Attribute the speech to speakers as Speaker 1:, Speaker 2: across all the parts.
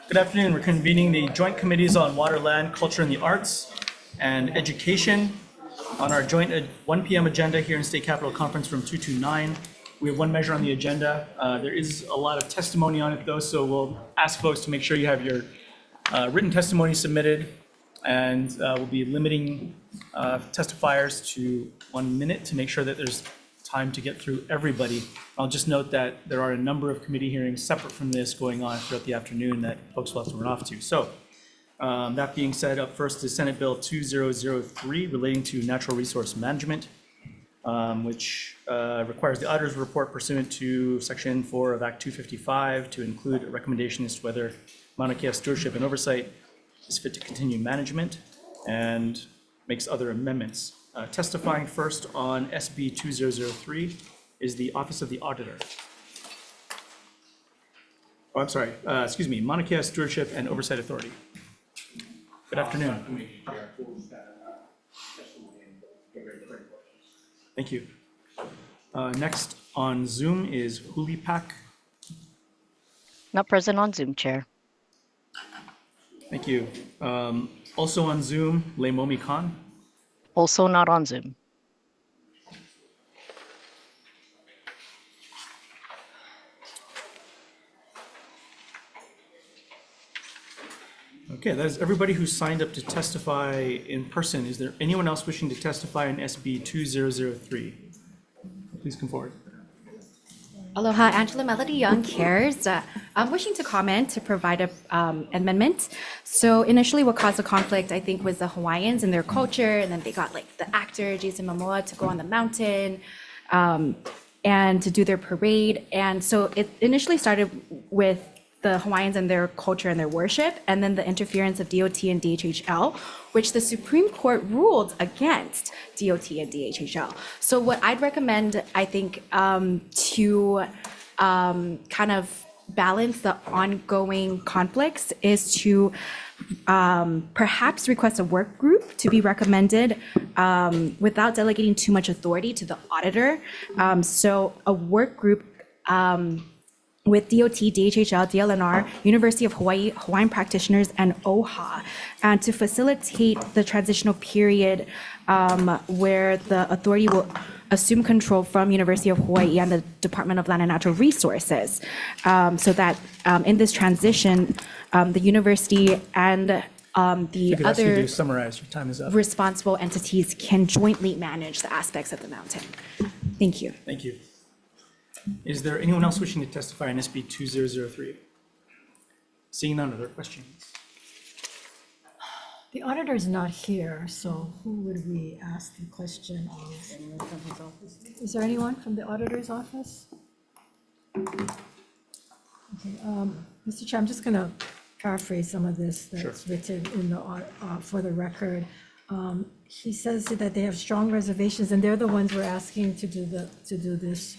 Speaker 1: Good afternoon. We're convening the Joint Committees on Water, Land, Culture, and the Arts and Education on our joint 1 p.m. agenda here in State Capitol Conference Room 229. We have one measure on the agenda. There is a lot of testimony on it though, so we'll ask folks to make sure you have your written testimony submitted, and we'll be limiting testifiers to 1 minute to make sure that there's time to get through everybody. I'll just note that there are a number of committee hearings separate from this going on throughout the afternoon that folks will have to run off to. So that being said, up first is Senate Bill 2003 relating to natural resource management, which requires the auditor's report pursuant to Section 4 of Act 255 to include a recommendation as to whether Mauna Kea stewardship and oversight is fit to continue management, and makes other amendments. Testifying first on SB 2003 is the Office of the Auditor. Oh, I'm sorry, excuse me, Mauna Kea Stewardship and Oversight Authority. Good afternoon. Thank you. Next on Zoom is Huli Pak.
Speaker 2: Not present on Zoom, Chair.
Speaker 1: Thank you. Also on Zoom, Leimomi Khan.
Speaker 2: Also not on Zoom.
Speaker 1: Okay, that is everybody who signed up to testify in person. Is there anyone else wishing to testify in SB 2003? Please come forward.
Speaker 3: Aloha, Angela Melody Young cares. I'm wishing to comment to provide an amendment. So initially what caused the conflict, I think, was the Hawaiians and their culture, and then they got like the actor Jason Momoa to go on the mountain and to do their parade. And so it initially started with the Hawaiians and their culture and their worship, and then the interference of DOT and DHHL, which the Supreme Court ruled against DOT and DHHL. So what I'd recommend, I think, to kind of balance the ongoing conflicts is to perhaps request a work group to be recommended without delegating too much authority to the auditor. So a work group with DOT, DHHL, DLNR, University of Hawaii, Hawaiian practitioners, and OHA, and to facilitate the transitional period where the authority will assume control from University of Hawaii and the Department of Land and Natural Resources, so that in this transition, the university and the other
Speaker 1: summarize. Your time is up.
Speaker 3: Responsible entities can jointly manage the aspects of the mountain. Thank you.
Speaker 1: Thank you. Is there anyone else wishing to testify on SB 2003? Seeing none, other questions?
Speaker 4: The auditor is not here, so who would we ask the question of? Anyone from his office? Is there anyone from the auditor's office? Okay, Mr. Chair, I'm just going to paraphrase some of this that's written in the for the record. He says that they have strong reservations, and they're the ones we're asking to do this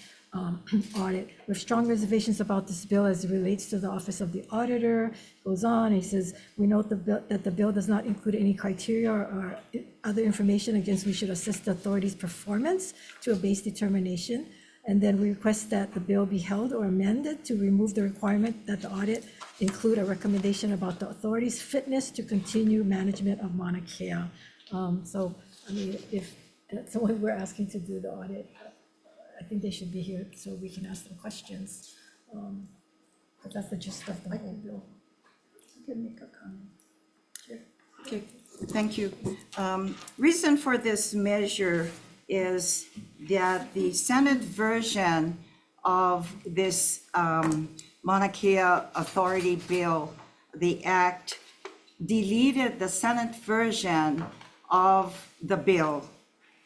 Speaker 4: audit. We have strong reservations about this bill as it relates to the Office of the Auditor. Goes on, he says, we note that the bill does not include any criteria or other information against which we should assess the authority's performance to a base determination. And then we request that the bill be held or amended to remove the requirement that the audit include a recommendation about the authority's fitness to continue management of Mauna Kea. So, I mean, if that's someone we're asking to do the audit, I think they should be here so we can ask them questions. But that's the gist of the whole bill. I can make a comment. Sure.
Speaker 5: Okay, thank you. Reason for this measure is that the Senate version of this Mauna Kea Authority bill, the act, deleted the Senate version of the bill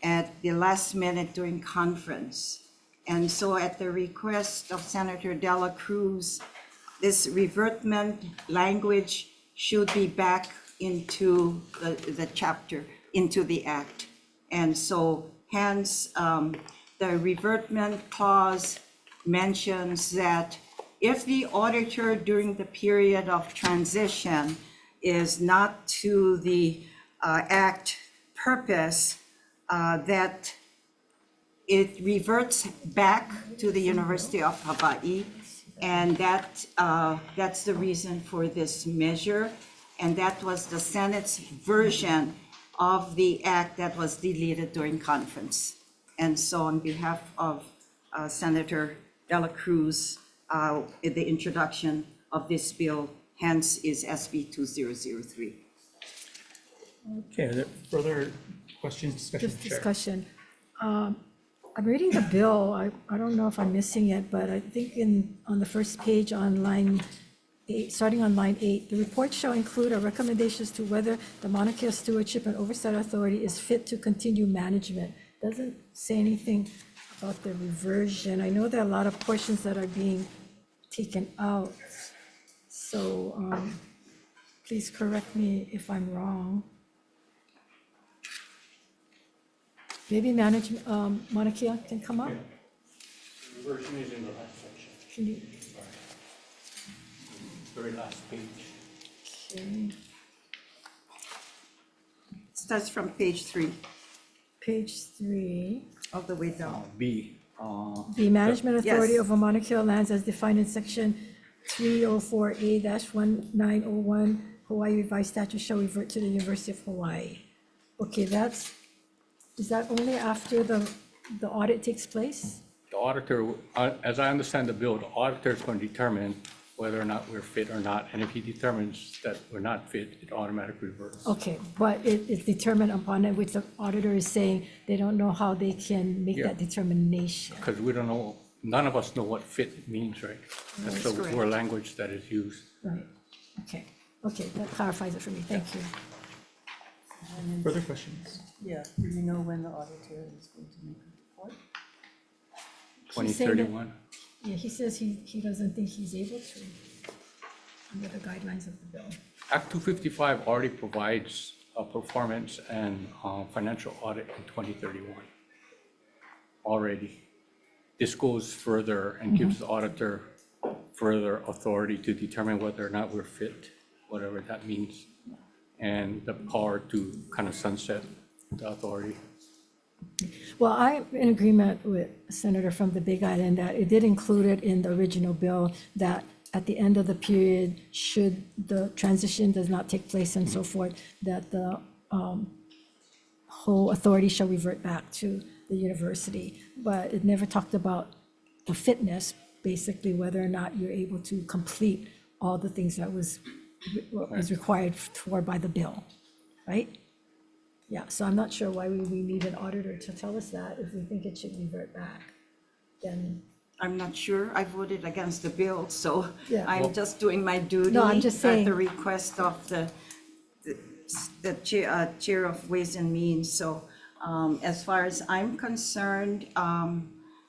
Speaker 5: at the last minute during conference. And so at the request of Senator Dela Cruz, this revertment language should be back into the chapter, into the act. And so hence the revertment clause mentions that if the auditor during the period of transition is not to the act purpose, that it reverts back to the University of Hawaii And that's the reason for this measure. And that was the Senate's version of the act that was deleted during conference. And so on behalf of Senator De La Cruz, the introduction of this bill, hence is SB 2003.
Speaker 1: Okay, are there further questions, discussion?
Speaker 4: Just
Speaker 1: Chair?
Speaker 4: discussion. I'm reading the bill. I don't know if I'm missing it, but I think on the first page on line 8, starting on line 8, the report shall include our recommendations to whether the Mauna Kea Stewardship and Oversight Authority is fit to continue management. Doesn't say anything about the reversion. I know there are a lot of portions that are being taken out. So please correct me if I'm wrong. Maybe management, Mauna Kea can come up?
Speaker 6: Reversion is in the last section,
Speaker 4: Can you,
Speaker 6: very last page.
Speaker 4: okay,
Speaker 5: Starts from page 3,
Speaker 4: page 3.
Speaker 5: all the way down.
Speaker 6: B.
Speaker 4: The management authority
Speaker 5: Yes.
Speaker 4: over Mauna Kea lands as defined in section 304A-1901 Hawaii Revised Statute shall revert to the University of Hawaii. Okay, is that only after the audit takes place?
Speaker 6: The auditor, as I understand the bill, the auditor is going to determine whether or not we're fit or not. And if he determines that we're not fit, it automatically reverts.
Speaker 4: Okay, but it's determined upon it, which the auditor is saying they don't know how they can make
Speaker 6: Yeah.
Speaker 4: that determination.
Speaker 6: Because we don't know, none of us know what fit means, right? That's the
Speaker 5: correct.
Speaker 6: word language that is used.
Speaker 4: Right, okay, that clarifies it for me, thank you.
Speaker 1: Further questions?
Speaker 7: Yeah, do you know when the auditor is going to make a report?
Speaker 4: He's saying that-
Speaker 6: 2031.
Speaker 4: Yeah, he says he doesn't think he's able to, under the guidelines of the bill.
Speaker 6: Act 255 already provides a performance and financial audit in 2031 already. This goes further and gives the auditor further authority to determine whether or not we're fit, whatever that means, and the power to kind of sunset the authority.
Speaker 4: Well, I'm in agreement with Senator from the Big Island that it did include it in the original bill that at the end of the period, should the transition does not take place and so forth, that the whole authority shall revert back to the university. But it never talked about the fitness, basically whether or not you're able to complete all the things that was required for by the bill, right? Yeah, so I'm not sure why we need an auditor to tell us that if we think it should revert back. Then,
Speaker 5: I'm not sure. I voted against the bill, so
Speaker 4: Yeah.
Speaker 5: I'm just doing my duty.
Speaker 4: No, I'm just saying-
Speaker 5: At the request of the chair of Ways and Means. So as far as I'm concerned,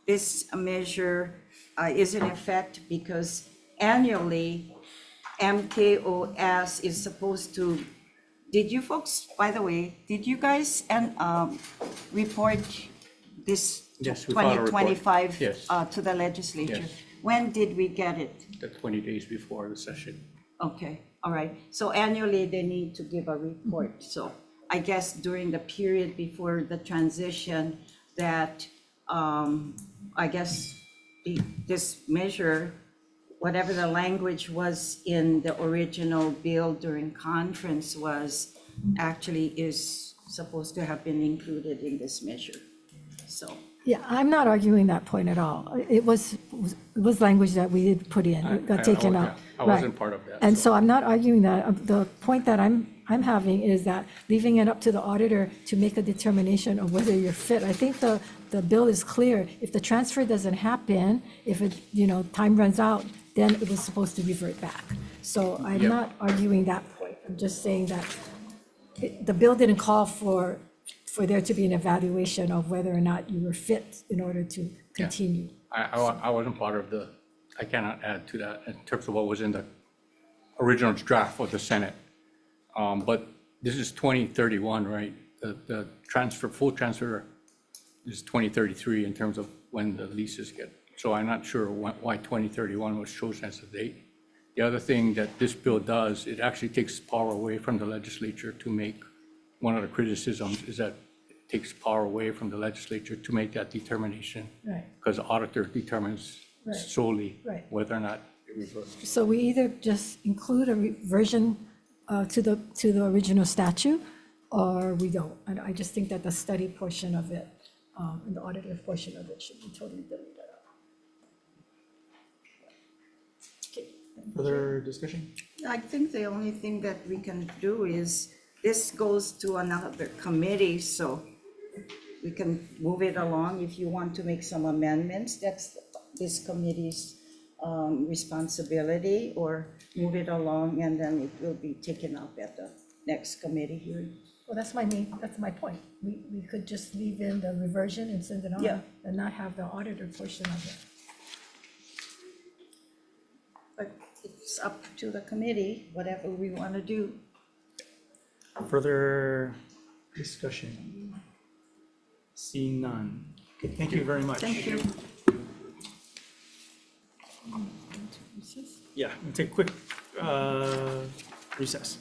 Speaker 5: this measure is in effect because annually, MKOS is supposed to, did you folks, by the way, did you guys report this
Speaker 6: Yes, we filed a report.
Speaker 5: 2025
Speaker 6: Yes.
Speaker 5: to the legislature?
Speaker 6: Yes.
Speaker 5: When did we get it?
Speaker 6: The 20 days before the session.
Speaker 5: Okay, all right. So annually, they need to give a report. So I guess during the period before the transition that, I guess this measure, whatever the language was in the original bill during conference was, actually is supposed to have been included in this measure. So,
Speaker 4: yeah, I'm not arguing that point at all. It was language that we did put in, it got taken out.
Speaker 6: I wasn't
Speaker 4: Right.
Speaker 6: part of that.
Speaker 4: And
Speaker 6: so-
Speaker 4: so I'm not arguing that. The point that I'm having is that leaving it up to the auditor to make a determination of whether you're fit. I think the bill is clear. If the transfer doesn't happen, if it, time runs out, then it was supposed to revert back. So I'm
Speaker 6: Yep.
Speaker 4: not arguing that point. I'm just saying that the bill didn't call for there to be an evaluation of whether or not you were fit in order to continue.
Speaker 6: I wasn't part of I cannot add to that in terms of what was in the original draft of the Senate. But this is 2031, right? The full transfer is 2033 in terms of when the leases get. So I'm not sure why 2031 was chosen as the date. The other thing that this bill does, it actually takes power away from the legislature to make, one of the criticisms is that it takes power away from the legislature to make that determination.
Speaker 4: Right.
Speaker 6: Because the auditor determines solely
Speaker 4: Right.
Speaker 6: whether or not it reversed.
Speaker 4: So we either just include a reversion to the original statute, or we don't. And I just think that the study portion of it, and the audited portion of it should be totally deleted out. Okay.
Speaker 1: Further discussion?
Speaker 5: I think the only thing that we can do is, this goes to another committee, so we can move it along. If you want to make some amendments, that's this committee's responsibility, or move it along and then it will be taken up at the next committee hearing.
Speaker 4: Well, that's my point. We could just leave in the reversion and send it
Speaker 5: Yeah.
Speaker 4: on, and not have the audited portion of it.
Speaker 5: But it's up to the committee, whatever we want to do.
Speaker 1: Further discussion? Seeing none. Okay, thank you very much.
Speaker 5: Thank you.
Speaker 1: Yeah, we'll take a quick recess.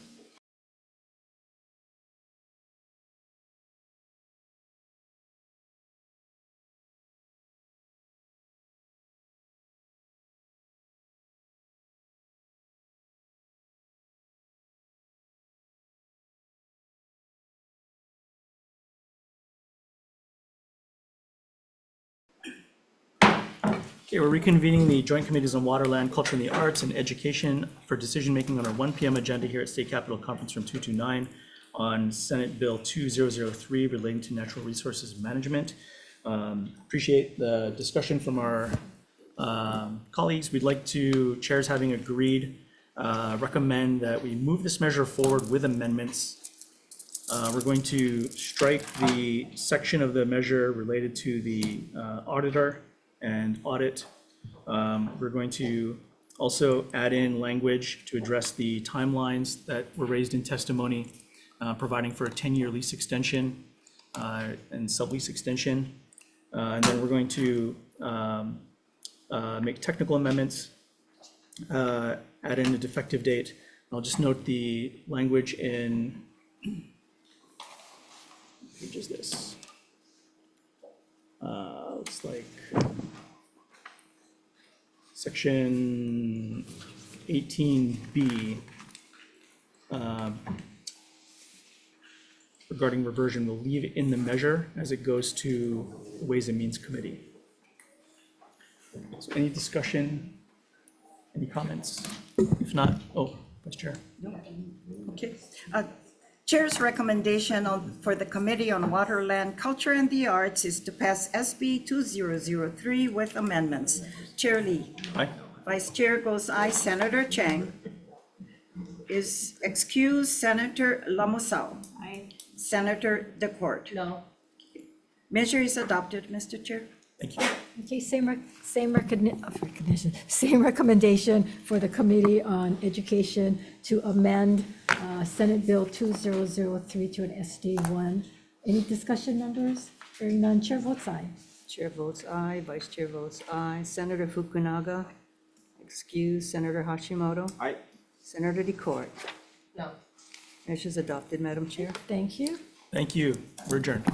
Speaker 1: Okay, we're reconvening the Joint Committees on Water, Land, Culture, and the Arts, and Education for decision-making on our 1 p.m. agenda here at State Capitol Conference Room 229 on Senate Bill 2003 relating to natural resources management. Appreciate the discussion from our colleagues. We'd like to, chairs having agreed, recommend that we move this measure forward with amendments. We're going to strike the section of the measure related to the auditor and audit. We're going to also add in language to address the timelines that were raised in testimony, providing for a 10-year lease extension and sublease extension. And then we're going to make technical amendments, add in a defective date. I'll just note the language in, what page is this? Looks like section 18B regarding reversion, we'll leave it in the measure as it goes to Ways and Means Committee. So any discussion, any comments? If not, oh, Vice Chair.
Speaker 5: Okay. Chair's recommendation for the Committee on Water, Land, Culture, and the Arts is to pass SB 2003 with amendments. Chair Lee.
Speaker 1: Aye.
Speaker 5: Vice Chair goes aye. Senator Chang is excused. Senator Lamusao.
Speaker 7: Aye.
Speaker 5: Senator Decourt.
Speaker 7: No.
Speaker 5: Measure is adopted, Mr. Chair.
Speaker 1: Thank you.
Speaker 4: Okay, same recommendation for the Committee on Education to amend Senate Bill 2003 to an SD1. Any discussion, members? Hearing none, chair votes aye.
Speaker 7: Chair votes aye, Vice Chair votes aye. Senator Fukunaga, excuse. Senator Hashimoto.
Speaker 1: Aye.
Speaker 7: Senator Decourt.
Speaker 3: No.
Speaker 7: Measures adopted, Madam Chair.
Speaker 4: Thank you.
Speaker 1: Thank you. We're adjourned.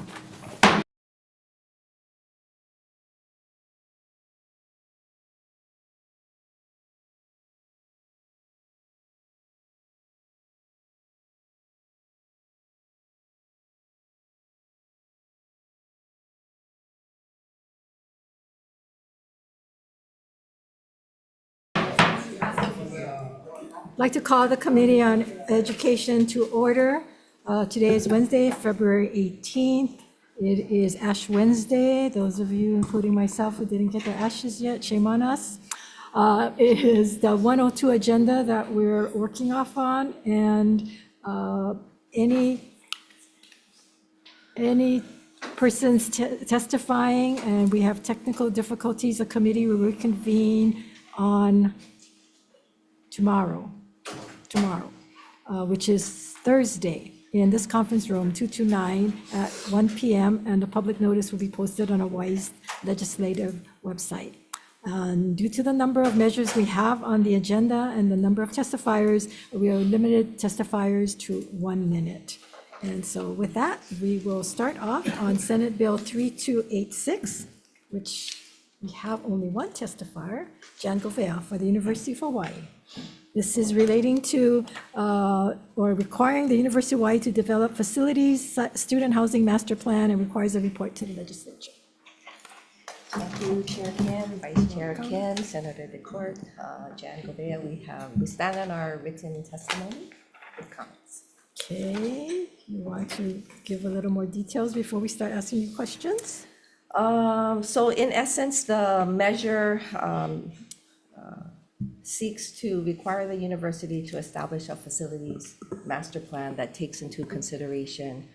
Speaker 4: I'd like to call the Committee on Education to order. Today is Wednesday, February 18th. It is Ash Wednesday. Those of you, including myself, who didn't get their ashes yet, shame on us. It is the 102 agenda that we're working off on, and any persons testifying, and we have technical difficulties, the committee will reconvene on tomorrow, which is Thursday, in this conference room, 229 at 1 p.m., and the public notice will be posted on Hawaii's legislative website. And due to the number of measures we have on the agenda and the number of testifiers, we are limited testifiers to 1 minute. And so with that, we will start off on Senate Bill 3286, which we have only one testifier, Jan Govea for the University of Hawaii. This is relating to, or requiring the University of Hawaii to develop facilities, student housing master plan, and requires a report to the legislature.
Speaker 8: Thank you, Chair Kim, Vice Chair Kim, Senator DeCourt, Jan Govea. We stand on our written testimony with comments.
Speaker 4: Okay, you want to give a little more details before we start asking you questions?
Speaker 8: So in essence, the measure seeks to require the university to establish a facilities master plan that takes into consideration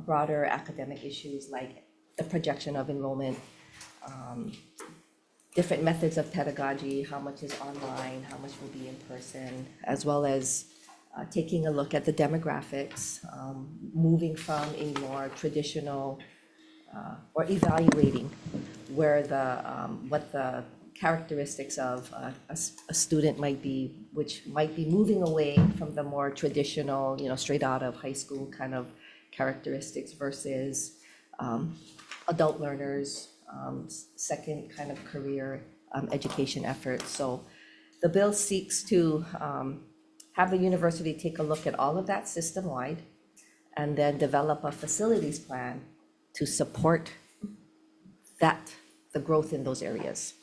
Speaker 8: broader academic issues like the projection of enrollment, different methods of pedagogy, how much is online, how much will be in person, as well as taking a look at the demographics, moving from a more traditional or evaluating where what the characteristics of a student might be, which might be moving away from the more traditional, straight out of high school kind of characteristics versus adult learners, second kind of career education efforts. So the bill seeks to have the university take a look at all of that system-wide and then develop a facilities plan to support the growth in those areas.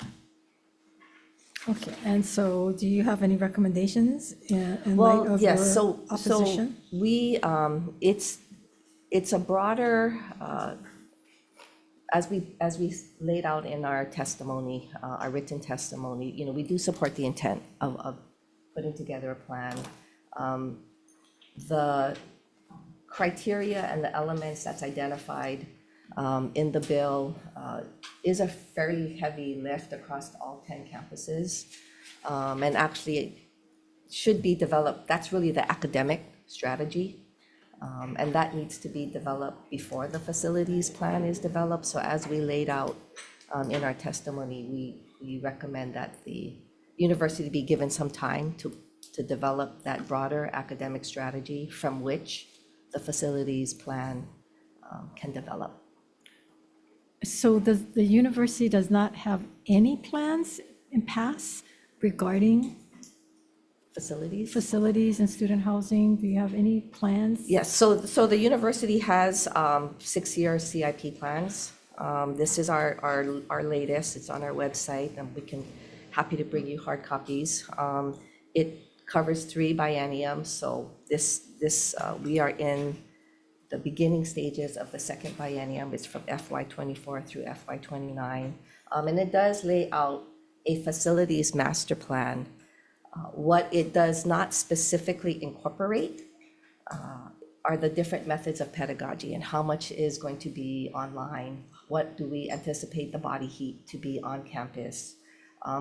Speaker 4: Okay, and so do you have any recommendations in light of your
Speaker 8: Yes, so
Speaker 4: opposition?
Speaker 8: we, it's a broader, as we laid out in our testimony, our written testimony, we do support the intent of putting together a plan. The criteria and the elements that's identified in the bill is a fairly heavy lift across all 10 campuses. And actually it should be developed, that's really the academic strategy. And that needs to be developed before the facilities plan is developed. So as we laid out in our testimony, we recommend that the university be given some time to develop that broader academic strategy from which the facilities plan can develop.
Speaker 4: So the university does not have any plans in past regarding facilities and student housing? Do you have any plans?
Speaker 8: Yes, so the university has 6-year CIP plans. This is our latest, it's on our website, and happy to bring you hard copies. It covers 3 bienniums, so we are in the beginning stages of the second biennium. It's from FY24 through FY29. And it does lay out a facilities master plan. What it does not specifically incorporate are the different methods of pedagogy and how much is going to be online. What do we anticipate the body heat to be on campus?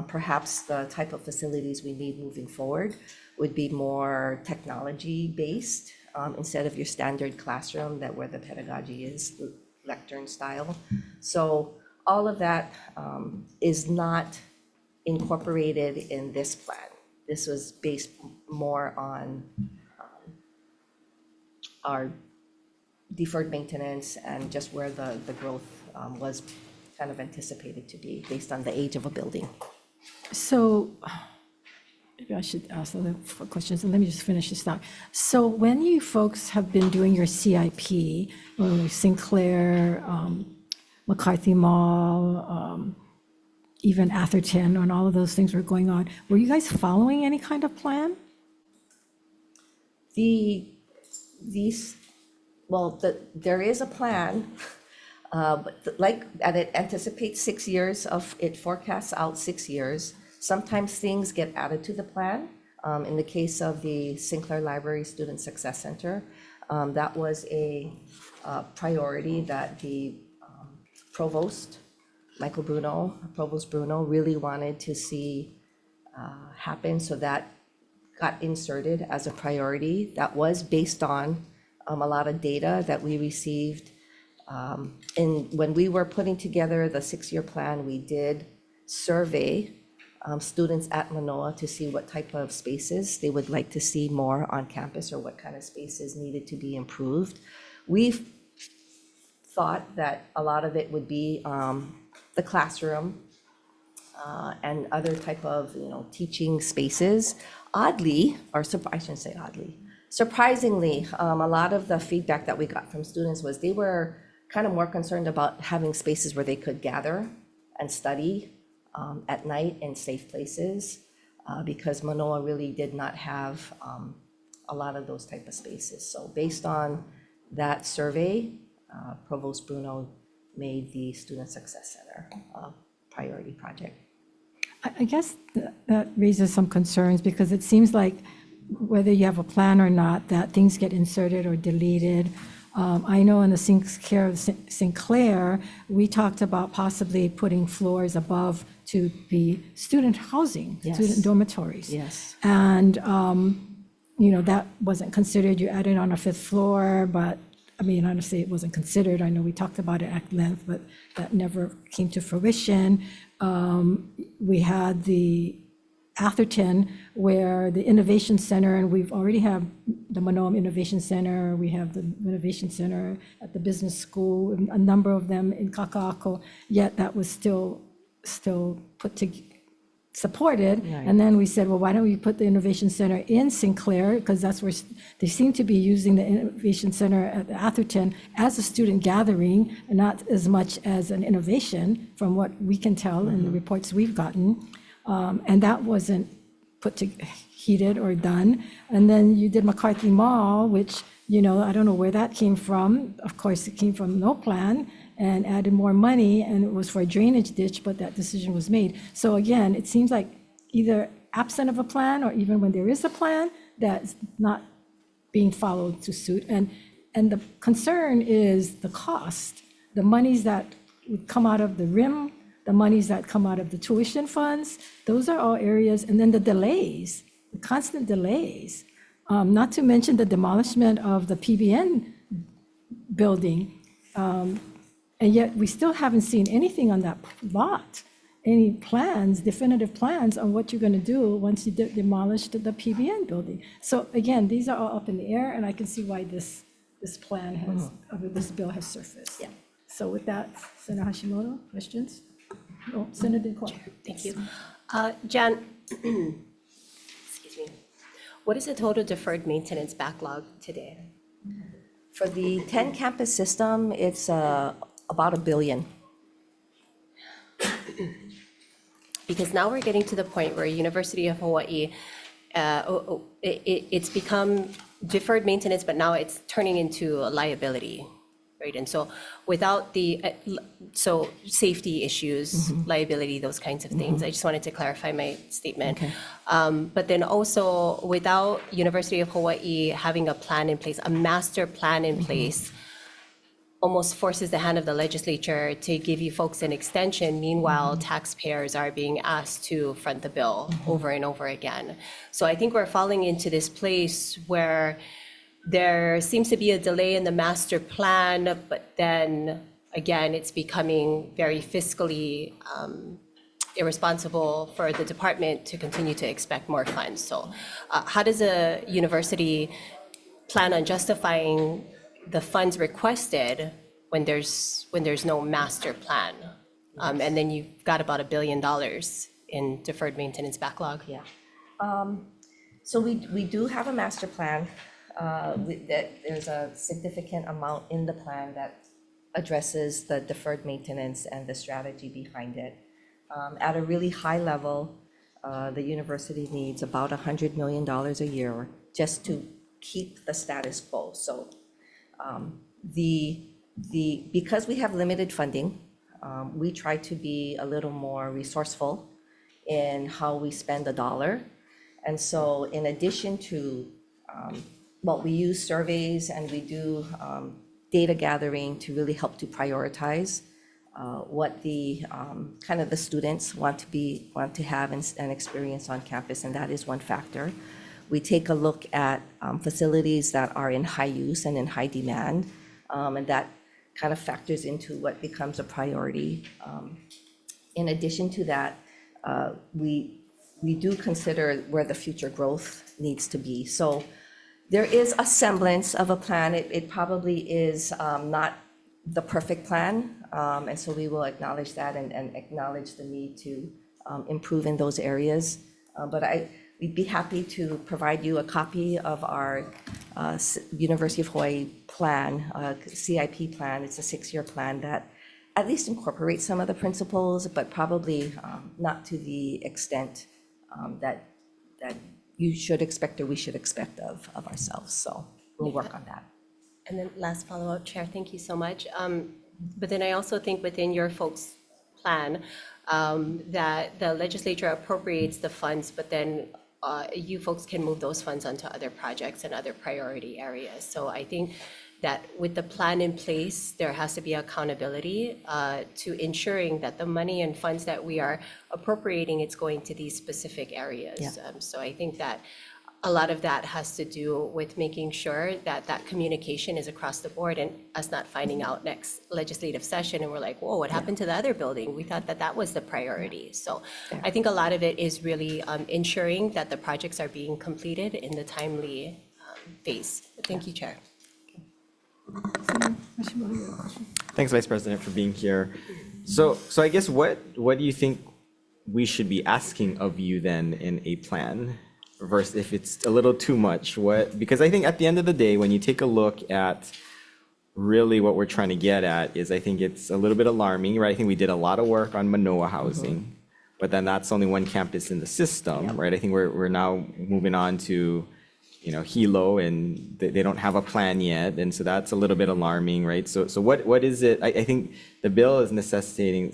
Speaker 8: Perhaps the type of facilities we need moving forward would be more technology-based instead of your standard classroom where the pedagogy is lectern style. So all of that is not incorporated in this plan. This was based more on our deferred maintenance and just where the growth was kind of anticipated to be based on the age of a building.
Speaker 4: So maybe I should ask other questions, and let me just finish this now. So when you folks have been doing your CIP, Sinclair, McCarthy Mall, even Atherton, when all of those things were going on, were you guys following any kind of plan?
Speaker 8: There is a plan, but it anticipates 6 years it forecasts out 6 years. Sometimes things get added to the plan. In the case of the Sinclair Library Student Success Center, that was a priority that the provost, Provost Bruno, really wanted to see happen. So that got inserted as a priority. That was based on a lot of data that we received. And when we were putting together the 6-year plan, we did survey students at Manoa to see what type of spaces they would like to see more on campus or what kind of spaces needed to be improved. We've thought that a lot of it would be the classroom and other type of, teaching spaces. Oddly, or I shouldn't say oddly, surprisingly, a lot of the feedback that we got from students was they were kind of more concerned about having spaces where they could gather and study at night in safe places, because Manoa really did not have a lot of those type of spaces. So based on that survey, Provost Bruno made the Student Success Center a priority project.
Speaker 4: I guess that raises some concerns because it seems like whether you have a plan or not, that things get inserted or deleted. I know in the Sinclair, we talked about possibly putting floors above to be student housing,
Speaker 8: Yes.
Speaker 4: student dormitories.
Speaker 8: Yes.
Speaker 4: And, that wasn't considered. You added on a fifth floor, but I mean, honestly, it wasn't considered. I know we talked about it at length, but that never came to fruition. We had the Atherton, where the Innovation Center, and we've already have the Manoa Innovation Center, we have the Innovation Center at the business school, a number of them in Kaka'ako, yet that was still supported.
Speaker 8: Right.
Speaker 4: And then we said, well, why don't we put the Innovation Center in Sinclair? Because that's where they seem to be using the Innovation Center at Atherton as a student gathering, and not as much as an innovation, from what we can tell in the reports we've gotten. And that wasn't heated or done. And then you did McCarthy Mall, which, I don't know where that came from. Of course, it came from no plan, and added more money, and it was for a drainage ditch, but that decision was made. So again, it seems like either absent of a plan, or even when there is a plan, that's not being followed to suit. And the concern is the cost, the monies that would come out of the RIM, the monies that come out of the tuition funds, those are all areas, and then the delays, the constant delays, not to mention the demolishment of the PBN building. And yet we still haven't seen anything on that lot, any plans, definitive plans on what you're going to do once you demolish the PBN building. So again, these are all up in the air, and I can see why this plan has, this bill has surfaced.
Speaker 9: Yeah.
Speaker 4: So with that, Senator Hashimoto, questions? Oh, Senator Clark.
Speaker 9: Thank you. Jan, excuse me. What is the total deferred maintenance backlog today?
Speaker 8: For the 10 campus system, it's about $1 billion.
Speaker 9: Because now we're getting to the point where University of Hawaii, it's become deferred maintenance, but now it's turning into a liability, right? And so without so safety issues, liability, those kinds of things. I just wanted to clarify my statement.
Speaker 8: Okay.
Speaker 9: But then also without University of Hawaii having a plan in place, a master plan in place, almost forces the hand of the legislature to give you folks an extension. Meanwhile, taxpayers are being asked to front the bill over and over again. So I think we're falling into this place where there seems to be a delay in the master plan, but then again, it's becoming very fiscally irresponsible for the department to continue to expect more funds. So how does a university plan on justifying the funds requested when there's no master plan? And then you've got about $1 billion in deferred maintenance backlog.
Speaker 8: Yeah. So we do have a master plan. There's a significant amount in the plan that addresses the deferred maintenance and the strategy behind it. At a really high level, the university needs about $100 million a year just to keep the status quo. So because we have limited funding, we try to be a little more resourceful in how we spend a dollar. And so in addition to, we use surveys and we do data gathering to really help to prioritize what the kind of the students want to have and experience on campus, and that is one factor. We take a look at facilities that are in high use and in high demand, and that kind of factors into what becomes a priority. In addition to that, we do consider where the future growth needs to be. So there is a semblance of a plan. It probably is not the perfect plan, and so we will acknowledge that and acknowledge the need to improve in those areas. But we'd be happy to provide you a copy of our University of Hawaii plan, CIP plan. It's a 6-year plan that at least incorporates some of the principles, but probably not to the extent that you should expect or we should expect of ourselves. So we'll work on that.
Speaker 9: And then last follow-up, Chair, thank you so much. But then I also think within your folks' plan, that the legislature appropriates the funds, but then you folks can move those funds onto other projects and other priority areas. So I think that with the plan in place, there has to be accountability to ensuring that the money and funds that we are appropriating, it's going to these specific areas.
Speaker 8: Yeah.
Speaker 9: So I think that a lot of that has to do with making sure that that communication is across the board and us not finding out next legislative session and we're like, whoa, what happened to the other building? We thought that that was the priority. So I think a lot of it is really ensuring that the projects are being completed in the timely phase. Thank you, Chair.
Speaker 10: Thanks, Vice President, for being here. So I guess what do you think we should be asking of you then in a plan? Versus if it's a little too much, because I think at the end of the day, when you take a look at really what we're trying to get at is I think it's a little bit alarming, right? I think we did a lot of work on Manoa housing, but then that's only one campus in the system, right? I think we're now moving on to, Hilo, and they don't have a plan yet, and so that's a little bit alarming, right? So what is it? I think the bill is necessitating,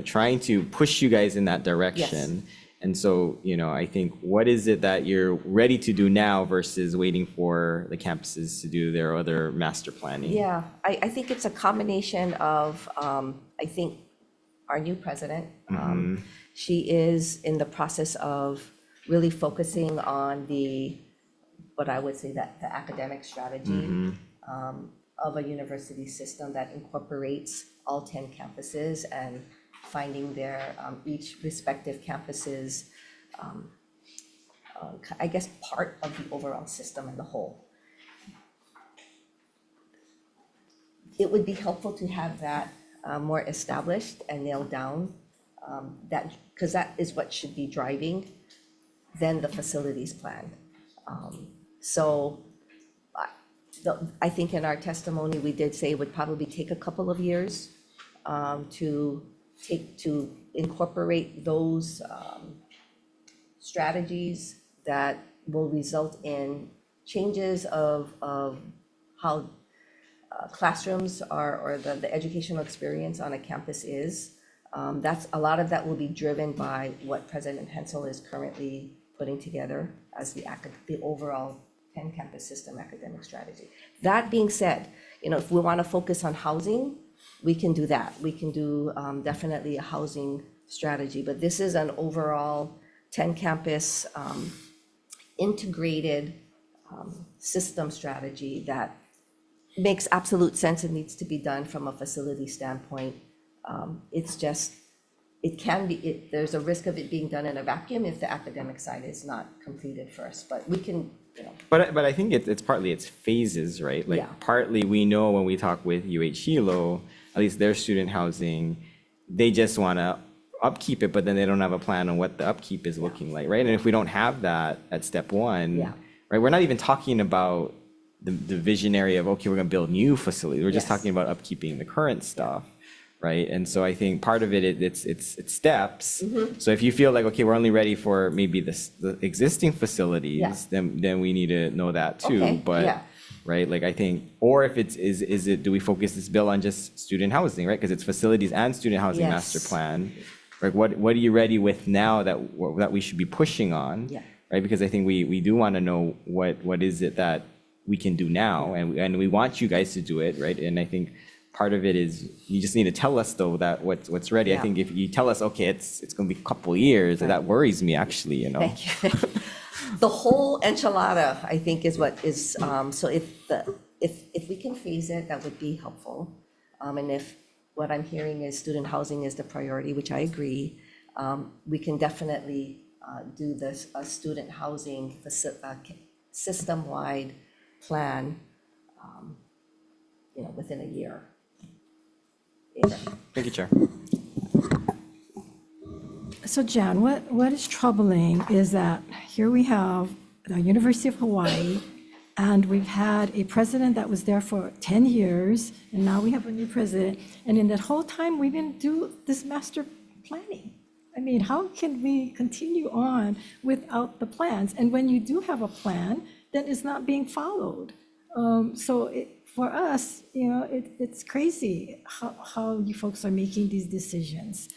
Speaker 10: trying to push you guys in that direction. Yes. And so, I think what is it that you're ready to do now versus waiting for the campuses to do their other master planning?
Speaker 8: Yeah, I think it's a combination of, I think our new president, she is in the process of really focusing on what I would say that the academic strategy of a university system that incorporates all 10 campuses and finding their each respective campuses, I guess, part of the overall system as a whole. It would be helpful to have that more established and nailed down, because that is what should be driving then the facilities plan. So I think in our testimony, we did say it would probably take a couple of years to incorporate those strategies that will result in changes of how classrooms or the educational experience on a campus is. That's a lot of that will be driven by what President Hensel is currently putting together as the overall 10 campus system academic strategy. That being said, if we want to focus on housing, we can do that. We can do definitely a housing strategy, but this is an overall 10 campus integrated system strategy that makes absolute sense and needs to be done from a facility standpoint. It's just, there's a risk of it being done in a vacuum if the academic side is not completed first, but we can,
Speaker 10: But I think it's partly it's phases, right? Like partly we know when we talk with Hilo, at least their student housing, they just want to upkeep it, but then they don't have a plan on what the upkeep is looking like, right? And if we don't have that at step one, right, we're not even talking about the visionary of, okay, we're going to build new facilities. We're just talking about upkeeping the current stuff, right? And so I think part of it's steps. So if you feel like, okay, we're only ready for maybe the existing facilities, then we need to know that too.
Speaker 8: Okay,
Speaker 10: but right, like I think, or if do we focus this bill on just student housing, right? Because it's facilities and student housing master plan. Like what are you ready with now that we should be pushing on, right? Because I think we do want to know what is it that we can do now, and we want you guys to do it, right? And I think part of it is you just need to tell us though that what's ready. I think if you tell us, okay, it's going to be a couple years, that worries me actually,
Speaker 8: Thank you. The whole enchilada, I think, is what is, so if we can phase it, that would be helpful. And if what I'm hearing is student housing is the priority, which I agree, we can definitely do this, a student housing system-wide plan, within a year.
Speaker 10: Thank you, Chair.
Speaker 4: So Jan, what is troubling is that here we have the University of Hawaii, and we've had a president that was there for 10 years, and now we have a new president. And in that whole time, we didn't do this master planning. I mean, how can we continue on without the plans? And when you do have a plan, then it's not being followed. For us, it's crazy how you folks are making these decisions.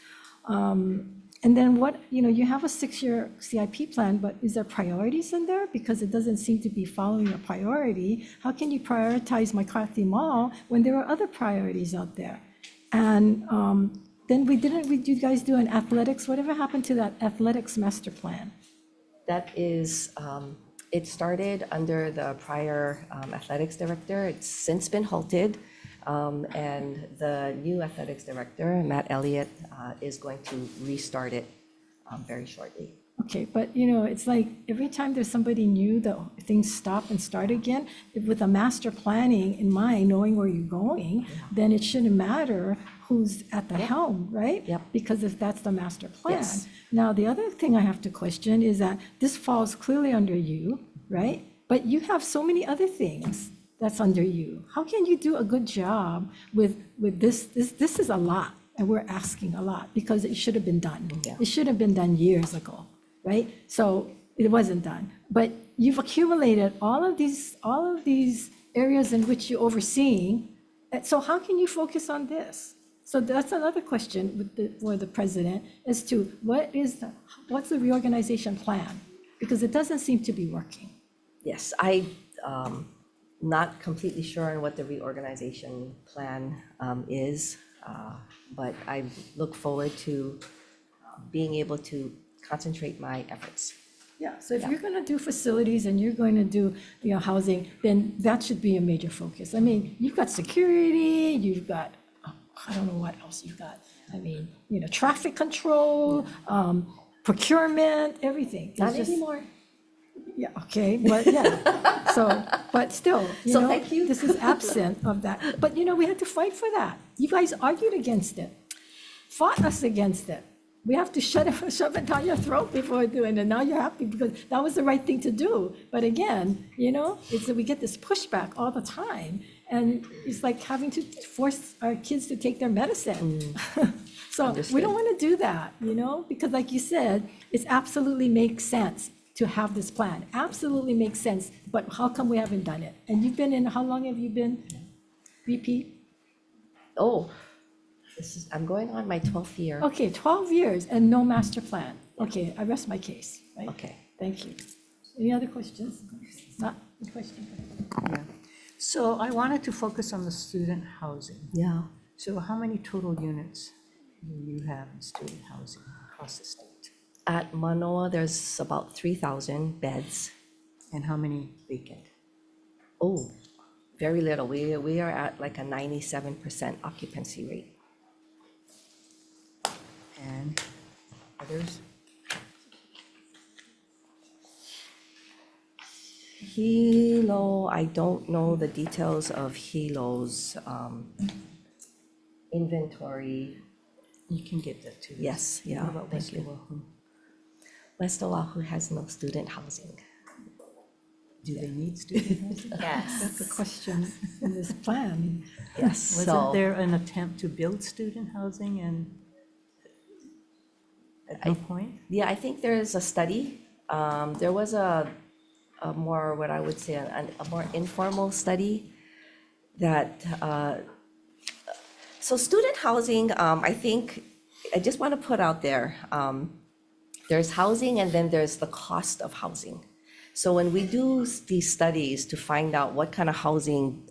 Speaker 4: And then you have a 6-year CIP plan, but is there priorities in there? Because it doesn't seem to be following a priority. How can you prioritize McCarthy Mall when there are other priorities out there? And then you guys do an athletics? Whatever happened to that athletics master plan?
Speaker 8: That is, it started under the prior athletics director. It's since been halted. And the new athletics director, Matt Elliott, is going to restart it very shortly.
Speaker 4: Okay, but it's like every time there's somebody new, things stop and start again. With a master planning in mind, knowing where you're going, then it shouldn't matter who's at the helm, right?
Speaker 8: Yep.
Speaker 4: Because if that's the master plan.
Speaker 8: Yes.
Speaker 4: Now, the other thing I have to question is that this falls clearly under you, right? But you have so many other things that's under you. How can you do a good job with this? This is a lot, and we're asking a lot because it should have been done.
Speaker 8: Yeah.
Speaker 4: It should have been done years ago, right? So it wasn't done. But you've accumulated all of these areas in which you're overseeing. So how can you focus on this? So that's another question for the president as to what's the reorganization plan? Because it doesn't seem to be working.
Speaker 8: Yes, not completely sure on what the reorganization plan is, but I look forward to being able to concentrate my efforts.
Speaker 4: Yeah, so if you're going to do facilities and you're going to do housing, then that should be a major focus. I mean, you've got security, you've got, I don't know what else you've got. I mean, traffic control, procurement, everything.
Speaker 8: Not anymore.
Speaker 4: Yeah, okay, but yeah, but still,
Speaker 8: thank you.
Speaker 4: This is absent of that. But we had to fight for that. You guys argued against it, fought us against it. We have to shove it down your throat before we do it, and now you're happy because that was the right thing to do. But again, it's that we get this pushback all the time, and it's like having to force our kids to take their medicine. So we don't want to do that, because like you said, it absolutely makes sense to have this plan. Absolutely makes sense, but how come we haven't done it? And you've been how long have you been VP?
Speaker 8: Oh, I'm going on my 12th year.
Speaker 4: Okay, 12 years and no master plan. Okay, I rest my case, right?
Speaker 8: Okay.
Speaker 4: Thank you. Any other questions? Not a question.
Speaker 7: Yeah. So I wanted to focus on the student housing.
Speaker 8: Yeah.
Speaker 7: So how many total units do you have in student housing across the state?
Speaker 8: At Manoa, there's about 3,000 beds.
Speaker 7: And how many vacant?
Speaker 8: Oh, very little. We are at like a 97% occupancy rate.
Speaker 7: And others?
Speaker 8: Hilo, I don't know the details of Hilo's inventory.
Speaker 7: You can get that too.
Speaker 8: Yes, yeah,
Speaker 7: What about
Speaker 8: thank
Speaker 7: West
Speaker 8: you.
Speaker 7: Oahu?
Speaker 8: West Oahu has no student housing.
Speaker 7: Do they need student housing?
Speaker 4: That's the question in this plan.
Speaker 8: Yes,
Speaker 7: Wasn't
Speaker 8: so
Speaker 7: there an attempt to build student housing and at no point?
Speaker 8: yeah, I think there is a study. There was a more, what I would say, a more informal study that, so student housing, I think, I just want to put out there, there's housing and then there's the cost of housing. So when we do these studies to find out what kind of housing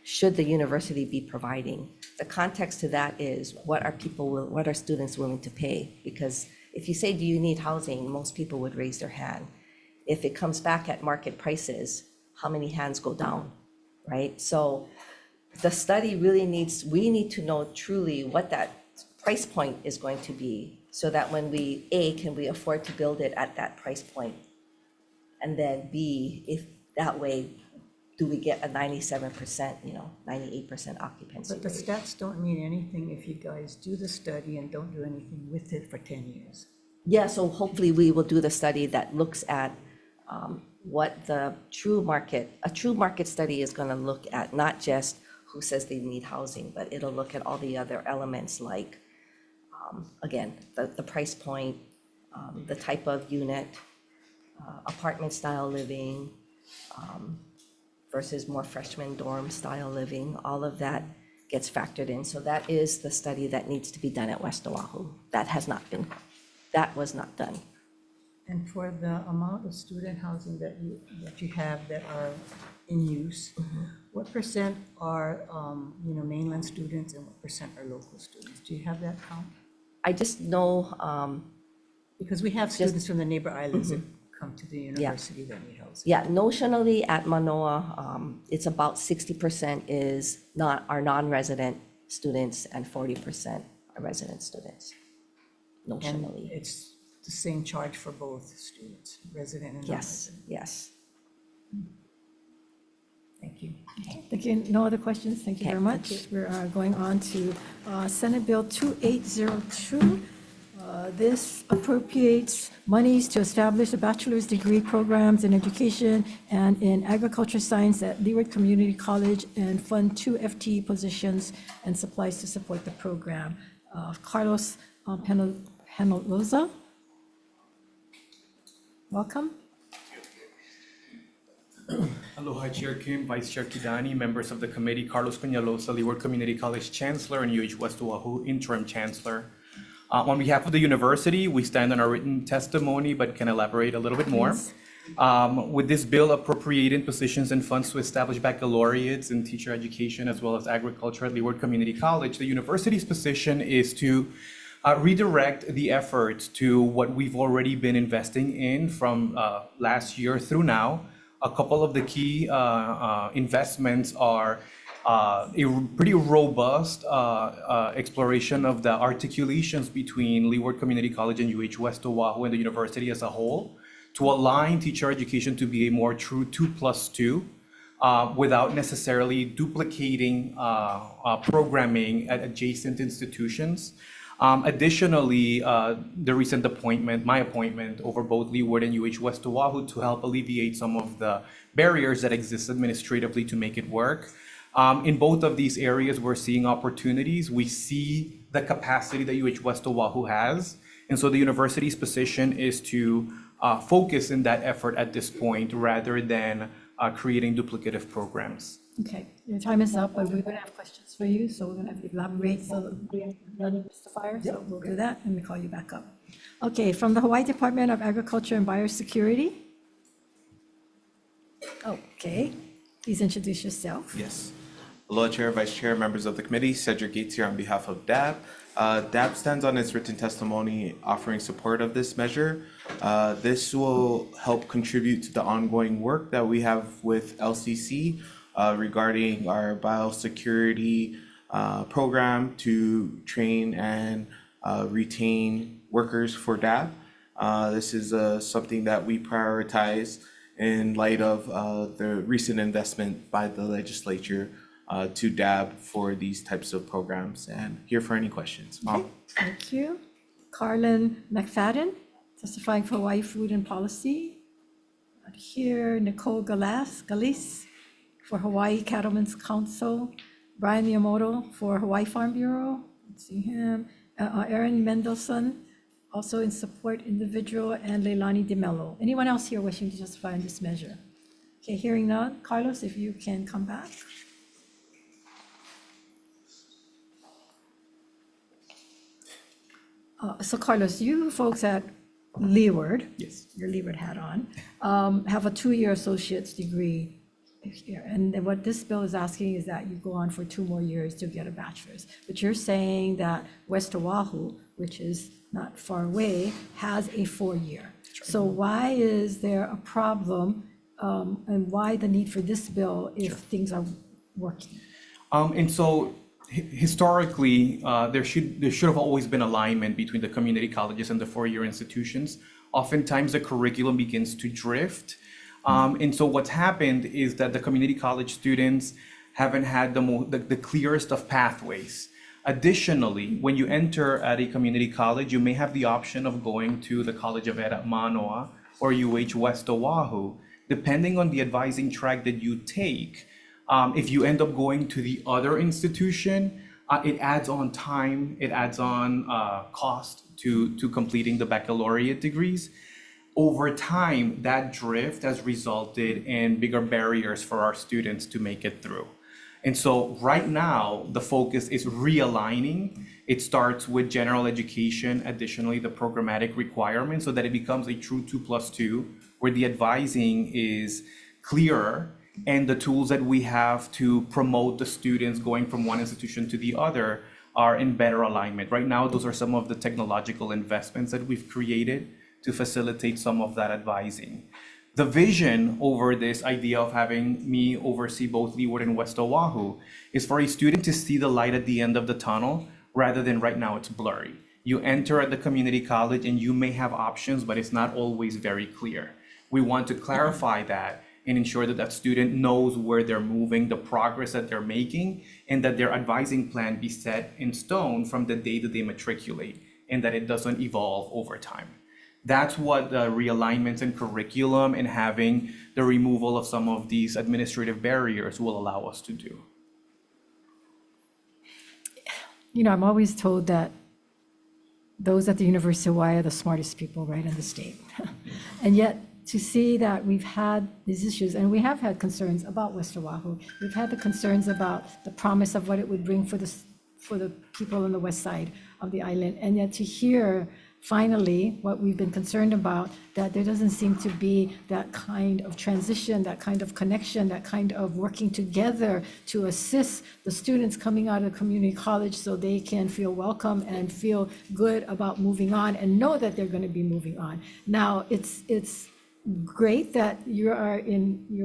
Speaker 8: should the university be providing, the context to that is what are students willing to pay? Because if you say, do you need housing, most people would raise their hand. If it comes back at market prices, how many hands go down, right? So the study really we need to know truly what that price point is going to be so that when can we afford to build it at that price point? And then B, if that way, do we get a 97%, 98% occupancy
Speaker 7: But the
Speaker 8: rate?
Speaker 7: stats don't mean anything if you guys do the study and don't do anything with it for 10 years.
Speaker 8: Yeah, so hopefully we will do the study that looks at what the a true market study is going to look at, not just who says they need housing, but it'll look at all the other elements like, again, the price point, the type of unit, apartment style living versus more freshman dorm style living, all of that gets factored in. So that is the study that needs to be done at West Oahu. That was not done.
Speaker 7: And for the amount of student housing that you have that are in use, what percent are, mainland students and what percent are local students? Do you have that count?
Speaker 8: I just know,
Speaker 7: Because we have students from the neighbor islands that come to the university that need housing.
Speaker 8: yeah, notionally at Manoa, it's about 60% are non-resident students and 40% are resident students,
Speaker 7: And
Speaker 8: notionally.
Speaker 7: it's the same charge for both students, resident and
Speaker 8: Yes,
Speaker 7: non-resident.
Speaker 8: yes.
Speaker 7: Thank you.
Speaker 4: Thank you. No other questions? Thank you
Speaker 8: Okay,
Speaker 4: very
Speaker 8: thank
Speaker 4: much. We're going on to Senate Bill 2802. This appropriates monies to establish a bachelor's degree programs in education and in agriculture science at Leeward Community College and fund 2 FTE positions and supplies to support the program. Carlos Penaloza, welcome.
Speaker 11: Aloha, Chair Kim, Vice Chair Kidani, members of the committee, Carlos Peñalosa, Leeward Community College Chancellor and UH West Oahu Interim Chancellor. On behalf of the university, we stand on our written testimony, but can elaborate a little bit more. With this bill appropriating positions and funds to establish baccalaureates in teacher education as well as agriculture at Leeward Community College, the university's position is to redirect the efforts to what we've already been investing in from last year through now. A couple of the key investments are a pretty robust exploration of the articulations between Leeward Community College and UH West Oahu and the university as a whole to align teacher education to be a more true 2+2 without necessarily duplicating programming at adjacent institutions. Additionally, the recent my appointment over both Leeward and UH West Oahu to help alleviate some of the barriers that exist administratively to make it work. In both of these areas, we're seeing opportunities. We see the capacity that UH West Oahu has. And so the university's position is to focus in that effort at this point rather than creating duplicative programs.
Speaker 4: Okay, your time is up, but we're going to have questions for you, so we're going to have to elaborate so that we have none, Mr. Fire, so we'll do that and we call you back up. Okay, from the Hawaii Department of Agriculture and Biosecurity. Okay, please introduce yourself.
Speaker 12: Yes. Aloha, Chair, Vice Chair, members of the committee. Cedric Gates here on behalf of DAB. DAB stands on its written testimony offering support of this measure. This will help contribute to the ongoing work that we have with LCC regarding our biosecurity program to train and retain workers for DAB. This is something that we prioritize in light of the recent investment by the legislature to DAB for these types of programs, and here for any questions.
Speaker 4: Okay, thank you. Carlin McFadden, testifying for Hawaii Food and Policy. Here, Nicole Galis for Hawaii Cattlemen's Council. Brian Miyamoto for Hawaii Farm Bureau. Let's see him. Aaron Mendelson, also in support individual, and Leilani DeMello. Anyone else here wishing to testify on this measure? Okay, hearing none. Carlos, if you can come back. So Carlos, you folks at Leeward,
Speaker 11: Yes.
Speaker 4: your Leeward hat on, have a 2-year associate's degree here. And what this bill is asking is that you go on for 2 more years to get a bachelor's. But you're saying that West Oahu, which is not far away, has a 4-year. So why is there a problem and why the need for this bill if things are working?
Speaker 11: And so historically, there should have always been alignment between the community colleges and the 4-year institutions. Oftentimes, the curriculum begins to drift. And so what's happened is that the community college students haven't had the clearest of pathways. Additionally, when you enter at a community college, you may have the option of going to the College of Ed at Manoa or UH West Oahu, depending on the advising track that you take. If you end up going to the other institution, it adds on time, it adds on cost to completing the baccalaureate degrees. Over time, that drift has resulted in bigger barriers for our students to make it through. And so right now, the focus is realigning. It starts with general education, additionally, the programmatic requirements, so that it becomes a true 2+2, where the advising is clearer and the tools that we have to promote the students going from one institution to the other are in better alignment. Right now, those are some of the technological investments that we've created to facilitate some of that advising. The vision over this idea of having me oversee both Leeward and West Oahu is for a student to see the light at the end of the tunnel, rather than right now it's blurry. You enter at the community college and you may have options, but it's not always very clear. We want to clarify that and ensure that that student knows where they're moving, the progress that they're making, and that their advising plan be set in stone from the day that they matriculate, and that it doesn't evolve over time. That's what the realignments in curriculum and having the removal of some of these administrative barriers will allow us to do.
Speaker 4: You know, I'm always told that those at the University of Hawaii are the smartest people right in the state. And yet to see that we've had these issues, and we have had concerns about West Oahu. We've had the concerns about the promise of what it would bring for the people on the west side of the island. And yet to hear finally what we've been concerned about, that there doesn't seem to be that kind of transition, that kind of connection, that kind of working together to assist the students coming out of community college so they can feel welcome and feel good about moving on and know that they're going to be moving on. Now, it's great that you're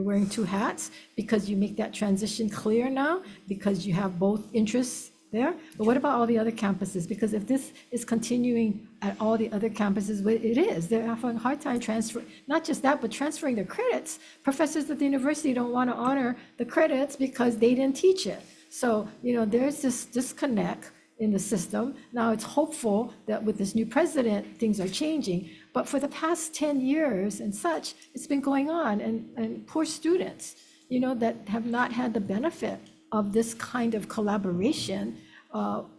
Speaker 4: wearing two hats, because you make that transition clear now, because you have both interests there. But what about all the other campuses? Because if this is continuing at all the other campuses, it is. They're having a hard time transferring, not just that, but transferring their credits. Professors at the university don't want to honor the credits because they didn't teach it. So, you know, there's this disconnect in the system. Now, it's hopeful that with this new president, things are changing. But for the past 10 years and such, it's been going on. And poor students, you know, that have not had the benefit of this kind of collaboration,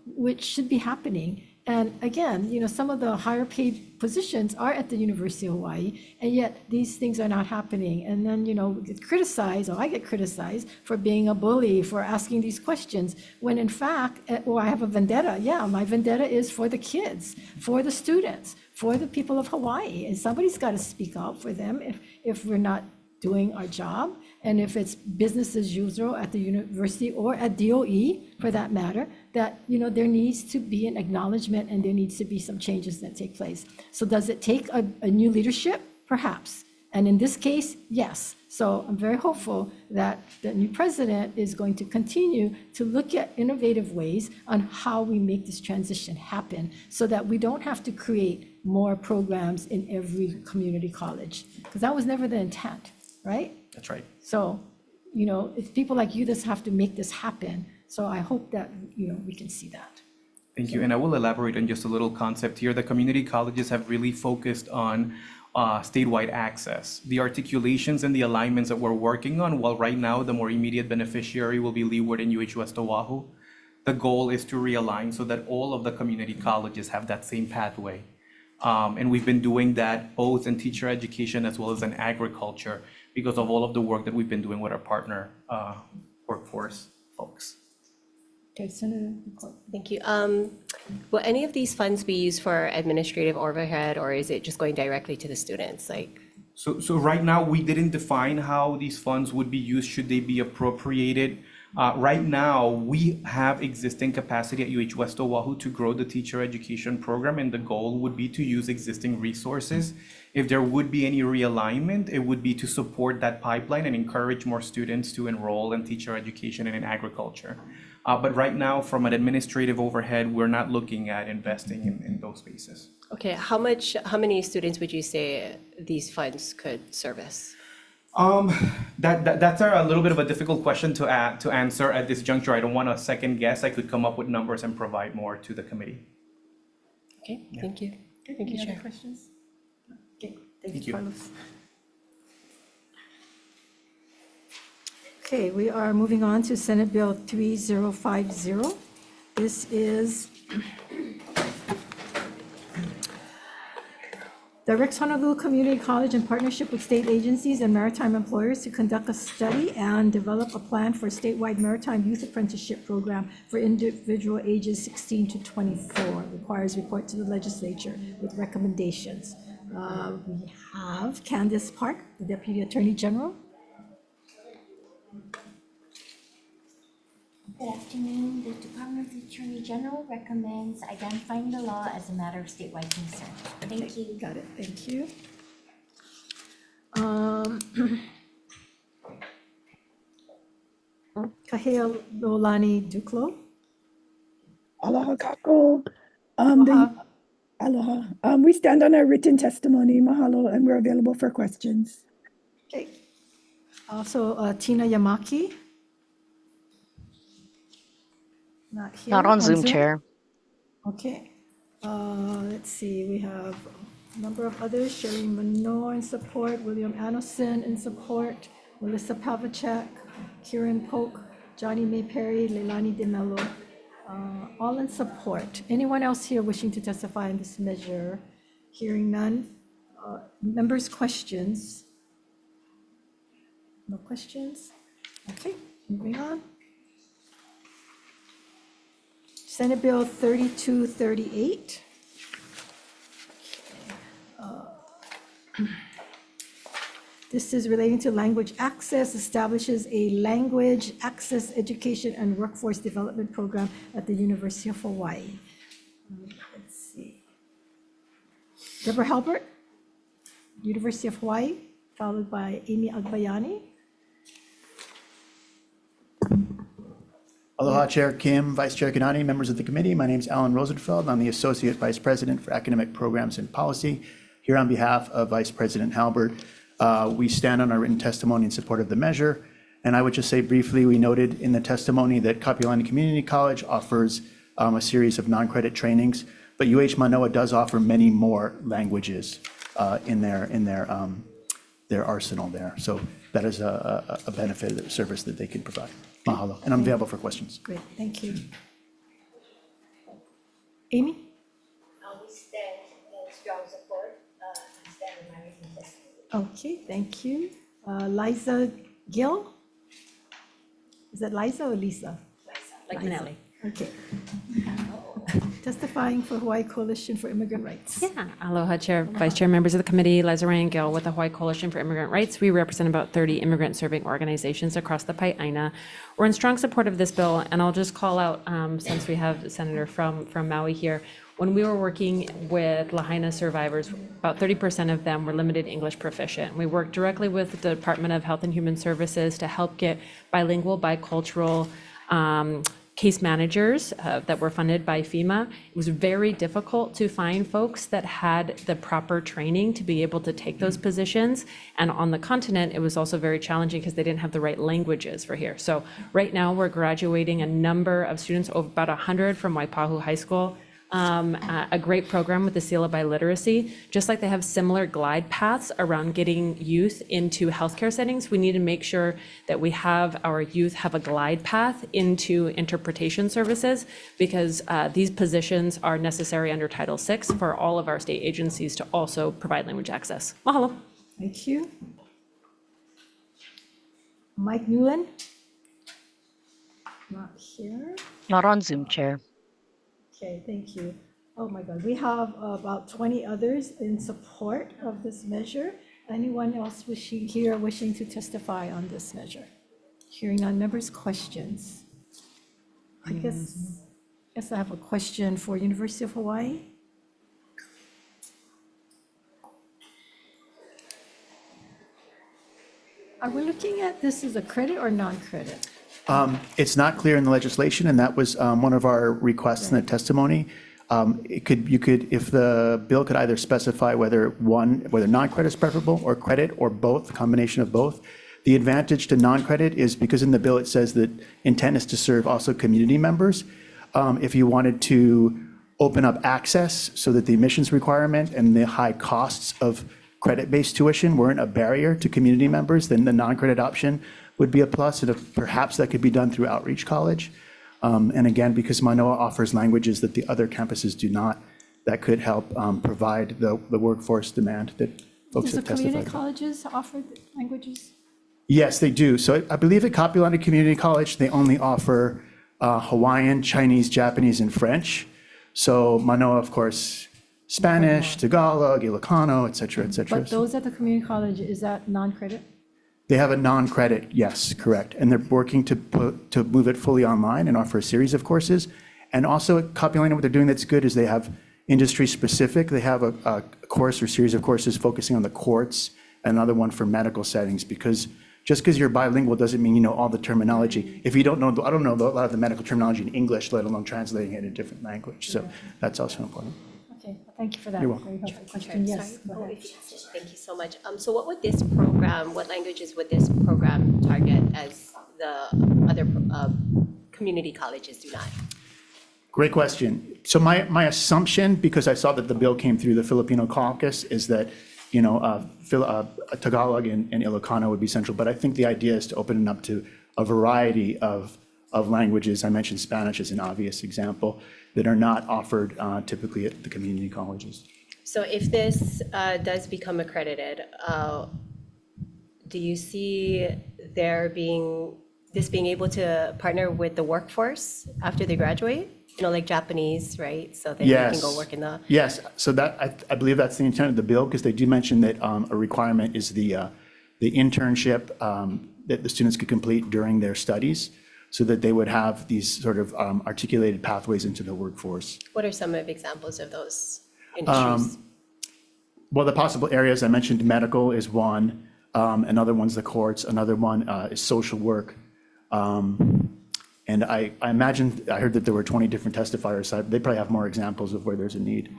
Speaker 4: which should be happening. And again, you know, some of the higher paid positions are at the University of Hawaii, and yet these things are not happening. And then, you know, we get criticized, or I get criticized for being a bully, for asking these questions, when in fact, I have a vendetta. Yeah, my vendetta is for the kids, for the students, for the people of Hawaii. And somebody's got to speak out for them if we're not doing our job. And if it's business as usual at the university or at DOE, for that matter, that, you know, there needs to be an acknowledgement and there needs to be some changes that take place. So does it take a new leadership? Perhaps. And in this case, yes. So I'm very hopeful that the new president is going to continue to look at innovative ways on how we make this transition happen, so that we don't have to create more programs in every community college, because that was never the intent, right?
Speaker 11: That's right.
Speaker 4: So, you know, it's people like you that have to make this happen. So I hope that, you know, we can see that.
Speaker 11: Thank you. And I will elaborate on just a little concept here. The community colleges have really focused on statewide access. The articulations and the alignments that we're working on, while right now the more immediate beneficiary will be Leeward and UH West Oahu, the goal is to realign so that all of the community colleges have that same pathway. And we've been doing that both in teacher education as well as in agriculture, because of all of the work that we've been doing with our partner workforce folks.
Speaker 4: Okay, Senator McCoy.
Speaker 9: Thank you. Will any of these funds be used for administrative overhead, or is it just going directly to the students?
Speaker 11: So right now, we didn't define how these funds would be used, should they be appropriated. Right now, we have existing capacity at UH West Oahu to grow the teacher education program, and the goal would be to use existing resources. If there would be any realignment, it would be to support that pipeline and encourage more students to enroll in teacher education and in agriculture. But right now, from an administrative overhead, we're not looking at investing in those spaces.
Speaker 9: Okay, how many students would you say these funds could service?
Speaker 11: That's a little bit of a difficult question to answer at this juncture. I don't want to second guess. I could come up with numbers and provide more to the committee.
Speaker 9: Okay, thank you. Thank you,
Speaker 4: Any other
Speaker 9: Chair.
Speaker 4: questions? Okay,
Speaker 11: Thank
Speaker 4: thank
Speaker 11: you.
Speaker 4: you, Carlos. Okay, we are moving on to Senate Bill 3050. This is directs Honolulu Community College in partnership with state agencies and maritime employers to conduct a study and develop a plan for a statewide maritime youth apprenticeship program for individual ages 16 to 24. Requires report to the legislature with recommendations. We have Candace Park, the Deputy Attorney General.
Speaker 13: Good afternoon. The Department of the Attorney General recommends identifying the law as a matter of statewide concern. Thank you.
Speaker 4: Got it, thank you. Kahea Lolani Duclo.
Speaker 14: Aloha kako. Aloha. We stand on our written testimony, mahalo, and we're available for questions.
Speaker 4: Okay. Also, Tina Yamaki. Not here.
Speaker 2: Not on Zoom, Chair.
Speaker 4: Okay. Let's see, we have a number of others. Sherry Menor in support, William Anderson in support, Melissa Pavacek, Kieran Polk, Johnny May Perry, Leilani DeMello, all in support. Anyone else here wishing to testify in this measure? Hearing none. Members' questions? No questions? Okay, moving on. Senate Bill 3238. This is relating to language access, establishes a language access education and workforce development program at the University of Hawaii. Let's see. Deborah Halbert, University of Hawaii, followed by Amy Agbayani.
Speaker 15: Aloha, Chair Kim, Vice Chair Kanani, members of the committee. My name is Alan Rosenfeld. I'm the Associate Vice President for Academic Programs and Policy. Here on behalf of Vice President Halbert, we stand on our written testimony in support of the measure. And I would just say briefly, we noted in the testimony that Kapiolani Community College offers a series of non-credit trainings, but UH Manoa does offer many more languages in their arsenal there. So that is a benefit, a service that they can provide. Mahalo, and I'm available for questions.
Speaker 4: Great, thank you. Amy?
Speaker 13: We stand in strong support and stand in my written testimony.
Speaker 4: Okay, thank you. Liza Gill? Is that Liza or Lisa?
Speaker 13: Like
Speaker 4: Manelli. Okay. Testifying for Hawaii Coalition for Immigrant Rights.
Speaker 16: Yeah, aloha, Chair, Vice Chair, members of the committee, Liza Ryan Gill with the Hawaii Coalition for Immigrant Rights. We represent about 30 immigrant-serving organizations across the Pai'aina. We're in strong support of this bill, and I'll just call out, since we have a senator from Maui here, when we were working with Lahaina survivors, about 30% of them were limited English proficient. We worked directly with the Department of Health and Human Services to help get bilingual, bicultural case managers that were funded by FEMA. It was very difficult to find folks that had the proper training to be able to take those positions. And on the continent, it was also very challenging because they didn't have the right languages for here. So right now we're graduating a number of students, over about 100 from Waipahu High School. A great program with the seal of biliteracy. Just like they have similar glide paths around getting youth into healthcare settings, we need to make sure that we have our youth have a glide path into interpretation services, because these positions are necessary under Title VI for all of our state agencies to also provide language access. Mahalo.
Speaker 4: Thank you. Mike Newland? Not here.
Speaker 2: Not on Zoom, Chair.
Speaker 4: Okay, thank you. Oh my God, we have about 20 others in support of this measure. Anyone else wishing to testify on this measure? Hearing none, members' questions. I guess I have a question for University of Hawaii. Are we looking at this as a credit or non-credit?
Speaker 15: It's not clear in the legislation, and that was one of our requests in the testimony. If the bill could either specify whether non-credit is preferable or credit or both, a combination of both. The advantage to non-credit is because in the bill it says that intent is to serve also community members. If you wanted to open up access so that the admissions requirement and the high costs of credit-based tuition weren't a barrier to community members, then the non-credit option would be a plus, and perhaps that could be done through Outreach College. And again, because Manoa offers languages that the other campuses do not, that could help provide the workforce demand that folks
Speaker 4: Does the
Speaker 15: have testified
Speaker 4: community
Speaker 15: about.
Speaker 4: colleges offer languages?
Speaker 15: Yes, they do. So I believe at Kapiolani Community College, they only offer Hawaiian, Chinese, Japanese, and French. So Manoa, of course, Spanish, Tagalog, Ilocano, et cetera, et cetera.
Speaker 4: But those at the community college, is that non-credit?
Speaker 15: They have a non-credit, yes, correct. And they're working to move it fully online and offer a series of courses. And also at Kapiolani, what they're doing that's good is they have industry specific. They have a course or series of courses focusing on the courts, and another one for medical settings, because just because you're bilingual doesn't mean you know all the terminology. If you don't know, I don't know a lot of the medical terminology in English, let alone translating it in a different language. So that's also important.
Speaker 4: Okay, thank you for that.
Speaker 15: You're welcome.
Speaker 4: Very helpful question. Yes, go
Speaker 9: Oh,
Speaker 4: ahead.
Speaker 9: thank you so much. So what languages would this program target as the other community colleges do not?
Speaker 15: Great question. So my assumption, because I saw that the bill came through the Filipino caucus, is that Tagalog and Ilocano would be central. But I think the idea is to open it up to a variety of languages. I mentioned Spanish as an obvious example that are not offered typically at the community colleges.
Speaker 9: So if this does become accredited, do you see this being able to partner with the workforce after they graduate? Like Japanese, right? So then they can go work in the.
Speaker 15: Yes, so that I believe that's the intent of the bill, because they do mention that a requirement is the internship that the students could complete during their studies, so that they would have these sort of articulated pathways into the workforce.
Speaker 9: What are some of examples of those industries?
Speaker 15: Well, the possible areas I mentioned, medical is one. Another one's the courts. Another one is social work. And I imagine, I heard that there were 20 different testifiers, so they probably have more examples of where there's a need.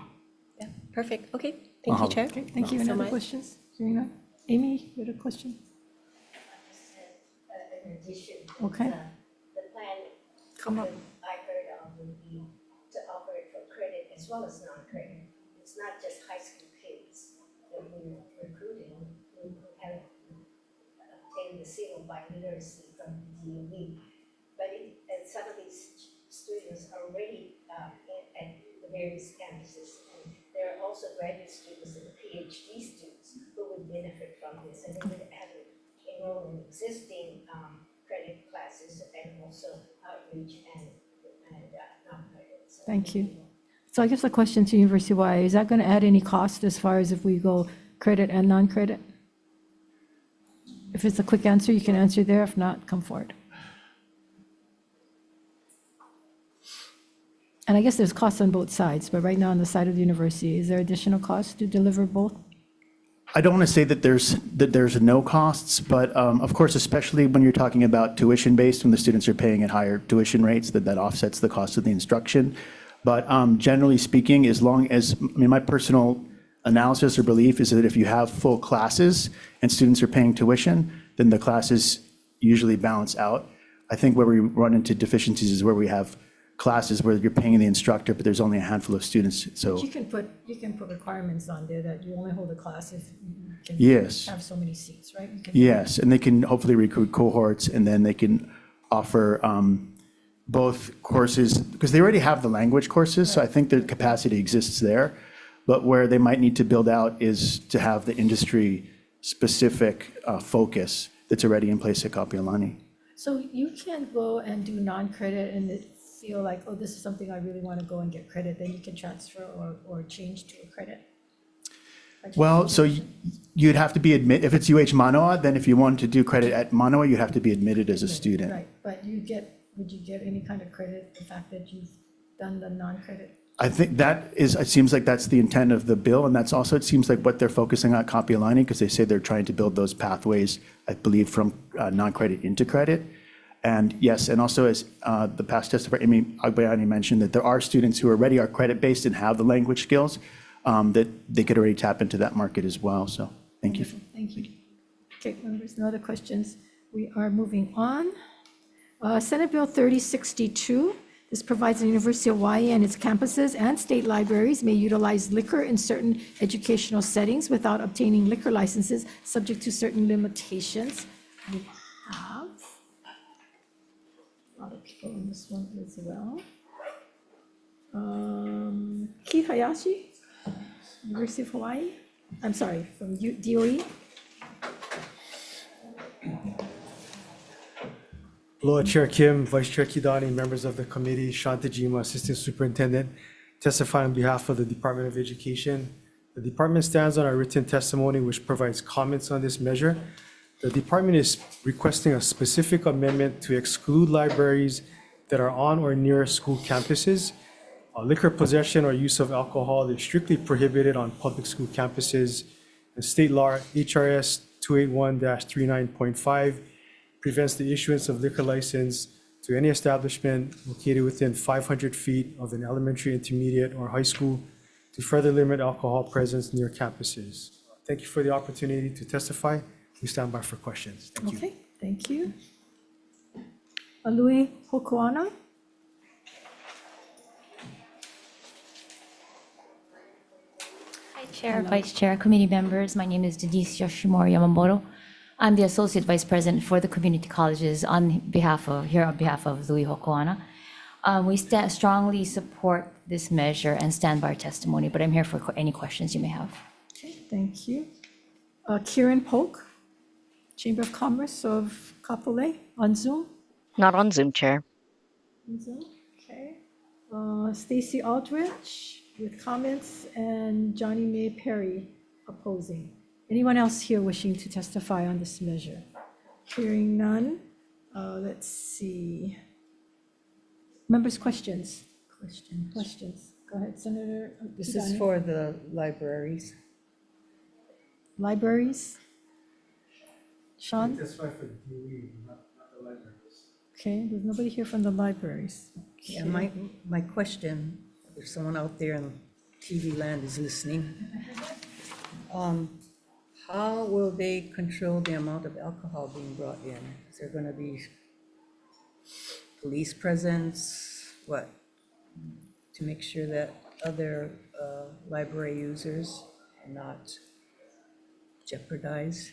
Speaker 9: Yeah, perfect. Okay, thank you, Chair.
Speaker 4: Okay, thank you.
Speaker 9: so
Speaker 4: Any other
Speaker 9: much.
Speaker 4: questions? Hearing none. Amy, you had a question?
Speaker 17: In addition,
Speaker 4: Okay.
Speaker 17: the plan
Speaker 4: Come up.
Speaker 17: I heard of would be to offer it for credit as well as non-credit. It's not just high school kids that we're recruiting who have obtained the seal of biliteracy from the DOE. But and some of these students are already at the various campuses. And there are also graduate students and PhD students who would benefit from this. And they would have to enroll in existing credit classes and also outreach and non-credit. So
Speaker 4: Thank you. So I guess the question to University of Hawaii, is that going to add any cost as far as if we go credit and non-credit? If it's a quick answer, you can answer there. If not, come forward. And I guess there's costs on both sides, but right now on the side of the university, is there additional costs to deliver both?
Speaker 15: I don't want to say that there's no costs, but of course, especially when you're talking about tuition-based, when the students are paying at higher tuition rates, that offsets the cost of the instruction. But generally speaking, as long as, my personal analysis or belief is that if you have full classes and students are paying tuition, then the classes usually balance out. I think where we run into deficiencies is where we have classes where you're paying the instructor, but there's only a handful of students, so.
Speaker 4: But you can put requirements on there that you only hold a class if you can
Speaker 15: Yes.
Speaker 4: have so many seats, right? You can-
Speaker 15: Yes, and they can hopefully recruit cohorts, and then they can offer both courses, because they already have the language courses, so I think the capacity exists there. But where they might need to build out is to have the industry-specific focus that's already in place at Kapiolani.
Speaker 4: So you can't go and do non-credit and feel like, oh, this is something I really want to go and get credit, then you can transfer or change to a credit?
Speaker 15: Well, so you'd have to be if it's UH Manoa, then if you wanted to do credit at Manoa, you'd have to be admitted as a student.
Speaker 4: Right, but would you get any kind of credit, the fact that you've done the non-credit?
Speaker 15: I think it seems like that's the intent of the bill, and that's also, it seems like what they're focusing on at Kapiolani, because they say they're trying to build those pathways, I believe, from non-credit into credit. And yes, and also as the past testifier, Amy Agbayani mentioned, that there are students who already are credit-based and have the language skills, that they could already tap into that market as well. So thank you.
Speaker 4: Thank you. Okay, members, no other questions. We are moving on. Senate Bill 3062. This provides the University of Hawaii and its campuses and state libraries may utilize liquor in certain educational settings without obtaining liquor licenses, subject to certain limitations. We have a lot of people on this one as well. Keith Hayashi, University of Hawaii. I'm sorry, from DOE.
Speaker 18: Aloha, Chair Kim, Vice Chair Kidani, members of the committee, Sean Tajima, Assistant Superintendent, testify on behalf of the Department of Education. The department stands on our written testimony, which provides comments on this measure. The department is requesting a specific amendment to exclude libraries that are on or near school campuses. Liquor possession or use of alcohol is strictly prohibited on public school campuses. And state law HRS 281-39.5 prevents the issuance of liquor license to any establishment located within 500 feet of an elementary, intermediate, or high school to further limit alcohol presence near campuses. Thank you for the opportunity to testify. We stand by for questions. Thank you.
Speaker 4: Okay, thank you. Alui Hokuana.
Speaker 19: Hi, Chair, Vice Chair, committee members. My name is Denise Yoshimori Yamamoto. I'm the Associate Vice President for the Community Colleges on behalf of Louis Hokuana. We strongly support this measure and stand by our testimony, but I'm here for any questions you may have.
Speaker 4: Okay, thank you. Kieran Polk, Chamber of Commerce of Kapolei, on Zoom.
Speaker 2: Not on Zoom, Chair.
Speaker 4: On Zoom, okay. Stacy Aldrich with comments and Johnny May Perry opposing. Anyone else here wishing to testify on this measure? Hearing none. Let's see. Members' questions? Questions. Go ahead, Senator.
Speaker 7: This is
Speaker 4: Kidani.
Speaker 7: for the libraries.
Speaker 4: Libraries? Sean?
Speaker 18: Testify for DOE, not the libraries.
Speaker 4: Okay, there's nobody here from the libraries.
Speaker 7: Yeah, my question, if someone out there in TV land is listening, how will they control the amount of alcohol being brought in? Is there going to be police presence? What? To make sure that other library users are not jeopardized?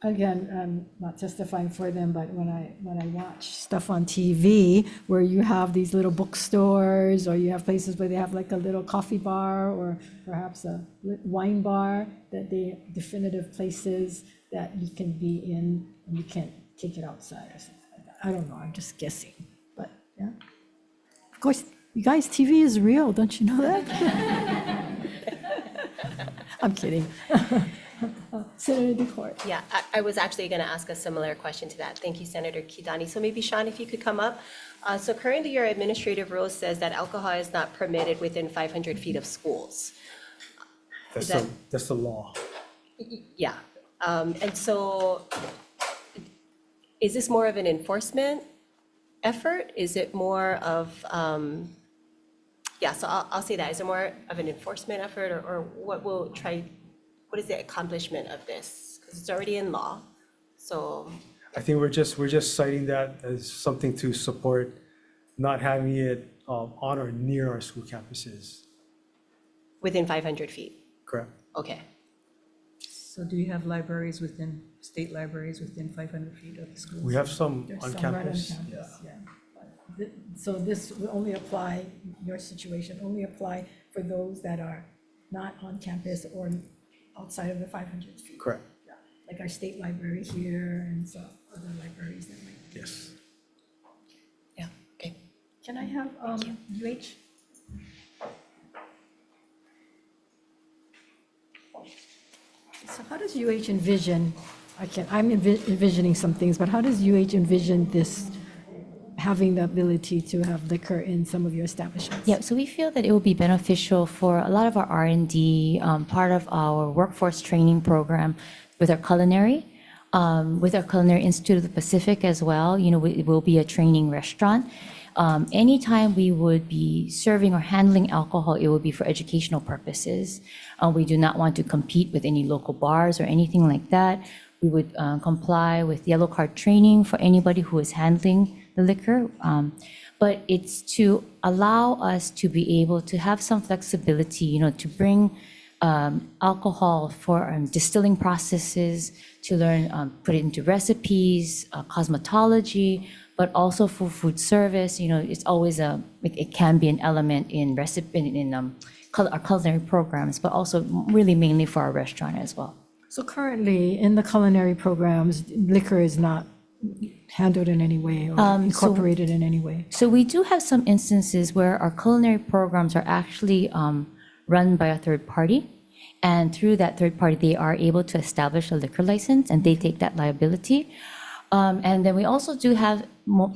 Speaker 4: Again, I'm not testifying for them, but when I watch stuff on TV where you have these little bookstores or you have places where they have like a little coffee bar or perhaps a wine bar, that they definitive places that you can be in and you can't take it outside or something like that. I don't know, I'm just guessing, but yeah. Of course, you guys, TV is real, don't you know that? I'm kidding. Senator DeCourt.
Speaker 9: Yeah, I was actually going to ask a similar question to that. Thank you, Senator Kidani. So maybe, Sean, if you could come up. So currently, your administrative rule says that alcohol is not permitted within 500 feet of schools.
Speaker 18: That's the law.
Speaker 9: Yeah. And so is this more of an enforcement effort? Is it more of, yeah, so I'll say that. Is it more of an enforcement effort or what is the accomplishment of this? Because it's already in law, so.
Speaker 18: I think we're just citing that as something to support not having it on or near our school campuses.
Speaker 9: Within 500 feet?
Speaker 18: Correct.
Speaker 9: Okay.
Speaker 7: So do you have libraries state libraries within 500 feet of the schools?
Speaker 18: We have some
Speaker 4: There's
Speaker 18: on
Speaker 4: some right
Speaker 18: campus.
Speaker 4: yeah. But so this will only apply, your situation only apply for those that are not on campus or outside of the 500 feet.
Speaker 18: Correct.
Speaker 4: Yeah, like our state library here and so other libraries that might.
Speaker 18: Yes.
Speaker 9: Yeah, okay.
Speaker 4: Can I have UH? So how does UH envision, I'm envisioning some things, but how does UH envision this having the ability to have liquor in some of your establishments?
Speaker 19: Yeah, so we feel that it will be beneficial for a lot of our R&D, part of our workforce training program with our culinary. With our Culinary Institute of the Pacific as well, it will be a training restaurant. Anytime we would be serving or handling alcohol, it would be for educational purposes. We do not want to compete with any local bars or anything like that. We would comply with yellow card training for anybody who is handling the liquor. But it's to allow us to be able to have some flexibility, to bring alcohol for distilling processes, to learn, put it into recipes, cosmetology, but also for food service. It's always it can be an element in our culinary programs, but also really mainly for our restaurant as well.
Speaker 4: So currently, in the culinary programs, liquor is not handled in any way or incorporated in any way?
Speaker 19: So we do have some instances where our culinary programs are actually run by a third party. And through that third party, they are able to establish a liquor license and they take that liability. And then we also do have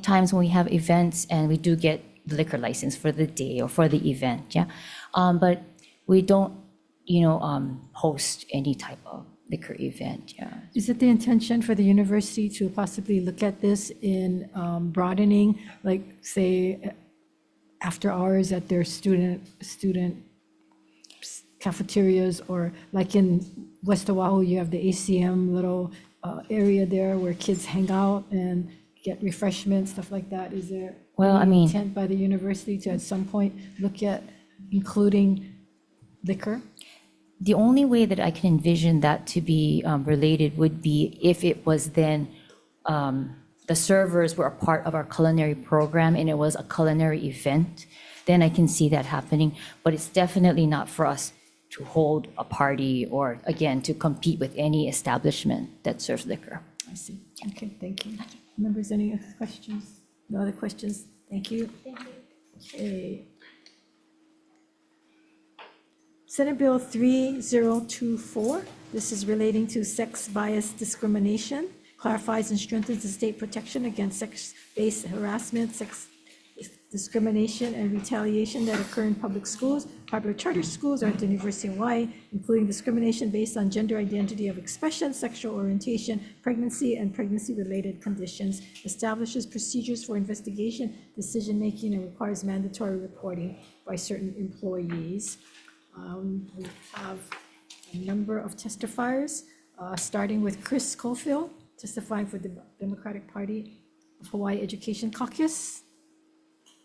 Speaker 19: times when we have events and we do get the liquor license for the day or for the event, yeah. But we don't, host any type of liquor event, yeah.
Speaker 4: Is it the intention for the university to possibly look at this in broadening, like say after hours at their student cafeterias, or like in West Oahu, you have the ACM little area there where kids hang out and get refreshments, stuff like that? Is there any intent by the university to at some point look at including liquor?
Speaker 19: The only way that I can envision that to be related would be if it was then the servers were a part of our culinary program and it was a culinary event, then I can see that happening. But it's definitely not for us to hold a party or, again, to compete with any establishment that serves liquor.
Speaker 4: I see. Okay, thank you. Members, any questions? No other questions? Thank you.
Speaker 13: Thank you.
Speaker 4: Okay. Senate Bill 3024, this is relating to sex bias discrimination, clarifies and strengthens the state protection against sex-based harassment, sex discrimination, and retaliation that occur in public schools, public charter schools, or at the University of Hawaii, including discrimination based on gender identity of expression, sexual orientation, pregnancy, and pregnancy-related conditions, establishes procedures for investigation, decision-making, and requires mandatory reporting by certain employees. We have a number of testifiers, starting with Chris Schofield, testifying for the Democratic Party of Hawaii Education Caucus.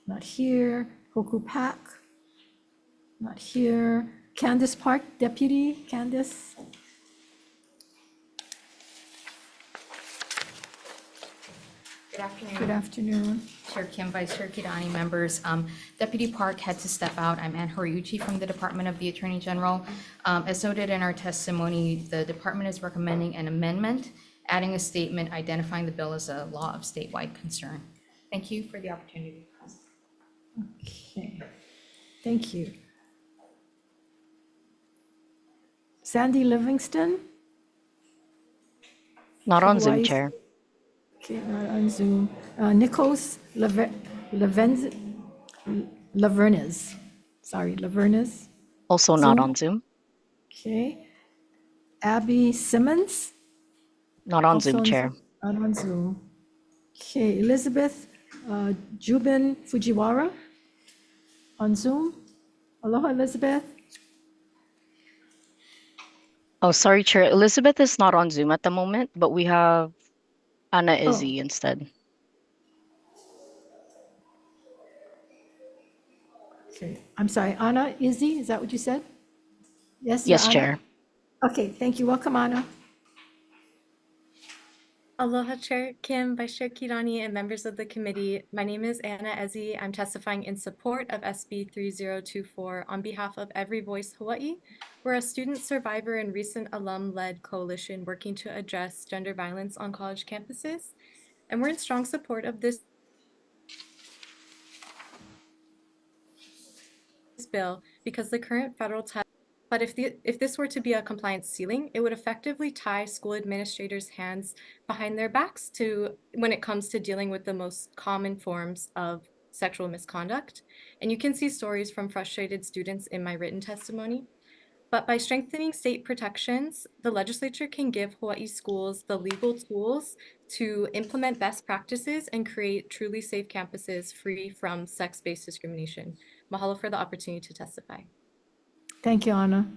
Speaker 4: Not here. Hoku Pak, not here. Candace Park, Deputy. Candace.
Speaker 20: Good afternoon.
Speaker 4: Good afternoon.
Speaker 20: Chair Kim, Vice Chair Kidani, members. Deputy Park had to step out. I'm Ann Horiuchi from the Department of the Attorney General. As noted in our testimony, the department is recommending an amendment, adding a statement identifying the bill as a law of statewide concern. Thank you for the opportunity.
Speaker 4: Okay, thank you. Sandy Livingston?
Speaker 2: Not on Zoom,
Speaker 4: Hawaii-
Speaker 2: Chair.
Speaker 4: Okay, not on Zoom. Nikos Lavernes. Sorry, Lavernes.
Speaker 2: Also not
Speaker 4: Zoom.
Speaker 2: on Zoom.
Speaker 4: Okay. Abby Simmons?
Speaker 2: Not on
Speaker 4: Also
Speaker 2: Zoom, Chair.
Speaker 4: Not on Zoom. Okay, Elizabeth Jubin Fujiwara on Zoom. Aloha, Elizabeth.
Speaker 2: Oh, sorry, Chair. Elizabeth is not on Zoom at the moment, but we have Anna Izzy instead.
Speaker 4: Okay, I'm sorry, Anna Izzy, is that what you said? Yes,
Speaker 2: Yes,
Speaker 4: you're Anna?
Speaker 2: Chair.
Speaker 4: Okay, thank you. Welcome, Anna.
Speaker 21: Aloha, Chair Kim, Vice Chair Kirani, and members of the committee. My name is Anna Ezzy. I'm testifying in support of SB 3024 on behalf of Every Voice Hawaii. We're a student survivor and recent alum-led coalition working to address gender violence on college campuses. And we're in strong support of this bill because the current federal test. But if this were to be a compliance ceiling, it would effectively tie school administrators' hands behind their backs when it comes to dealing with the most common forms of sexual misconduct. And you can see stories from frustrated students in my written testimony. But by strengthening state protections, the legislature can give Hawaii schools the legal tools to implement best practices and create truly safe campuses free from sex-based discrimination. Mahalo for the opportunity to testify.
Speaker 4: Thank you, Anna.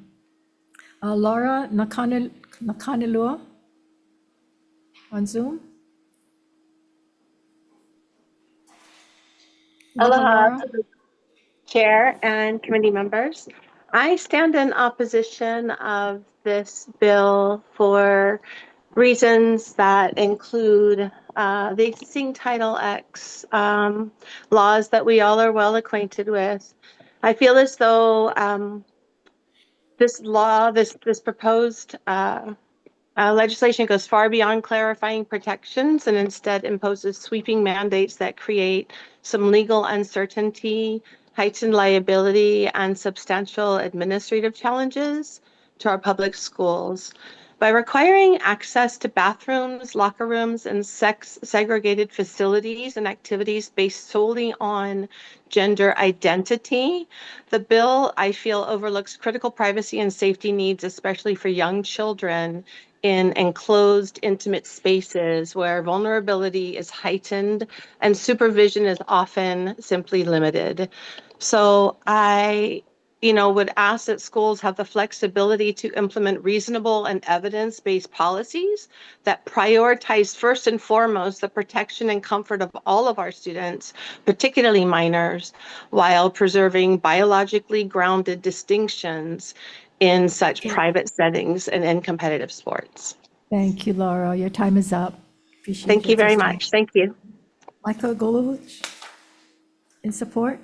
Speaker 4: Laura Nakanelua on Zoom.
Speaker 6: Aloha
Speaker 4: Laura.
Speaker 6: to the chair and committee members. I stand in opposition of this bill for reasons that include the existing Title X laws that we all are well acquainted with. I feel as though this proposed legislation goes far beyond clarifying protections and instead imposes sweeping mandates that create some legal uncertainty, heightened liability, and substantial administrative challenges to our public schools. By requiring access to bathrooms, locker rooms, and sex-segregated facilities and activities based solely on gender identity, the bill, I feel, overlooks critical privacy and safety needs, especially for young children in enclosed, intimate spaces where vulnerability is heightened and supervision is often simply limited. So I would ask that schools have the flexibility to implement reasonable and evidence-based policies that prioritize first and foremost the protection and comfort of all of our students, particularly minors, while preserving biologically grounded distinctions in such private settings and in competitive sports.
Speaker 4: Thank you, Laura. Your time is up. Appreciate
Speaker 6: Thank
Speaker 4: your
Speaker 6: you very
Speaker 4: testimony.
Speaker 6: much. Thank you.
Speaker 4: Michael Goluch, in support.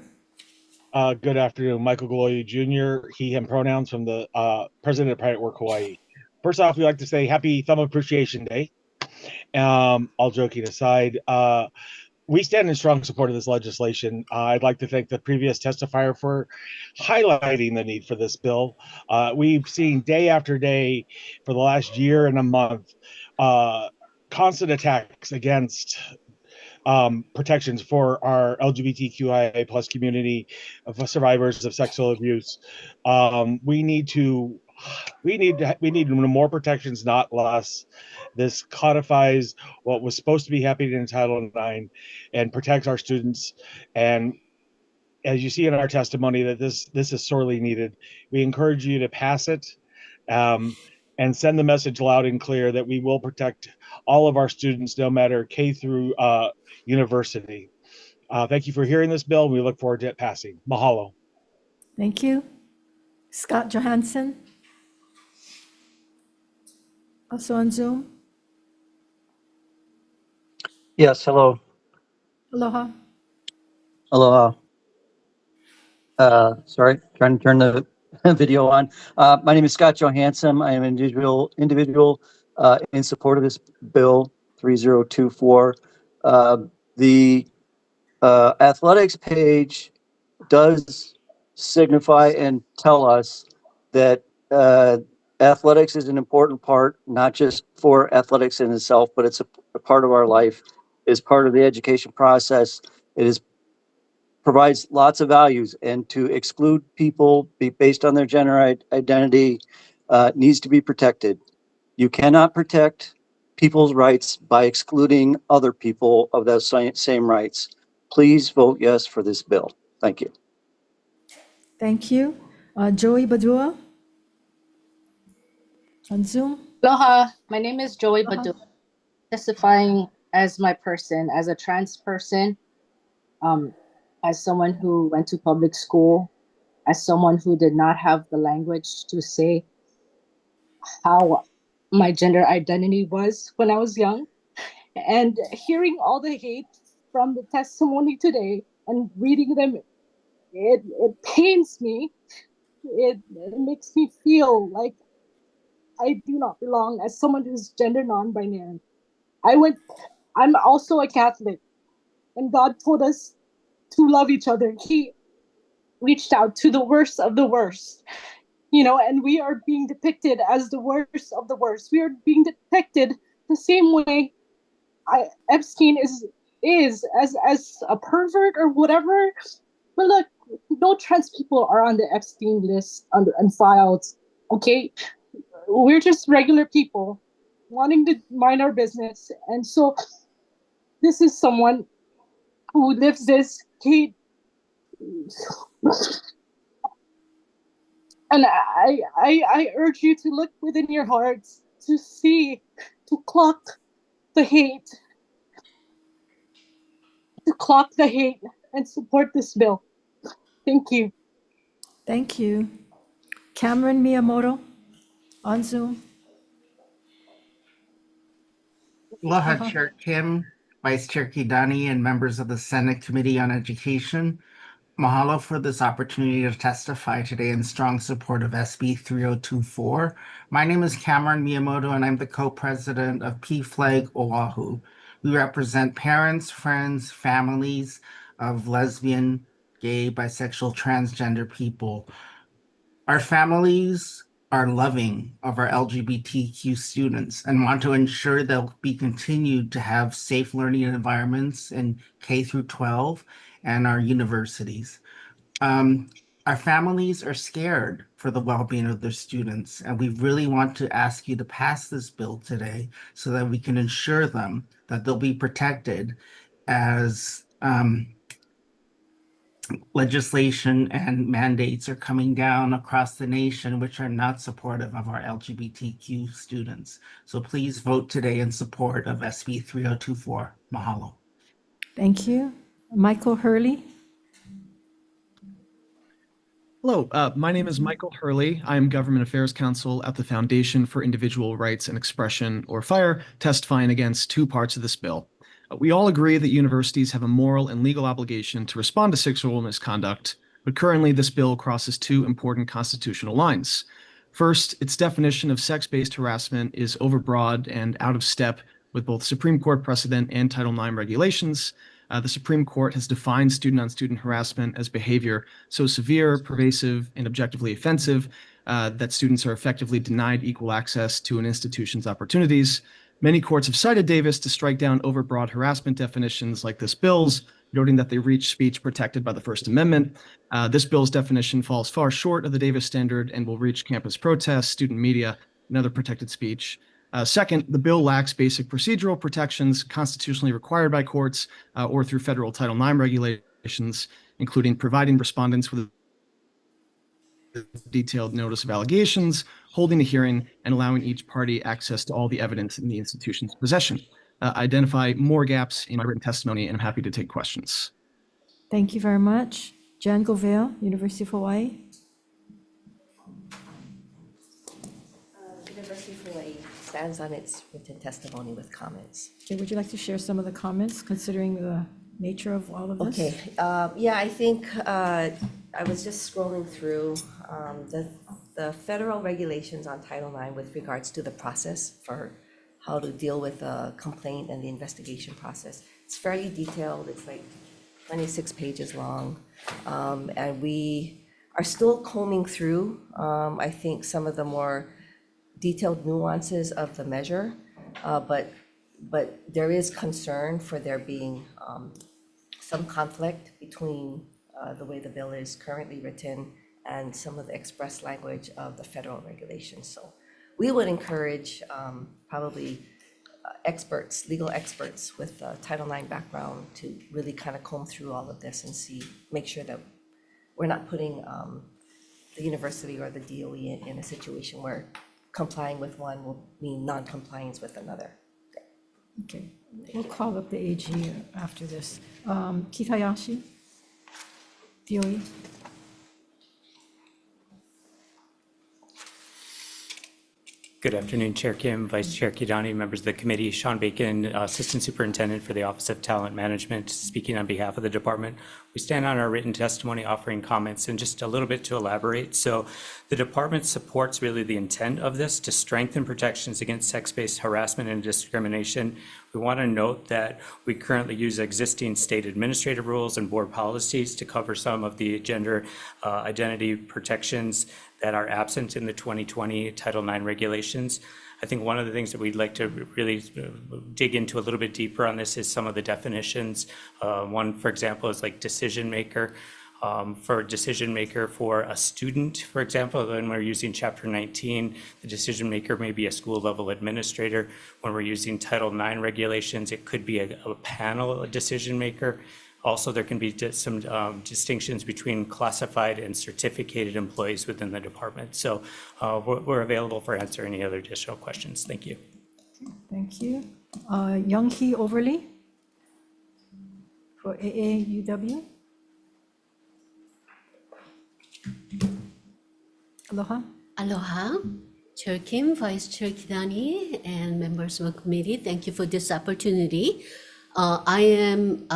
Speaker 22: Good afternoon, Michael Galoya Jr., he, him pronouns from the president of Private Work Hawaii. First off, we'd like to say happy Thumb Appreciation Day. All joking aside, we stand in strong support of this legislation. I'd like to thank the previous testifier for highlighting the need for this bill. We've seen day after day for the last year and a month, constant attacks against protections for our LGBTQIA plus community of survivors of sexual abuse. We need more protections, not less. This codifies what was supposed to be happening in Title IX and protects our students. And as you see in our testimony, that this is sorely needed. We encourage you to pass it. And send the message loud and clear that we will protect all of our students, no matter K through university. Thank you for hearing this bill. We look forward to it passing. Mahalo.
Speaker 4: Thank you. Scott Johansson, also on Zoom.
Speaker 23: Yes, hello.
Speaker 4: Aloha.
Speaker 23: Aloha. Sorry, trying to turn the video on. My name is Scott Johansson. I am an individual in support of this bill 3024. The athletics page does signify and tell us that athletics is an important part, not just for athletics in itself, but it's a part of our life, is part of the education process. It is provides lots of values, and to exclude people based on their gender identity needs to be protected. You cannot protect people's rights by excluding other people of those same rights. Please vote yes for this bill. Thank you.
Speaker 4: Thank you. Joey Badua on Zoom.
Speaker 24: Aloha, my name is Joey Badu, testifying as my person, as a trans person, as someone who went to public school, as someone who did not have the language to say how my gender identity was when I was young. And hearing all the hate from the testimony today and reading them, it pains me. It makes me feel like I do not belong as someone who's gender non-binary. I'm also a Catholic, and God told us to love each other. He reached out to the worst of the worst, and we are being depicted as the worst of the worst. We are being depicted the same way Epstein is as a pervert or whatever. But look, no trans people are on the Epstein list and filed
Speaker 1: Okay, we're just regular people wanting to mind our business, and so this is someone who lives this hate. And I urge you to look within your hearts to see, to clock the hate, and support this bill. Thank you.
Speaker 4: Thank you. Cameron Miyamoto on Zoom.
Speaker 3: Aloha, Chair Kim, Vice Chair Kidani, and members of the Senate Committee on Education. Mahalo for this opportunity to testify today in strong support of SB 3024. My name is Cameron Miyamoto, and I'm the co-president of PFLAG Oahu. We represent parents, friends, families of lesbian, gay, bisexual, transgender people. Our families are loving of our LGBTQ students and want to ensure they'll be continued to have safe learning environments in K through 12 and our universities. Our families are scared for the well-being of their students, and we really want to ask you to pass this bill today so that we can ensure them that they'll be protected as legislation and mandates are coming down across the nation, which are not supportive of our LGBTQ students. So please vote today in support of SB 3024. Mahalo.
Speaker 4: Thank you. Michael Hurley.
Speaker 5: Hello, my name is Michael Hurley. I am Government Affairs Counsel at the Foundation for Individual Rights and Expression, or FIRE, testifying against two parts of this bill. We all agree that universities have a moral and legal obligation to respond to sexual misconduct, but currently this bill crosses two important constitutional lines. First, its definition of sex-based harassment is overbroad and out of step with both Supreme Court precedent and Title IX regulations. The Supreme Court has defined student-on-student harassment as behavior so severe, pervasive, and objectively offensive that students are effectively denied equal access to an institution's opportunities. Many courts have cited Davis to strike down overbroad harassment definitions like this bill's, noting that they reach speech protected by the First Amendment. This bill's definition falls far short of the Davis standard and will reach campus protests, student media, and other protected speech. Second, the bill lacks basic procedural protections constitutionally required by courts or through federal Title IX regulations, including providing respondents with a detailed notice of allegations, holding a hearing, and allowing each party access to all the evidence in the institution's possession. Identify more gaps in my written testimony, and I'm happy to take questions.
Speaker 4: Thank you very much. Jan Govale, University of Hawaii.
Speaker 8: University of Hawaii stands on its written testimony with comments.
Speaker 4: Okay, would you like to share some of the comments considering the nature of all of this?
Speaker 8: Okay, yeah, I think I was just scrolling through the federal regulations on Title IX with regards to the process for how to deal with a complaint and the investigation process. It's fairly detailed. It's like 26 pages long. And we are still combing through, I think, some of the more detailed nuances of the measure. But there is concern for there being some conflict between the way the bill is currently written and some of the express language of the federal regulations. So we would encourage probably experts, legal experts with Title IX background to really kind of comb through all of this and make sure that we're not putting the university or the DOE in a situation where complying with one will mean non-compliance with another.
Speaker 4: Okay, we'll call up the AG after this. Keith Hayashi, DOE.
Speaker 10: Good afternoon, Chair Kim, Vice Chair Kidani, members of the committee. Sean Bacon, Assistant Superintendent for the Office of Talent Management, speaking on behalf of the department. We stand on our written testimony offering comments, and just a little bit to elaborate. So the department supports really the intent of this to strengthen protections against sex-based harassment and discrimination. We want to note that we currently use existing state administrative rules and board policies to cover some of the gender identity protections that are absent in the 2020 Title IX regulations. I think one of the things that we'd like to really dig into a little bit deeper on this is some of the definitions. One, for example, is like decision maker. for a decision maker for a student, for example, when we're using Chapter 19, the decision maker may be a school level administrator. When we're using Title IX regulations, it could be a panel, a decision maker. Also, there can be some distinctions between classified and certificated employees within the department. So we're available for answer any other additional questions. Thank you.
Speaker 4: Thank you. Young-Hee Overly for AAUW. Aloha.
Speaker 11: Aloha. Chair Kim, Vice Chair Kidani, and members of the committee, thank you for this opportunity. I am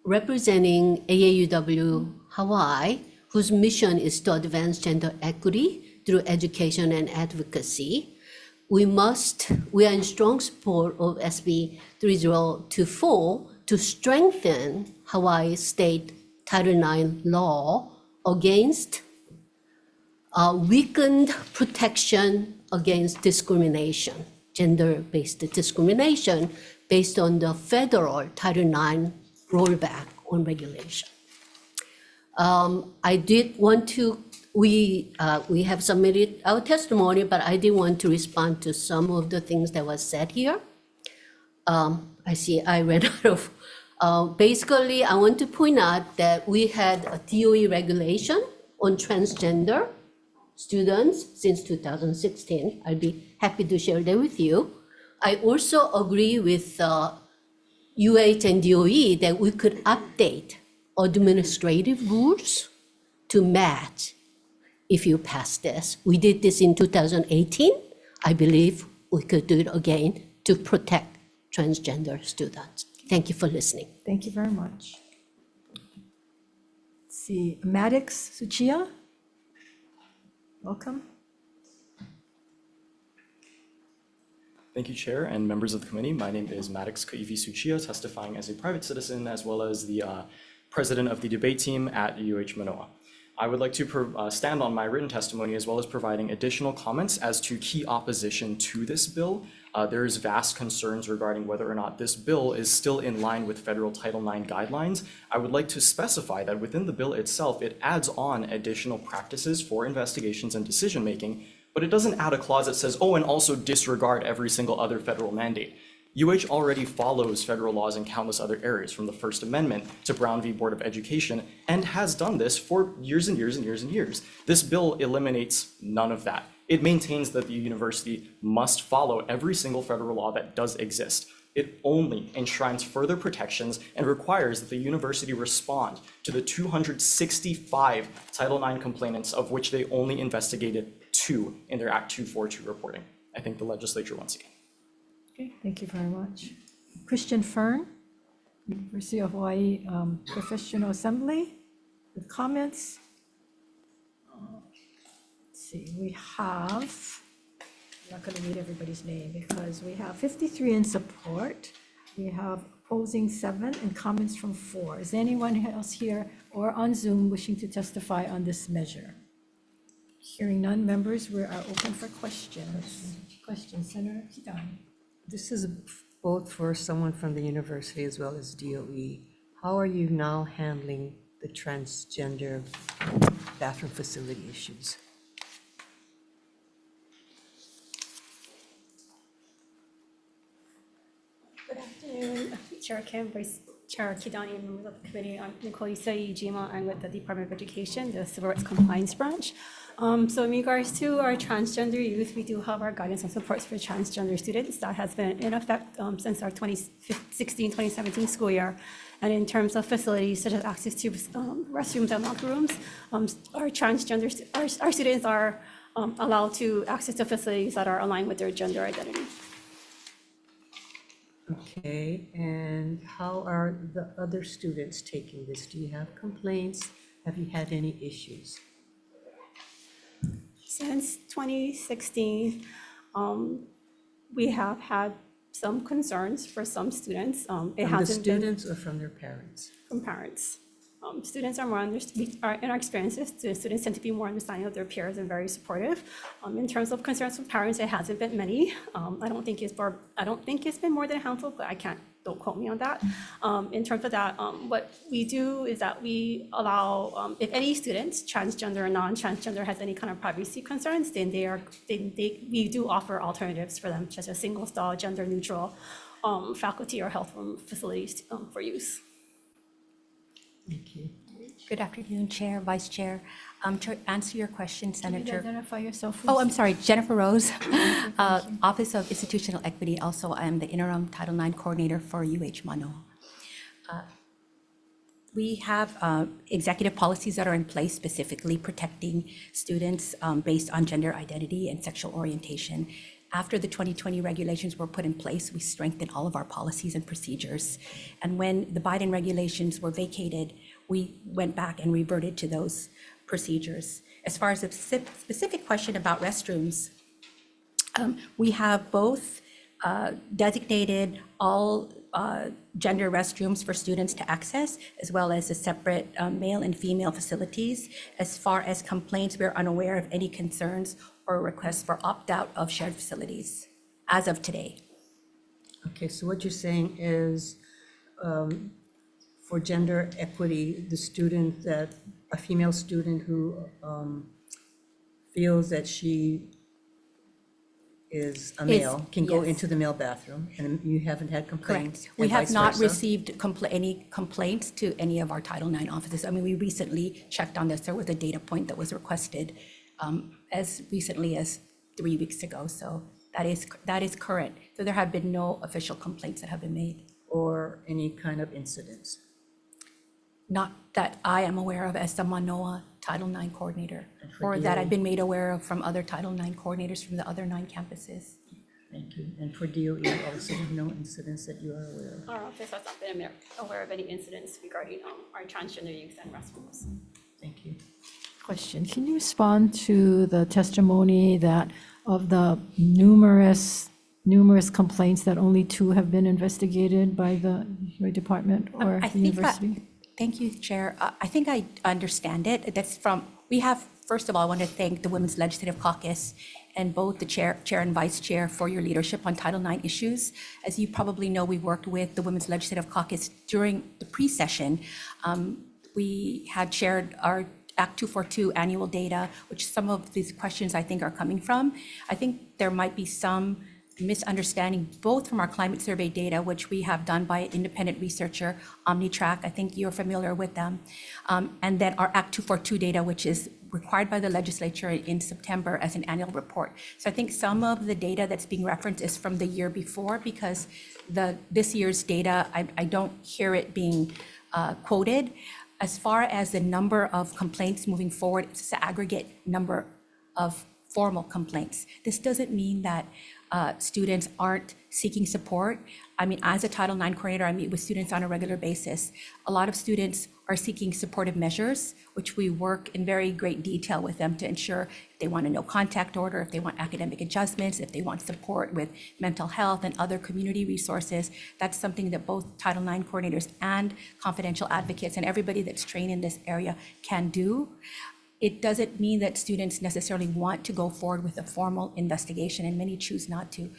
Speaker 11: representing AAUW Hawaii, whose mission is to advance gender equity through education and advocacy. We are in strong support of SB 3024 to strengthen Hawaii state Title IX law against weakened protection against discrimination, gender-based discrimination based on the federal Title IX rollback on regulation. I did want to, we have submitted our testimony, but I did want to respond to some of the things that was said here. I see I ran out of, basically I want to point out that we had a DOE regulation on transgender students since 2016. I'll be happy to share that with you. I also agree with UH and DOE that we could update administrative rules to match if you pass this. We did this in 2018. I believe we could do it again to protect transgender students. Thank you for listening.
Speaker 4: Thank you very much. Let's see, Maddox Suchiya. Welcome.
Speaker 12: Thank you, Chair and members of the committee. My name is Maddox Kaivi Suchiya, testifying as a private citizen as well as the president of the debate team at UH Manoa. I would like to stand on my written testimony as well as providing additional comments as to key opposition to this bill. There is vast concerns regarding whether or not this bill is still in line with federal Title IX guidelines. I would like to specify that within the bill itself, it adds on additional practices for investigations and decision-making, but it doesn't add a clause that says, oh, and also disregard every single other federal mandate. UH already follows federal laws in countless other areas, from the First Amendment to Brown v. Board of Education, and has done this for years and years and years and years. This bill eliminates none of that. It maintains that the university must follow every single federal law that does exist. It only enshrines further protections and requires that the university respond to the 265 Title IX complainants, of which they only investigated 2 in their Act 242 reporting. I thank the legislature once again.
Speaker 4: Okay, thank you very much. Christian Fern, University of Hawaii Professional Assembly, with comments. Let's see, we have, I'm not going to read everybody's name because we have 53 in support. We have opposing 7 and comments from 4. Is there anyone else here or on Zoom wishing to testify on this measure? Hearing none, members, we are open for questions. Questions, Senator Kidani.
Speaker 7: This is both for someone from the university as well as DOE. How are you now handling the transgender bathroom facility issues?
Speaker 14: Good afternoon, Chair Kim, Vice Chair Kidani, and members of the committee. I'm Nicole Isai-Ijima. I'm with the Department of Education, the Civil Rights Compliance Branch. So in regards to our transgender youth, we do have our guidance and supports for transgender students that has been in effect since our 2016-2017 school year. And in terms of facilities such as access to restrooms and locker rooms, our transgender our students are allowed to access to facilities that are aligned with their gender identity.
Speaker 7: Okay, and how are the other students taking this? Do you have complaints? Have you had any issues?
Speaker 14: Since 2016, we have had some concerns for some students.
Speaker 7: From the students or from their parents?
Speaker 14: From parents. Students are more in our experiences, the students tend to be more understanding of their peers and very supportive. In terms of concerns from parents, it hasn't been many. I don't think it's been more than a handful, but I can't don't quote me on that. In terms of that, what we do is that we allow, if any students, transgender or non-transgender, has any kind of privacy concerns, then we do offer alternatives for them, such as single stall, gender neutral faculty or health room facilities for use.
Speaker 7: Thank you.
Speaker 15: Good afternoon, Chair, Vice Chair. To answer your question,
Speaker 4: Can you
Speaker 15: Senator.
Speaker 4: identify yourself, please?
Speaker 15: Oh, I'm sorry, Jennifer Rose, Office of Institutional Equity. Also, I am the interim Title IX coordinator for UH Manoa. We have executive policies that are in place specifically protecting students based on gender identity and sexual orientation. After the 2020 regulations were put in place, we strengthened all of our policies and procedures. And when the Biden regulations were vacated, we went back and reverted to those procedures. As far as a specific question about restrooms, we have both designated all gender restrooms for students to access, as well as a separate male and female facilities. As far as complaints, we're unaware of any concerns or requests for opt-out of shared facilities as of today.
Speaker 7: Okay, so what you're saying is for gender equity, the student that, a female student who feels that she is a male can go
Speaker 15: yes.
Speaker 7: into the male bathroom, and you haven't had complaints?
Speaker 15: Correct. We
Speaker 7: and
Speaker 15: have
Speaker 7: vice
Speaker 15: not
Speaker 7: versa?
Speaker 15: received any complaints to any of our Title IX offices. I mean, we recently checked on this. There was a data point that was requested as recently as 3 weeks ago. So that is current. So there have been no official complaints that have been made.
Speaker 7: Or any kind of incidents?
Speaker 15: Not that I am aware of as the Manoa Title IX coordinator,
Speaker 7: for
Speaker 15: or that
Speaker 7: DOE?
Speaker 15: I've been made aware of from other Title IX coordinators from the other 9 campuses.
Speaker 7: Thank you. And for DOE, also no incidents that you are aware of?
Speaker 14: Our office has not been aware of any incidents regarding our transgender youth and restrooms.
Speaker 7: Thank you.
Speaker 4: Question, can you respond to the testimony that of the numerous complaints that only 2 have been investigated by your department or the university?
Speaker 15: Thank you, Chair. I think I understand it. That's from, we have, first of all, I want to thank the Women's Legislative Caucus and both the chair and vice chair for your leadership on Title IX issues. As you probably know, we worked with the Women's Legislative Caucus during the pre-session. We had shared our Act 242 annual data, which some of these questions I think are coming from. I think there might be some misunderstanding, both from our climate survey data, which we have done by an independent researcher, OmniTrack. I think you're familiar with them. And then our Act 242 data, which is required by the legislature in September as an annual report. So I think some of the data that's being referenced is from the year before, because this year's data, I don't hear it being quoted. As far as the number of complaints moving forward, it's an aggregate number of formal complaints. This doesn't mean that students aren't seeking support. I mean, as a Title IX coordinator, I meet with students on a regular basis. A lot of students are seeking supportive measures, which we work in very great detail with them to ensure if they want a no contact order, if they want academic adjustments, if they want support with mental health and other community resources. That's something that both Title IX coordinators and confidential advocates and everybody that's trained in this area can do. It doesn't mean that students necessarily want to go forward with a formal investigation, and many choose not to.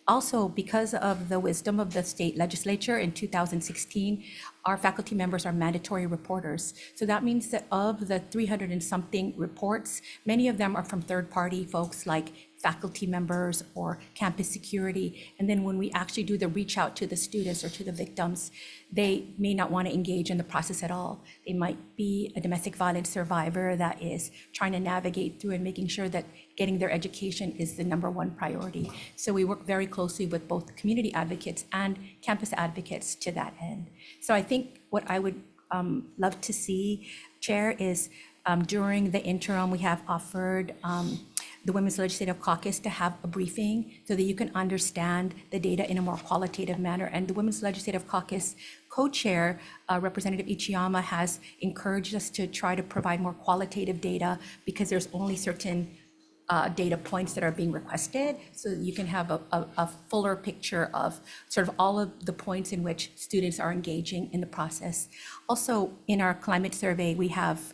Speaker 15: Also, because of the wisdom of the state legislature in 2016, our faculty members are mandatory reporters. So that means that of the 300 and something reports, many of them are from third-party folks like faculty members or campus security. And then when we actually do the reach out to the students or to the victims, they may not want to engage in the process at all. They might be a domestic violence survivor that is trying to navigate through and making sure that getting their education is the #1 priority. So we work very closely with both community advocates and campus advocates to that end. So I think what I would love to see, Chair, is during the interim, we have offered the Women's Legislative Caucus to have a briefing so that you can understand the data in a more qualitative manner. And the Women's Legislative Caucus co-chair, Representative Ichiyama, has encouraged us to try to provide more qualitative data because there's only certain data points that are being requested, so that you can have a fuller picture of sort of all of the points in which students are engaging in the process. Also, in our climate survey, we have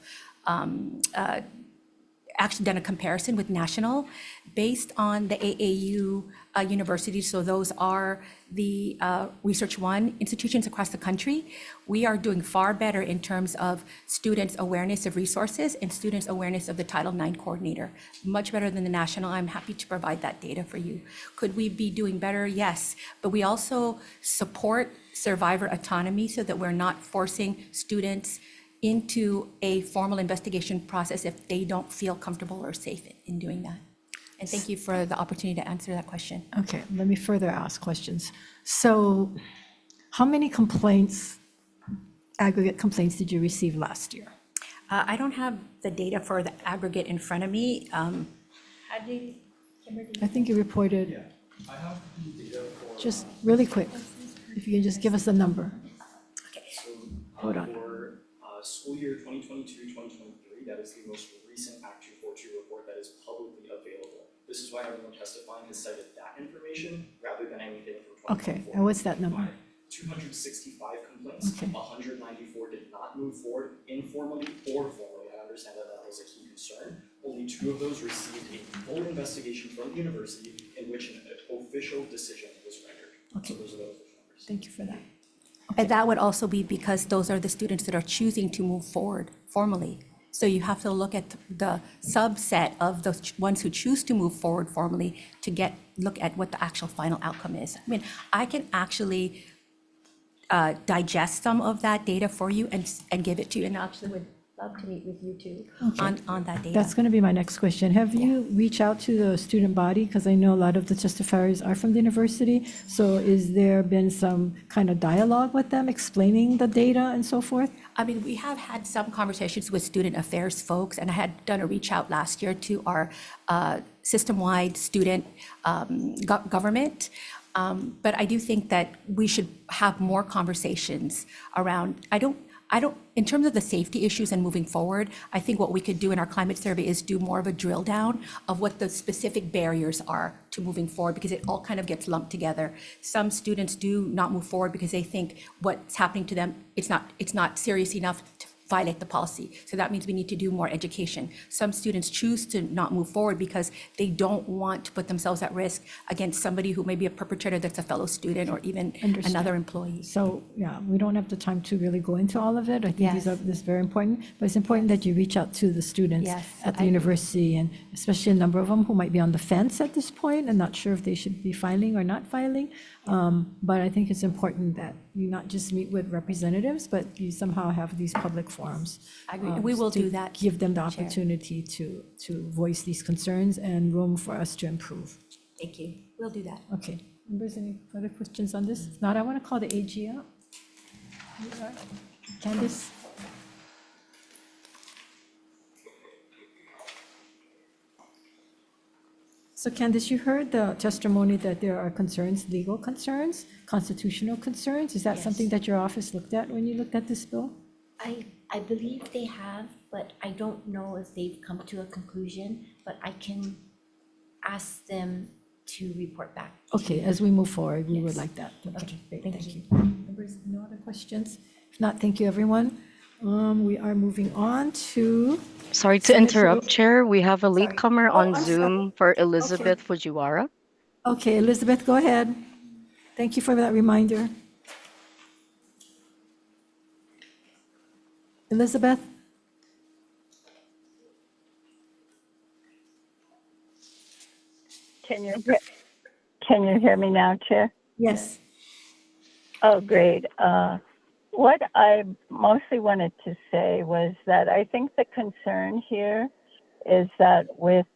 Speaker 15: actually done a comparison with national based on the AAU universities. So those are the Research One institutions across the country. We are doing far better in terms of students' awareness of resources and students' awareness of the Title IX coordinator. Much better than the national. I'm happy to provide that data for you. Could we be doing better? Yes, but we also support survivor autonomy so that we're not forcing students into a formal investigation process if they don't feel comfortable or safe in doing that. And thank you for the opportunity to answer that question.
Speaker 4: Okay, let me further ask questions. So how many complaints, aggregate complaints, did you receive last year?
Speaker 15: I don't have the data for the aggregate in front of me.
Speaker 4: I think you reported,
Speaker 12: I have the data for.
Speaker 4: just really quick, if you can just give us a number.
Speaker 12: So,
Speaker 4: Hold on.
Speaker 12: for school year 2022-2023, that is the most recent Act 242 report that is publicly available. This is why everyone testifying has cited that information rather than anything from 2024.
Speaker 4: Okay, and what's that number?
Speaker 12: 265 complaints,
Speaker 4: Okay.
Speaker 12: 194 did not move forward informally or formally. I understand that that was a key concern. Only 2 of those received a full investigation from the university in which an official decision was rendered.
Speaker 4: Okay.
Speaker 12: So those are the official numbers.
Speaker 4: Thank you for that.
Speaker 15: And that would also be because those are the students that are choosing to move forward formally. So you have to look at the subset of those ones who choose to move forward formally to look at what the actual final outcome is. I mean, I can actually digest some of that data for you and give it to you, and actually would love to meet with you too on that data.
Speaker 4: That's going to be my next question. Have you reached out to the student body? Because I know a lot of the testifiers are from the university. So is there been some kind of dialogue with them explaining the data and so forth?
Speaker 15: I mean, we have had some conversations with student affairs folks, and I had done a reach out last year to our system-wide student government. But I do think that we should have more conversations around, in terms of the safety issues and moving forward, I think what we could do in our climate survey is do more of a drill down of what the specific barriers are to moving forward, because it all kind of gets lumped together. Some students do not move forward because they think what's happening to them, it's not serious enough to violate the policy. So that means we need to do more education. Some students choose to not move forward because they don't want to put themselves at risk against somebody who may be a perpetrator that's a fellow student or even another employee.
Speaker 4: So, yeah, we don't have the time to really go into all of it. I think this is very important, but it's important that you reach out to the students at the university, and especially a number of them who might be on the fence at this point and not sure if they should be filing or not filing. But I think it's important that you not just meet with representatives, but you somehow have these public forums.
Speaker 15: I agree. We will do that.
Speaker 4: Give them the
Speaker 15: Chair.
Speaker 4: opportunity to voice these concerns and room for us to improve.
Speaker 15: Thank you. We'll do that.
Speaker 4: Okay. Members, any further questions on this? If not, I want to call the AG up. Candice? So Candice, you heard the testimony that there are concerns, legal concerns, constitutional concerns. Is that something that your office looked at when you looked at this bill?
Speaker 13: I believe they have, but I don't know if they've come to a conclusion, but I can ask them to report back.
Speaker 4: Okay, as we move forward, we would like that.
Speaker 13: Okay,
Speaker 4: great,
Speaker 13: thank you.
Speaker 4: Members, no other questions? If not, thank you, everyone. We are moving on to.
Speaker 2: Sorry to interrupt, Chair. We have a latecomer on
Speaker 4: I'm
Speaker 2: Zoom for Elizabeth Fujiwara.
Speaker 4: Okay, Elizabeth, go ahead. Thank you for that reminder. Elizabeth?
Speaker 9: Can you hear me now, Chair?
Speaker 4: Yes.
Speaker 9: Oh, great. What I mostly wanted to say was that I think the concern here is that with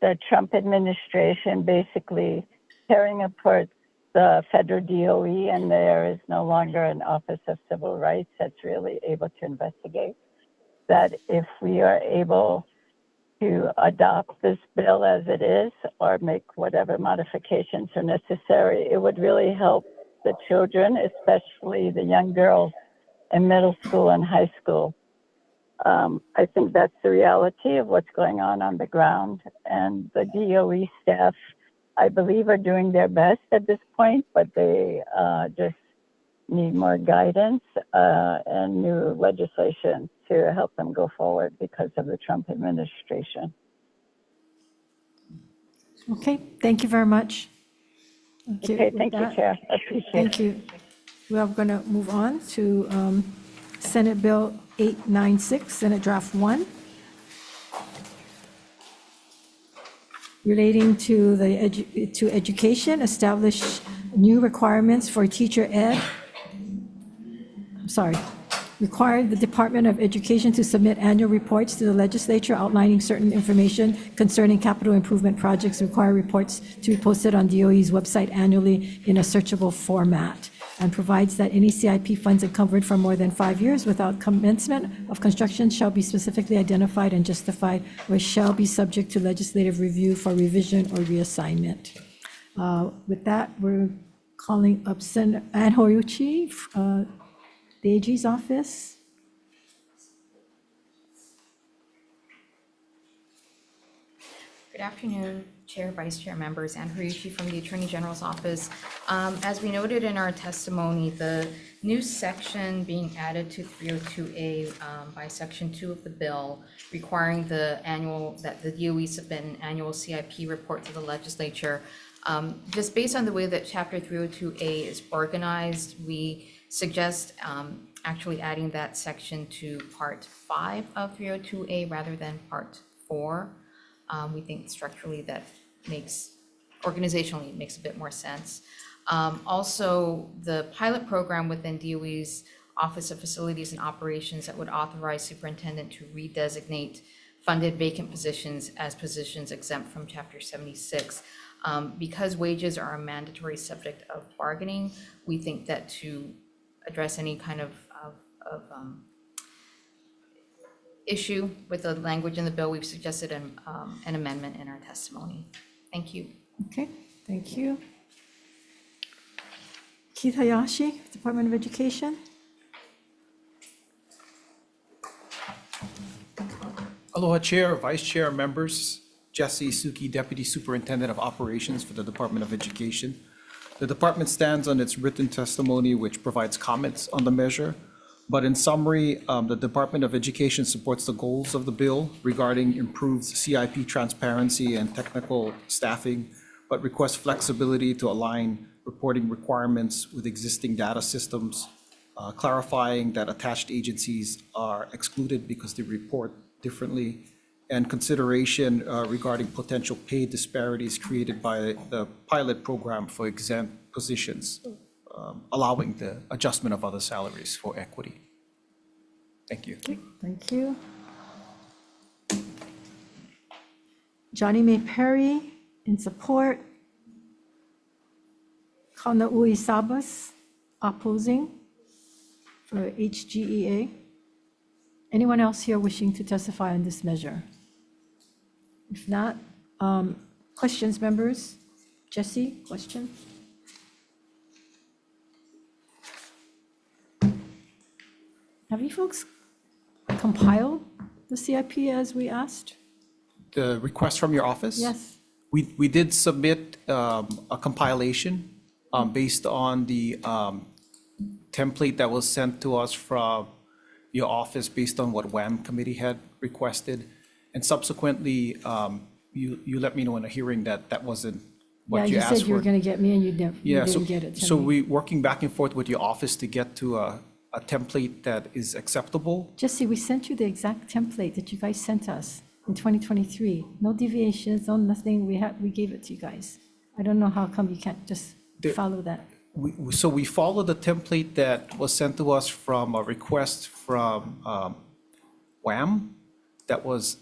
Speaker 9: the Trump administration basically tearing apart the federal DOE, and there is no longer an Office of Civil Rights that's really able to investigate, that if we are able to adopt this bill as it is or make whatever modifications are necessary, it would really help the children, especially the young girls in middle school and high school. I think that's the reality of what's going on the ground. And the DOE staff, I believe, are doing their best at this point, but they just need more guidance and new legislation to help them go forward because of the Trump administration.
Speaker 4: Okay, thank you very much.
Speaker 9: Okay,
Speaker 4: with
Speaker 9: thank you,
Speaker 4: that,
Speaker 9: Chair. I appreciate
Speaker 4: Thank
Speaker 9: it.
Speaker 4: you. We are going to move on to Senate Bill 896, Senate Draft 1, relating to to education, establish new requirements for teacher ed. Require the Department of Education to submit annual reports to the legislature outlining certain information concerning capital improvement projects. Require reports to be posted on DOE's website annually in a searchable format, and provides that any CIP funds encumbered for more than 5 years without commencement of construction shall be specifically identified and justified, or shall be subject to legislative review for revision or reassignment. With that, we're calling up Senator Ann Horiuchi, the AG's office.
Speaker 20: Good afternoon, Chair, Vice Chair, members, Ann Horiuchi from the Attorney General's office. As we noted in our testimony, the new section being added to 302A by Section 2 of the bill, requiring that the DOE submit an annual CIP report to the legislature. Just based on the way that Chapter 302A is organized, we suggest actually adding that section to Part 5 of 302A rather than Part 4. We think structurally that organizationally, it makes a bit more sense. Also, the pilot program within DOE's Office of Facilities and Operations that would authorize superintendent to redesignate funded vacant positions as positions exempt from Chapter 76. Because wages are a mandatory subject of bargaining, we think that to address any kind of issue with the language in the bill, we've suggested an amendment in our testimony. Thank you.
Speaker 4: Okay, thank you. Keith Hayashi, Department of Education.
Speaker 16: Aloha Chair, Vice Chair, members. Jesse Suki, Deputy Superintendent of Operations for the Department of Education. The department stands on its written testimony, which provides comments on the measure. But in summary, the Department of Education supports the goals of the bill regarding improved CIP transparency and technical staffing, but requests flexibility to align reporting requirements with existing data systems, clarifying that attached agencies are excluded because they report differently, and consideration regarding potential pay disparities created by the pilot program for exempt positions, allowing the adjustment of other salaries for equity. Thank you.
Speaker 4: Thank you. Johnny May Perry, in support. Kaunaui Sabas, opposing for HGEA. Anyone else here wishing to testify on this measure? If not, questions, members? Jesse, question? Have you folks compiled the CIP as we asked?
Speaker 16: The request from your office?
Speaker 4: Yes.
Speaker 16: We did submit a compilation based on the template that was sent to us from your office based on what WAM committee had requested. And subsequently, you let me know in a hearing that that wasn't what you asked for.
Speaker 4: Yeah, you said you were going to get me and you didn't get it to
Speaker 16: so
Speaker 4: me.
Speaker 16: we working back and forth with your office to get to a template that is acceptable.
Speaker 4: Jesse, we sent you the exact template that you guys sent us in 2023. No deviations, no nothing. We gave it to you guys. I don't know how come you can't just follow that.
Speaker 16: So we followed the template that was sent to us from a request from WAM that was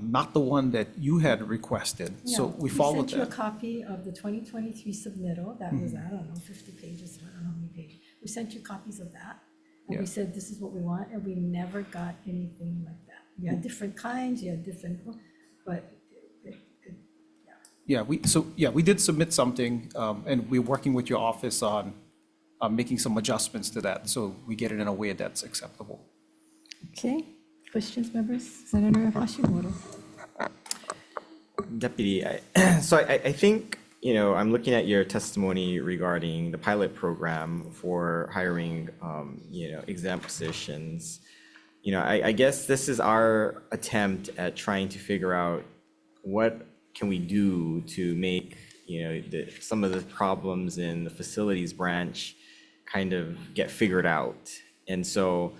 Speaker 16: not the one that you had requested. So we followed
Speaker 4: We sent you a
Speaker 16: that.
Speaker 4: copy of the 2023 submittal. That was, I don't know, 50 pages, I don't know how many pages. We sent you copies of that. And we
Speaker 16: Yeah.
Speaker 4: said, this is what we want, and we never got anything like that. You had different kinds, you had different, but
Speaker 16: We did submit something, and we're working with your office on making some adjustments to that, so we get it in a way that's acceptable.
Speaker 4: okay. Questions, members? Senator Hashimoto.
Speaker 17: Deputy, I think I'm looking at your testimony regarding the pilot program for hiring, exempt positions. I guess this is our attempt at trying to figure out what can we do to make, some of the problems in the facilities branch kind of get figured out. And so,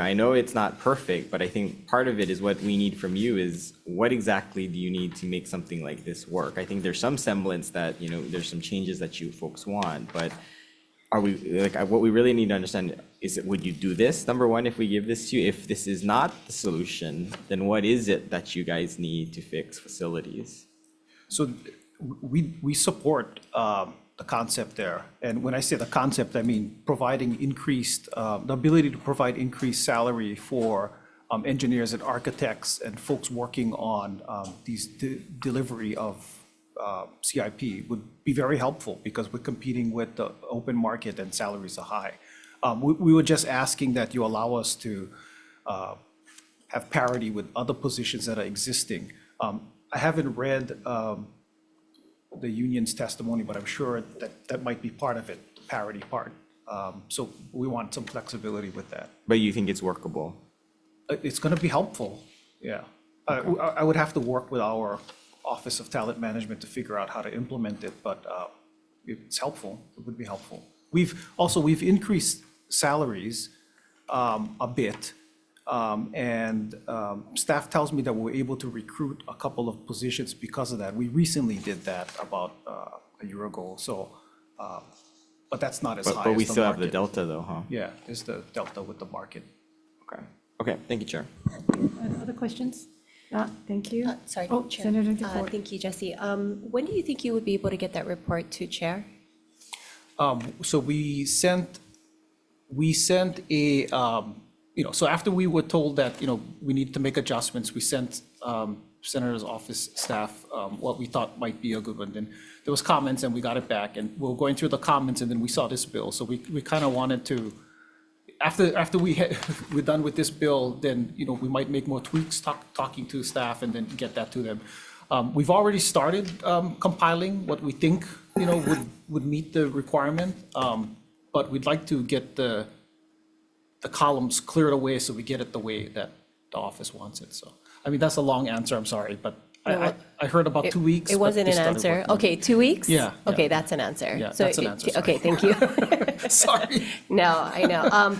Speaker 17: I know it's not perfect, but I think part of it is what we need from you is what exactly do you need to make something like this work? I think there's some semblance that, there's some changes that you folks want, but are we, what we really need to understand is, would you do this, number one, if we give this to you? If this is not the solution, then what is it that you guys need to fix facilities?
Speaker 16: So we support the concept there. And when I say the concept, I mean providing increased, the ability to provide increased salary for engineers and architects and folks working on these delivery of CIP would be very helpful because we're competing with the open market and salaries are high. We were just asking that you allow us to have parity with other positions that are existing. I haven't read the union's testimony, but I'm sure that might be part of it, the parity part. So we want some flexibility with that.
Speaker 17: But you think it's workable?
Speaker 16: It's going to be helpful, yeah. I would have to work with our Office of Talent Management to figure out how to implement it, but it's helpful, it would be helpful. We've increased salaries a bit, and staff tells me that we're able to recruit a couple of positions because of that. We recently did that about a year ago, so, but that's not as high as the
Speaker 17: But we still have
Speaker 16: market.
Speaker 17: the delta though, huh?
Speaker 16: Yeah, there's the delta with the market.
Speaker 17: Okay, thank you, Chair.
Speaker 4: Other questions? Thank you.
Speaker 18: Sorry,
Speaker 4: Oh,
Speaker 18: Chair.
Speaker 4: Senator DeFord.
Speaker 18: Thank you, Jesse. When do you think you would be able to get that report to Chair?
Speaker 16: So we sent a, so after we were told that, we need to make adjustments, we sent Senator's office staff what we thought might be a good one. Then there was comments and we got it back and we were going through the comments and then we saw this bill. So we kind of wanted to, after we're done with this bill, then, we might make more tweaks, talking to staff and then get that to them. We've already started compiling what we think, would meet the requirement, but we'd like to get the columns cleared away so we get it the way that the office wants it. So, I mean, that's a long answer, I'm sorry, but I heard about 2 weeks.
Speaker 18: It wasn't an answer. Okay, 2 weeks?
Speaker 16: Yeah.
Speaker 18: Okay, that's an answer.
Speaker 16: Yeah,
Speaker 18: So
Speaker 16: that's an answer,
Speaker 18: Okay,
Speaker 16: sorry.
Speaker 18: thank you.
Speaker 16: Sorry.
Speaker 18: No, I know.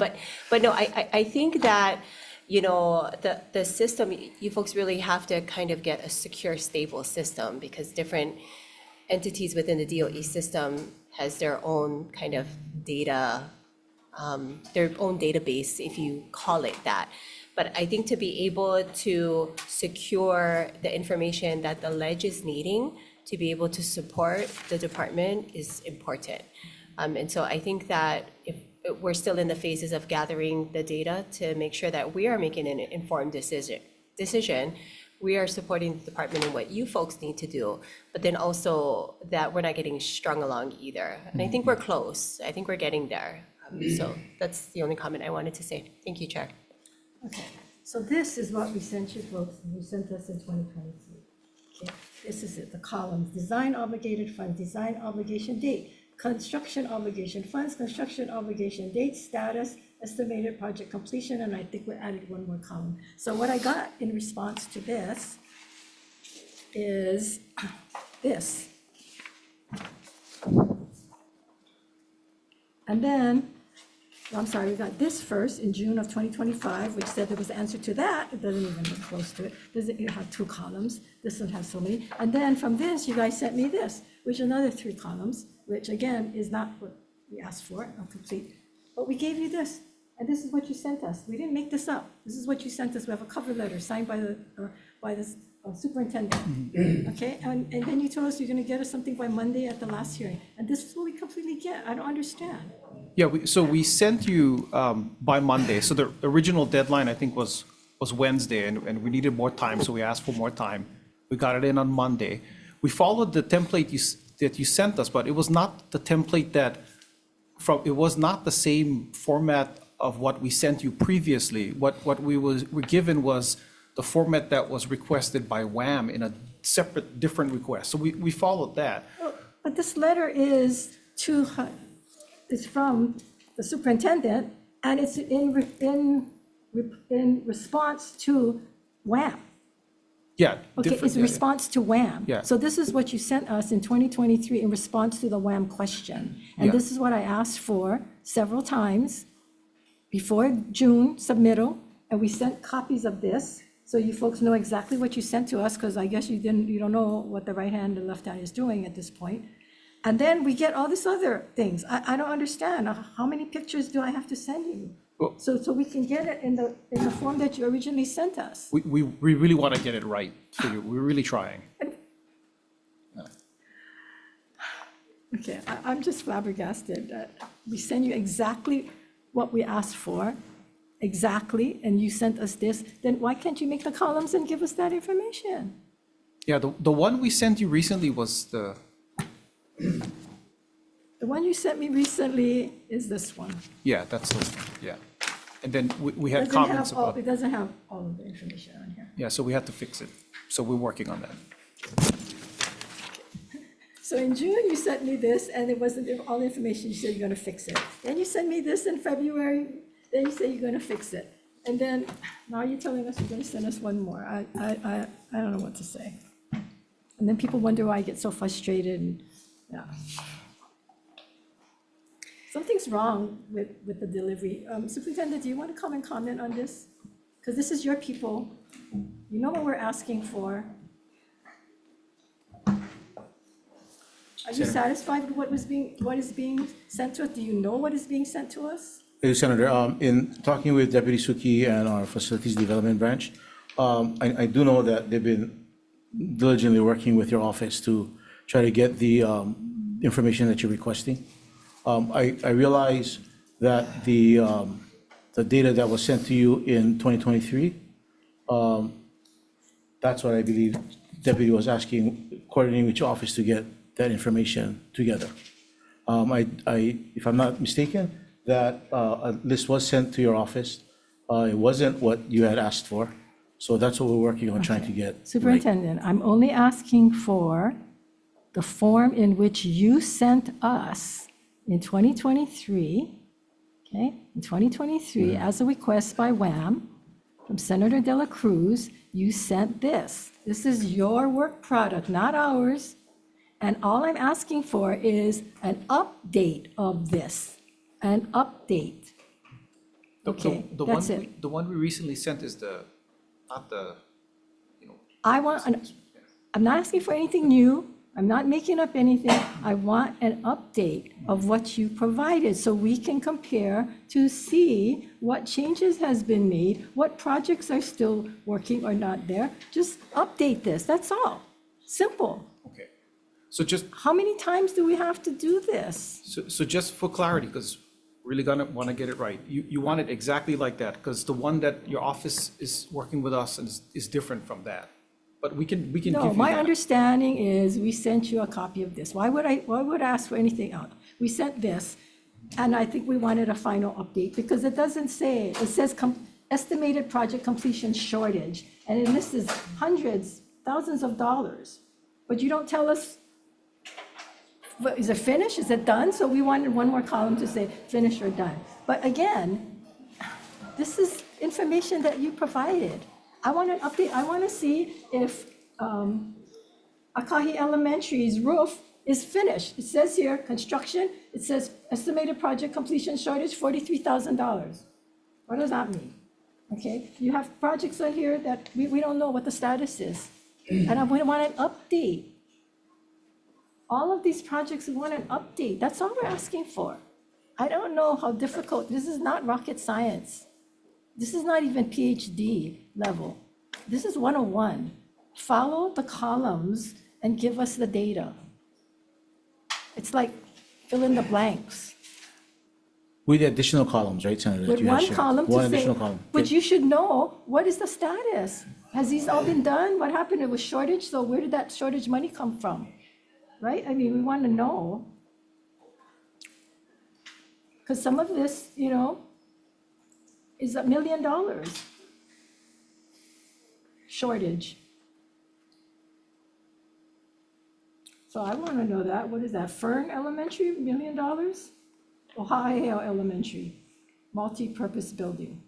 Speaker 18: But no, I think that, the system, you folks really have to kind of get a secure, stable system because different entities within the DOE system has their own kind of data, their own database, if you call it that. But I think to be able to secure the information that the ledge is needing to be able to support the department is important. And so I think that if we're still in the phases of gathering the data to make sure that we are making an informed decision, we are supporting the department in what you folks need to do, but then also that we're not getting strung along either. And I think we're close. I think we're getting there. So that's the only comment I wanted to say. Thank you, Chair.
Speaker 4: Okay, so this is what we sent you folks, and you sent us in 2023. Okay, this is it, the columns: design obligated funds, design obligation date, construction obligation funds, construction obligation date, status, estimated project completion, and I think we added one more column. So what I got in response to this is this. And then, I'm sorry, we got this first in June of 2025, which said there was an answer to that. It doesn't even look close to it. It have 2 columns. This one has so many. And then from this, you guys sent me this, which is another 3 columns, which again is not what we asked for, not complete. But we gave you this, and this is what you sent us. We didn't make this up. This is what you sent us. We have a cover letter signed by the superintendent. Okay, and then you told us you're going to get us something by Monday at the last hearing. And this is what we completely get. I don't understand.
Speaker 16: Yeah, so we sent you by Monday. So the original deadline, I think, was Wednesday, and we needed more time, so we asked for more time. We got it in on Monday. We followed the template that you sent us, but it was not the template it was not the same format of what we sent you previously. What we were given was the format that was requested by WAM in a separate, different request. So we followed that.
Speaker 4: But what this letter is is from the superintendent, and it's in response to WHAM.
Speaker 16: Yeah.
Speaker 4: Okay,
Speaker 16: different-
Speaker 4: it's a
Speaker 16: yeah,
Speaker 4: response to WHAM.
Speaker 16: Yeah.
Speaker 4: So this is what you sent us in 2023 in response to the WHAM question. And
Speaker 16: Yeah.
Speaker 4: this is what I asked for several times before June submittal, and we sent copies of this, so you folks know exactly what you sent to us, because I guess you don't know what the right hand and left hand is doing at this point. And then we get all these other things. I don't understand. How many pictures do I have to send you?
Speaker 16: Well-
Speaker 4: So we can get it in the form that you originally sent us.
Speaker 16: We really want to get it right for you. We're really trying.
Speaker 4: Okay, I'm just flabbergasted that we send you exactly what we asked for, exactly, and you sent us this. Then why can't you make the columns and give us that information?
Speaker 16: Yeah, the one we sent you recently was the,
Speaker 4: The one you sent me recently is this one.
Speaker 16: yeah, that's the, yeah. And then we had
Speaker 4: Doesn't have
Speaker 16: comments
Speaker 4: all-
Speaker 16: about,
Speaker 4: It doesn't have all of the information on here.
Speaker 16: yeah, so we had to fix it. So we're working on that.
Speaker 4: So in June, you sent me this, and it wasn't all the information. You said you're gonna fix it. Then you sent me this in February, then you say you're gonna fix it. And then now you're telling us you're gonna send us one more. I don't know what to say. And then people wonder why I get so frustrated, and, yeah. Something's wrong with the delivery. Superintendent, do you want to come and comment on this? Because this is your people. You know what we're asking for. Are you satisfied with what is being sent to us? Do you know what is being sent to us?
Speaker 6: Senator, in talking with Deputy Suki and our Facilities Development Branch, I do know that they've been diligently working with your office to try to get the information that you're requesting. I realize that the data that was sent to you in 2023, that's what I believe Deputy was asking, coordinating with your office to get that information together. If I'm not mistaken, that a list was sent to your office. It wasn't what you had asked for. So that's what we're working on, trying to get right.
Speaker 4: Superintendent, I'm only asking for the form in which you sent us in 2023, okay? In 2023, as a request by WHAM from Senator De La Cruz, you sent this. This is your work product, not ours. And all I'm asking for is an update of this, an update. Okay, that's it.
Speaker 16: The one we recently sent is not the,
Speaker 4: I'm not asking for anything new. I'm not making up anything. I want an update of what you provided so we can compare to see what changes has been made, what projects are still working or not there. Just update this, that's all. Simple.
Speaker 16: okay. So just,
Speaker 4: How many times do we have to do this?
Speaker 16: so just for clarity, because really gonna want to get it right, you want it exactly like that, because the one that your office is working with us is different from that. But we can give you
Speaker 4: No, my
Speaker 16: that.
Speaker 4: understanding is we sent you a copy of this. Why would I ask for anything else? We sent this, and I think we wanted a final update, because it doesn't say, it says estimated project completion shortage, and it lists hundreds, thousands of dollars. But you don't tell us, is it finished, is it done? So we wanted one more column to say finished or done. But again, this is information that you provided. I want an update. I want to see if Akahi Elementary's roof is finished. It says here, construction, it says estimated project completion shortage, $43,000. What does that mean? Okay, you have projects on here that we don't know what the status is. And I want an update. All of these projects, we want an update. That's all we're asking for. I don't know how difficult, this is not rocket science. This is not even PhD level. This is 101. Follow the columns and give us the data. It's like fill in the blanks.
Speaker 6: With the additional columns, right, Senator? that
Speaker 4: With
Speaker 6: you have
Speaker 4: one
Speaker 6: shared?
Speaker 4: column
Speaker 6: One
Speaker 4: to say,
Speaker 6: additional column.
Speaker 4: but you should know, what is the status? Has these all been done? What happened? It was shortage, so where did that shortage money come from? Right? I mean, we want to know. Because some of this, is $1 million shortage. So I want to know that. What is that? Fern Elementary, $1 million? Hawai'i Elementary, multi-purpose building.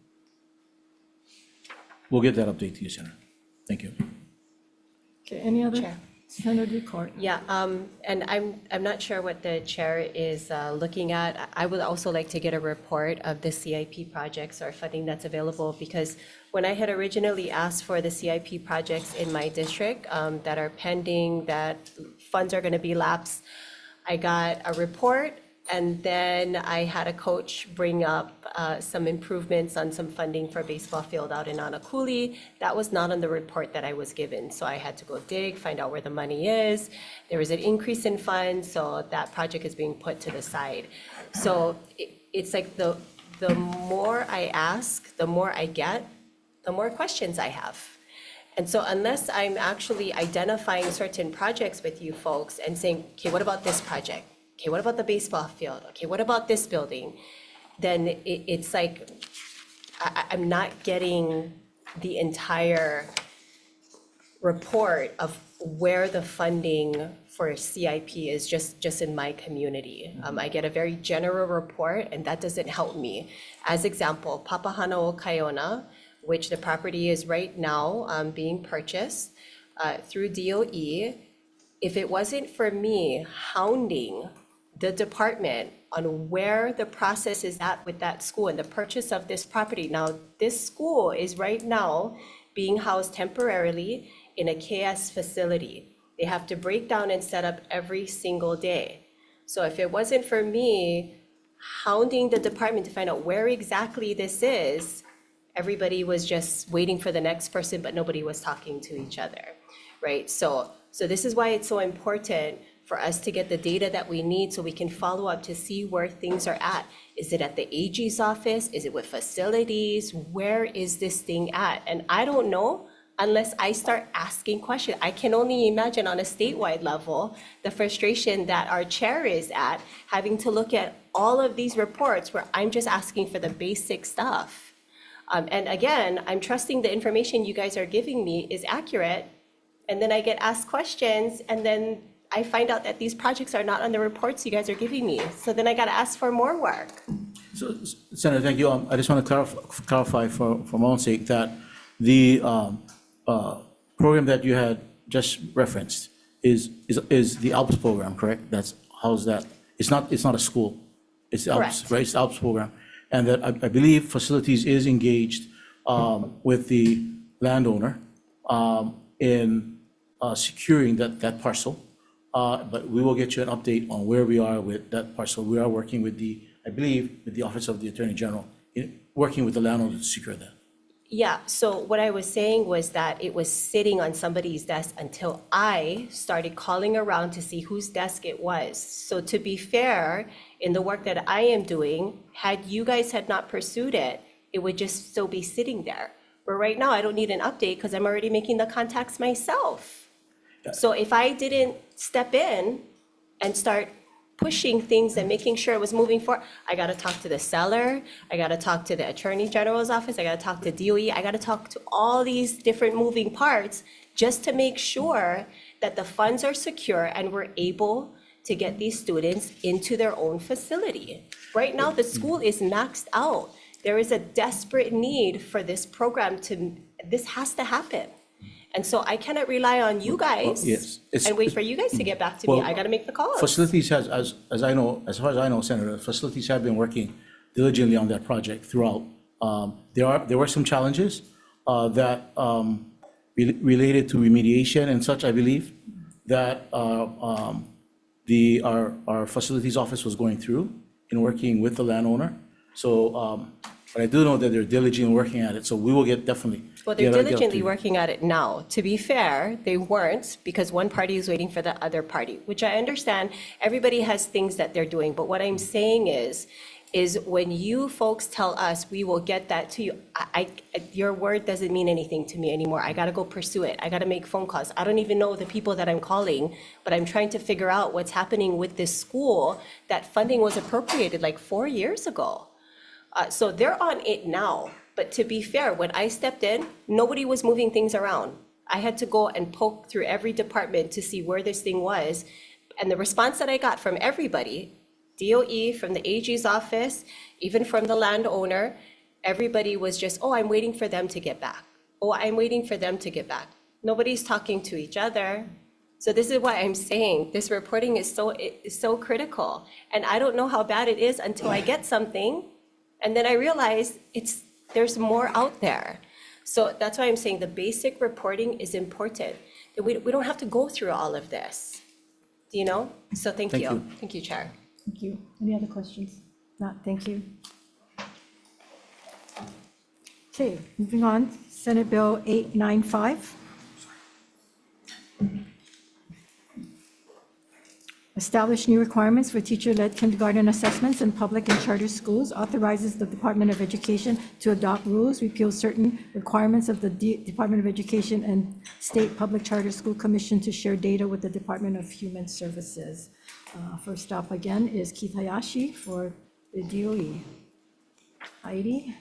Speaker 6: We'll get that update to you, Senator. Thank you.
Speaker 4: Okay, any other?
Speaker 18: Chair.
Speaker 4: Senator Court.
Speaker 18: Yeah, and I'm not sure what the chair is looking at. I would also like to get a report of the CIP projects or funding that's available, because when I had originally asked for the CIP projects in my district that are pending, that funds are going to be lapsed, I got a report, and then I had a coach bring up some improvements on some funding for a baseball field out in Anakuli. That was not on the report that I was given, so I had to go dig, find out where the money is. There was an increase in funds, so that project is being put to the side. So it's like the more I ask, the more I get, the more questions I have. And so unless I'm actually identifying certain projects with you folks and saying, okay, what about this project? Okay, what about the baseball field? Okay, what about this building? Then it's like I'm not getting the entire report of where the funding for CIP is just in my community. I get a very general report, and that doesn't help me. As example, Papahana'o Kaiona, which the property is right now being purchased through DOE. If it wasn't for me hounding the department on where the process is at with that school and the purchase of this property. Now, this school is right now being housed temporarily in a KS facility. They have to break down and set up every single day. So if it wasn't for me hounding the department to find out where exactly this is, everybody was just waiting for the next person, but nobody was talking to each other, right? So this is why it's so important for us to get the data that we need so we can follow up to see where things are at. Is it at the AG's office? Is it with facilities? Where is this thing at? And I don't know unless I start asking questions. I can only imagine on a statewide level, the frustration that our chair is at, having to look at all of these reports where I'm just asking for the basic stuff. And again, I'm trusting the information you guys are giving me is accurate. And then I get asked questions, and then I find out that these projects are not on the reports you guys are giving me. So then I got to ask for more work.
Speaker 6: So, Senator, thank you. I just want to clarify for my own sake that the program that you had just referenced is the ALPS program, correct? That's how's that? It's not a school. It's ALPS,
Speaker 18: Correct.
Speaker 6: right? It's the ALPS program, and that I believe facilities is engaged with the landowner in securing that parcel. But we will get you an update on where we are with that parcel. We are working with I believe, with the Office of the Attorney General, working with the landowner to secure that.
Speaker 18: Yeah, so what I was saying was that it was sitting on somebody's desk until I started calling around to see whose desk it was. So to be fair, in the work that I am doing, had you guys had not pursued it, it would just still be sitting there. But right now, I don't need an update because I'm already making the contacts myself. So if I didn't step in and start pushing things and making sure it was moving forward, I got to talk to the seller, I got to talk to the Attorney General's office, I got to talk to DOE, I got to talk to all these different moving parts just to make sure that the funds are secure and we're able to get these students into their own facility. Right now, the school is maxed out. There is a desperate need for this program this has to happen. And so I cannot rely on you guys
Speaker 6: Yes.
Speaker 18: and wait for you guys to get back to me. I got to make the calls.
Speaker 6: Facilities has, as far as I know, Senator, facilities have been working diligently on that project throughout. There were some challenges that related to remediation and such, I believe, that our facilities office was going through in working with the landowner. So, but I do know that they're diligently working at it, so we will definitely.
Speaker 18: Well, they're
Speaker 6: get up to
Speaker 18: diligently
Speaker 6: you.
Speaker 18: working at it now. To be fair, they weren't because one party is waiting for the other party, which I understand. Everybody has things that they're doing. But what I'm saying is when you folks tell us we will get that to you, your word doesn't mean anything to me anymore. I got to go pursue it. I got to make phone calls. I don't even know the people that I'm calling, but I'm trying to figure out what's happening with this school. That funding was appropriated like 4 years ago. So they're on it now. But to be fair, when I stepped in, nobody was moving things around. I had to go and poke through every department to see where this thing was. And the response that I got from everybody, DOE, from the AG's office, even from the landowner, everybody was just, oh, I'm waiting for them to get back. Oh, I'm waiting for them to get back. Nobody's talking to each other. So this is why I'm saying this reporting is so critical. And I don't know how bad it is until I get something. And then I realize there's more out there. So that's why I'm saying the basic reporting is important. We don't have to go through all of this, you know? So thank you. Thank you, Chair.
Speaker 4: Thank you. Any other questions? Not, thank you. Okay, moving on. Senate Bill 895. Establish new requirements for teacher-led kindergarten assessments in public and charter schools, authorizes the Department of Education to adopt rules, repeal certain requirements of the Department of Education and State Public Charter School Commission to share data with the Department of Human Services. First up again is Keith Hayashi for the DOE. Heidi?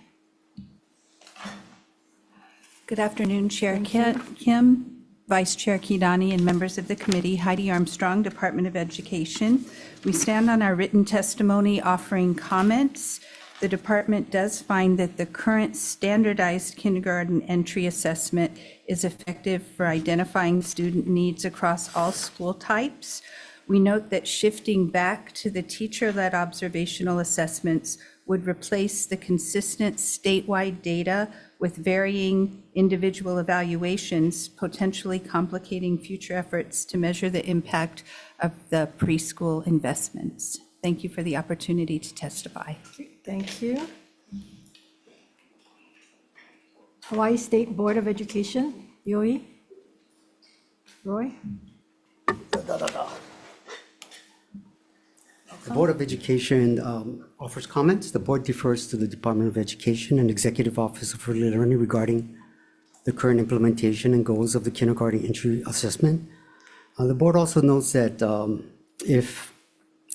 Speaker 19: Good afternoon, Chair Kim, Vice Chair Kidani, and members of the committee. Heidi Armstrong, Department of Education. We stand on our written testimony offering comments. The department does find that the current standardized kindergarten entry assessment is effective for identifying student needs across all school types. We note that shifting back to the teacher-led observational assessments would replace the consistent statewide data with varying individual evaluations, potentially complicating future efforts to measure the impact of the preschool investments. Thank you for the opportunity to testify.
Speaker 4: Thank you. Hawaii State Board of Education, Yoi? Roy?
Speaker 21: The Board of Education offers comments. The board defers to the Department of Education and Executive Office of Early Learning regarding the current implementation and goals of the kindergarten entry assessment. The board also notes that if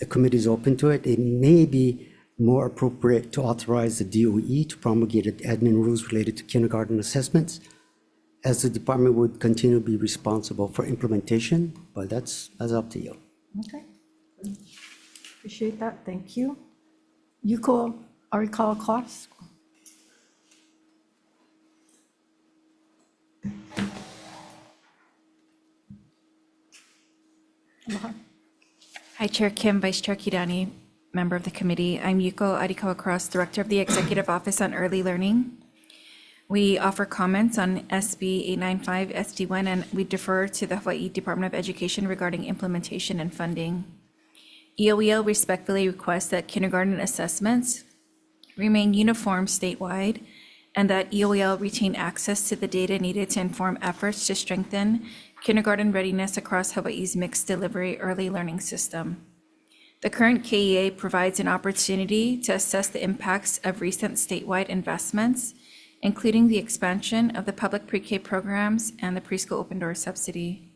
Speaker 21: the committee is open to it, it may be more appropriate to authorize the DOE to promulgate admin rules related to kindergarten assessments, as the department would continue to be responsible for implementation, but that's up to you.
Speaker 4: Okay. Appreciate that. Thank you. Yuko Arikawa-Kosk.
Speaker 22: Hi, Chair Kim, Vice Chair Kidani, member of the committee. I'm Yuko Arikawa-Cross, Director of the Executive Office on Early Learning. We offer comments on SB 895 SD1, and we defer to the Hawaii Department of Education regarding implementation and funding. EOEL respectfully requests that kindergarten assessments remain uniform statewide and that EOEL retain access to the data needed to inform efforts to strengthen kindergarten readiness across Hawaii's mixed delivery early learning system. The current KEA provides an opportunity to assess the impacts of recent statewide investments, including the expansion of the public pre-K programs and the preschool open door subsidy.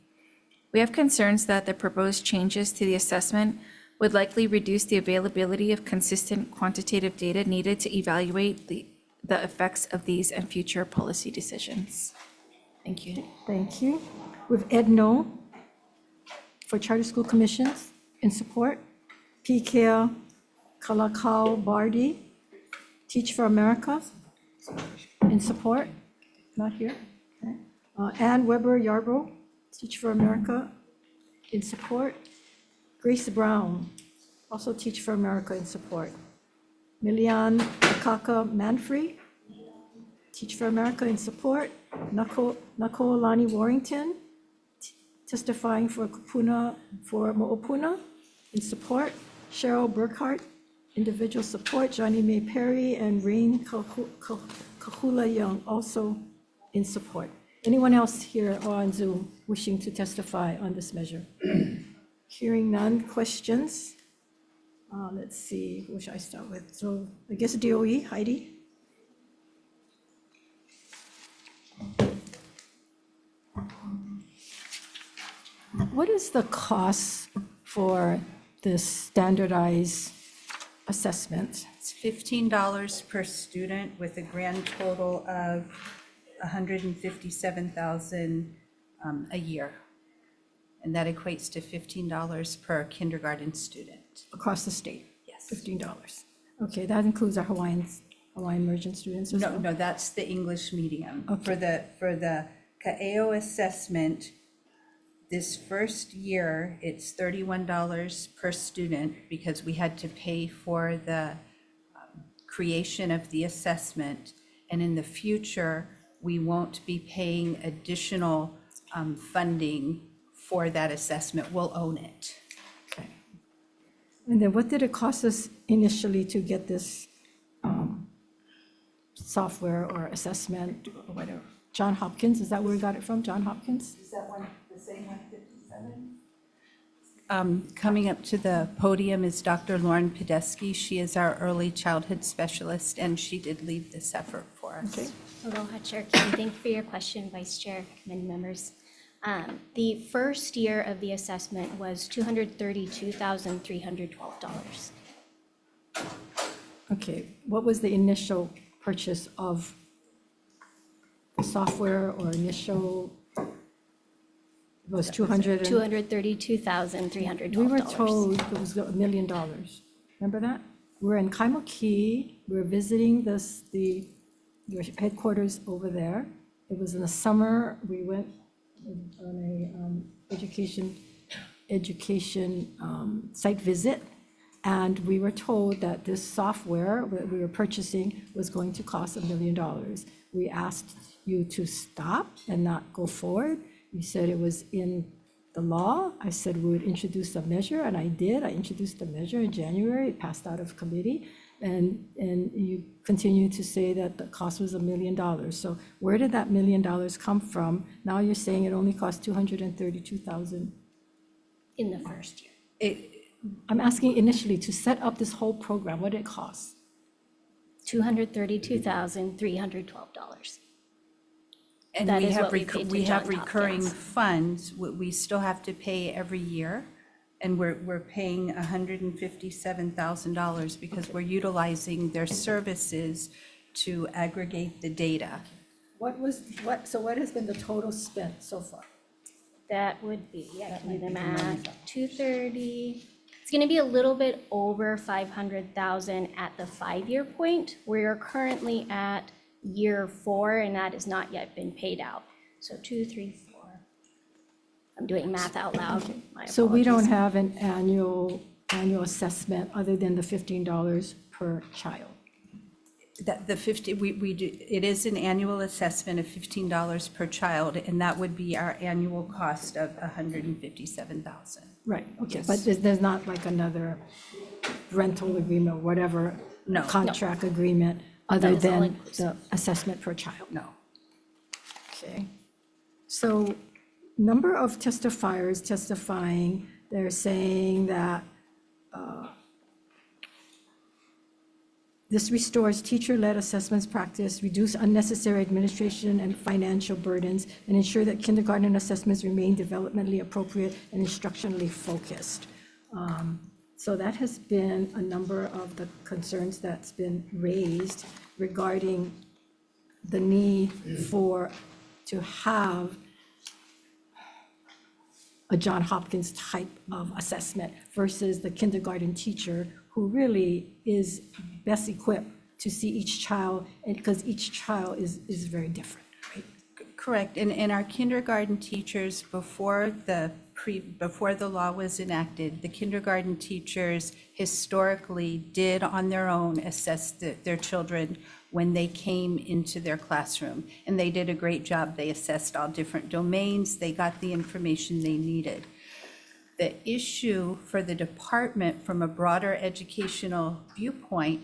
Speaker 22: We have concerns that the proposed changes to the assessment would likely reduce the availability of consistent quantitative data needed to evaluate the effects of these and future policy decisions. Thank you.
Speaker 4: Thank you. With Ed No for Charter School Commissions in support. PK Kalakau Bardi, Teach for America in support. Not here. Okay. Ann Weber Yarbrough, Teach for America in support. Grace Brown, also Teach for America in support. Milian Akaka Manfrey, Teach for America in support. Nakolani Warrington, testifying for Kupuna for Mo'opuna in support. Cheryl Burkhart, individual support. Johnny May Perry and Rain Kahula Young, also in support. Anyone else here or on Zoom wishing to testify on this measure? Hearing none, questions? Let's see, who should I start with? So I guess DOE, Heidi? What is the cost for this standardized assessment?
Speaker 19: It's $15 per student with a grand total of $157,000 a year. and that equates to $15 per kindergarten student.
Speaker 4: Across the state?
Speaker 19: Yes.
Speaker 4: $15. Okay, that includes our Hawaiian immersion students as well?
Speaker 19: No, that's the English medium. For the Ka'eo assessment, this first year, it's $31 per student because we had to pay for the creation of the assessment. And in the future, we won't be paying additional funding for that assessment. We'll own it.
Speaker 4: Okay. And then what did it cost us initially to get this software or assessment or whatever? John Hopkins, is that where we got it from? John Hopkins?
Speaker 19: Is that one, the same 157? Coming up to the podium is Dr. Lauren Podesky. She is our early childhood specialist, and she did lead this effort for us.
Speaker 4: Okay.
Speaker 1: Aloha, Chair Kim. Thank you for your question, Vice Chair, committee members. The first year of the assessment was $232,312.
Speaker 4: Okay, what was the initial purchase of the software or initial? It was 200
Speaker 1: $232,312.
Speaker 4: We were told it was $1 million. Remember that? We're in Kaimoki. We're visiting your headquarters over there. It was in the summer. We went on a education site visit, and we were told that this software that we were purchasing was going to cost $1 million. We asked you to stop and not go forward. You said it was in the law. I said we would introduce a measure, and I did. I introduced the measure in January. It passed out of committee, and you continue to say that the cost was $1 million. So where did that $1 million come from? Now you're saying it only cost $232,000
Speaker 1: in the first year.
Speaker 4: I'm asking initially to set up this whole program. What did it cost?
Speaker 1: $232,312.
Speaker 19: And
Speaker 1: That
Speaker 19: we
Speaker 1: is
Speaker 19: have,
Speaker 1: what we paid to
Speaker 19: we have
Speaker 1: John
Speaker 19: recurring
Speaker 1: Hopkins.
Speaker 19: funds, we still have to pay every year. And we're paying $157,000 because we're utilizing their services to aggregate the data.
Speaker 4: So what has been the total spent so far?
Speaker 1: That would be, I can do the math, 230. It's gonna be a little bit over 500,000 at the 5-year point. We're currently at year 4, and that has not yet been paid out. So 2, 3, 4. I'm doing math out loud. My
Speaker 4: So we don't
Speaker 1: apologies.
Speaker 4: have an annual assessment other than the $15 per child?
Speaker 19: That the 50, we do, it is an annual assessment of $15 per child, and that would be our annual cost of $157,000.
Speaker 4: Right, okay,
Speaker 19: Yes.
Speaker 4: but there's not like another rental agreement, whatever?
Speaker 19: No.
Speaker 4: Contract agreement, other
Speaker 1: That is all
Speaker 4: than
Speaker 1: inclusive.
Speaker 4: the assessment per child?
Speaker 19: No.
Speaker 4: Okay. So number of testifiers testifying, they're saying that this restores teacher-led assessments practice, reduce unnecessary administration and financial burdens, and ensure that kindergarten assessments remain developmentally appropriate and instructionally focused. So that has been a number of the concerns that's been raised regarding the need to have a John Hopkins type of assessment versus the kindergarten teacher who really is best equipped to see each child, and because each child is very different, right?
Speaker 19: Correct, and our kindergarten teachers, before the law was enacted, the kindergarten teachers historically did on their own assess their children when they came into their classroom, and they did a great job. They assessed all different domains, they got the information they needed. The issue for the department from a broader educational viewpoint,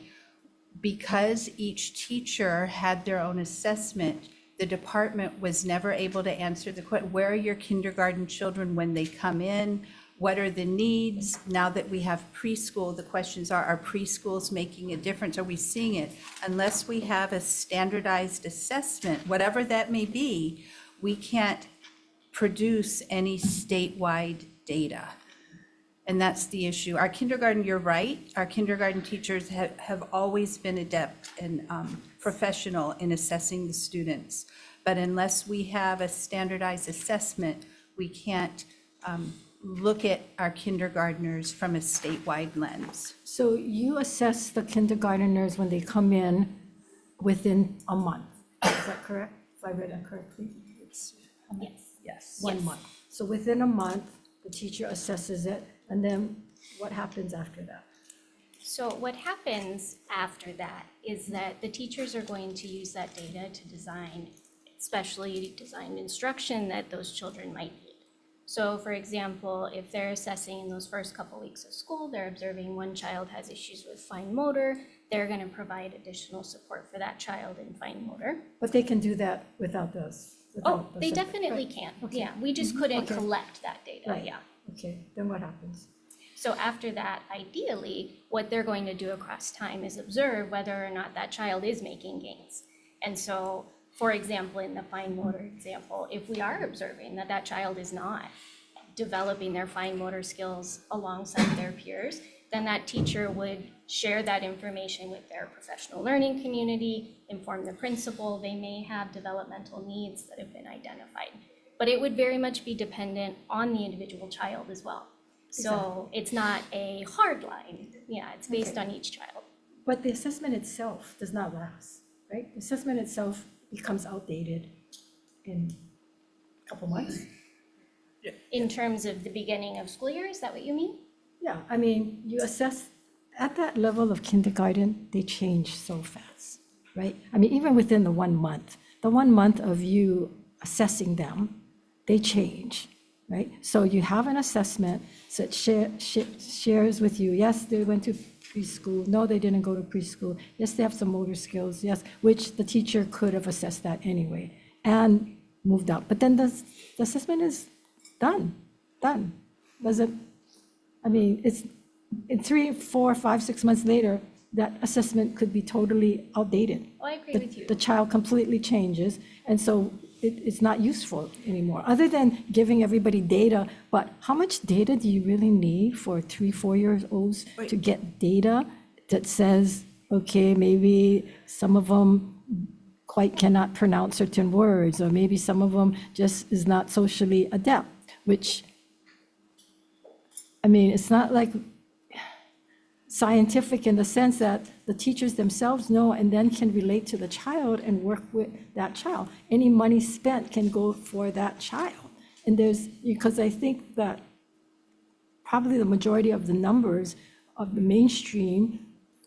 Speaker 19: because each teacher had their own assessment, the department was never able to answer the question, where are your kindergarten children when they come in? What are the needs? Now that we have preschool, the questions are preschools making a difference? Are we seeing it? Unless we have a standardized assessment, whatever that may be, we can't produce any statewide data. And that's the issue. Our kindergarten, you're right, our kindergarten teachers have always been adept and professional in assessing the students. But unless we have a standardized assessment, we can't look at our kindergartners from a statewide lens.
Speaker 4: So you assess the kindergarteners when they come in within a month. Is that correct? If I read that correctly?
Speaker 1: Yes.
Speaker 4: Yes. 1 month. So within a month, the teacher assesses it, and then what happens after that?
Speaker 1: So what happens after that is that the teachers are going to use that data to design specially designed instruction that those children might need. So for example, if they're assessing in those first couple weeks of school, they're observing one child has issues with fine motor, they're going to provide additional support for that child in fine motor.
Speaker 4: But they can do that without those.
Speaker 1: Oh, they definitely can.
Speaker 4: Okay.
Speaker 1: Yeah, we just couldn't
Speaker 4: Okay.
Speaker 1: collect that data,
Speaker 4: Right.
Speaker 1: yeah.
Speaker 4: Okay, then what happens?
Speaker 1: So after that, ideally, what they're going to do across time is observe whether or not that child is making gains. And so, for example, in the fine motor example, if we are observing that that child is not developing their fine motor skills alongside their peers, then that teacher would share that information with their professional learning community, inform the principal. They may have developmental needs that have been identified. But it would very much be dependent on the individual child as well. So it's not a hard line. Yeah, it's based
Speaker 4: Okay.
Speaker 1: on each child.
Speaker 4: But the assessment itself does not last, right? The assessment itself becomes outdated in a couple months.
Speaker 1: In terms of the beginning of school year, is that what you mean?
Speaker 4: Yeah, I mean, you assess, at that level of kindergarten, they change so fast, right? I mean, even within the 1 month, the 1 month of you assessing them, they change, right? So you have an assessment that shares with you, yes, they went to preschool, no, they didn't go to preschool, yes, they have some motor skills, yes, which the teacher could have assessed that anyway, and moved up. But then the assessment is done. Doesn't, I mean, it's in 3, 4, 5, 6 months later, that assessment could be totally outdated.
Speaker 1: Oh, I agree
Speaker 4: The-
Speaker 1: with you.
Speaker 4: The child completely changes, and so it's not useful anymore, other than giving everybody data. But how much data do you really need for 3, 4-year-olds to get data that says, okay, maybe some of them quite cannot pronounce certain words, or maybe some of them just is not socially adept, which, I mean, it's not like scientific in the sense that the teachers themselves know and then can relate to the child and work with that child. Any money spent can go for that child. And because I think that probably the majority of the numbers of the mainstream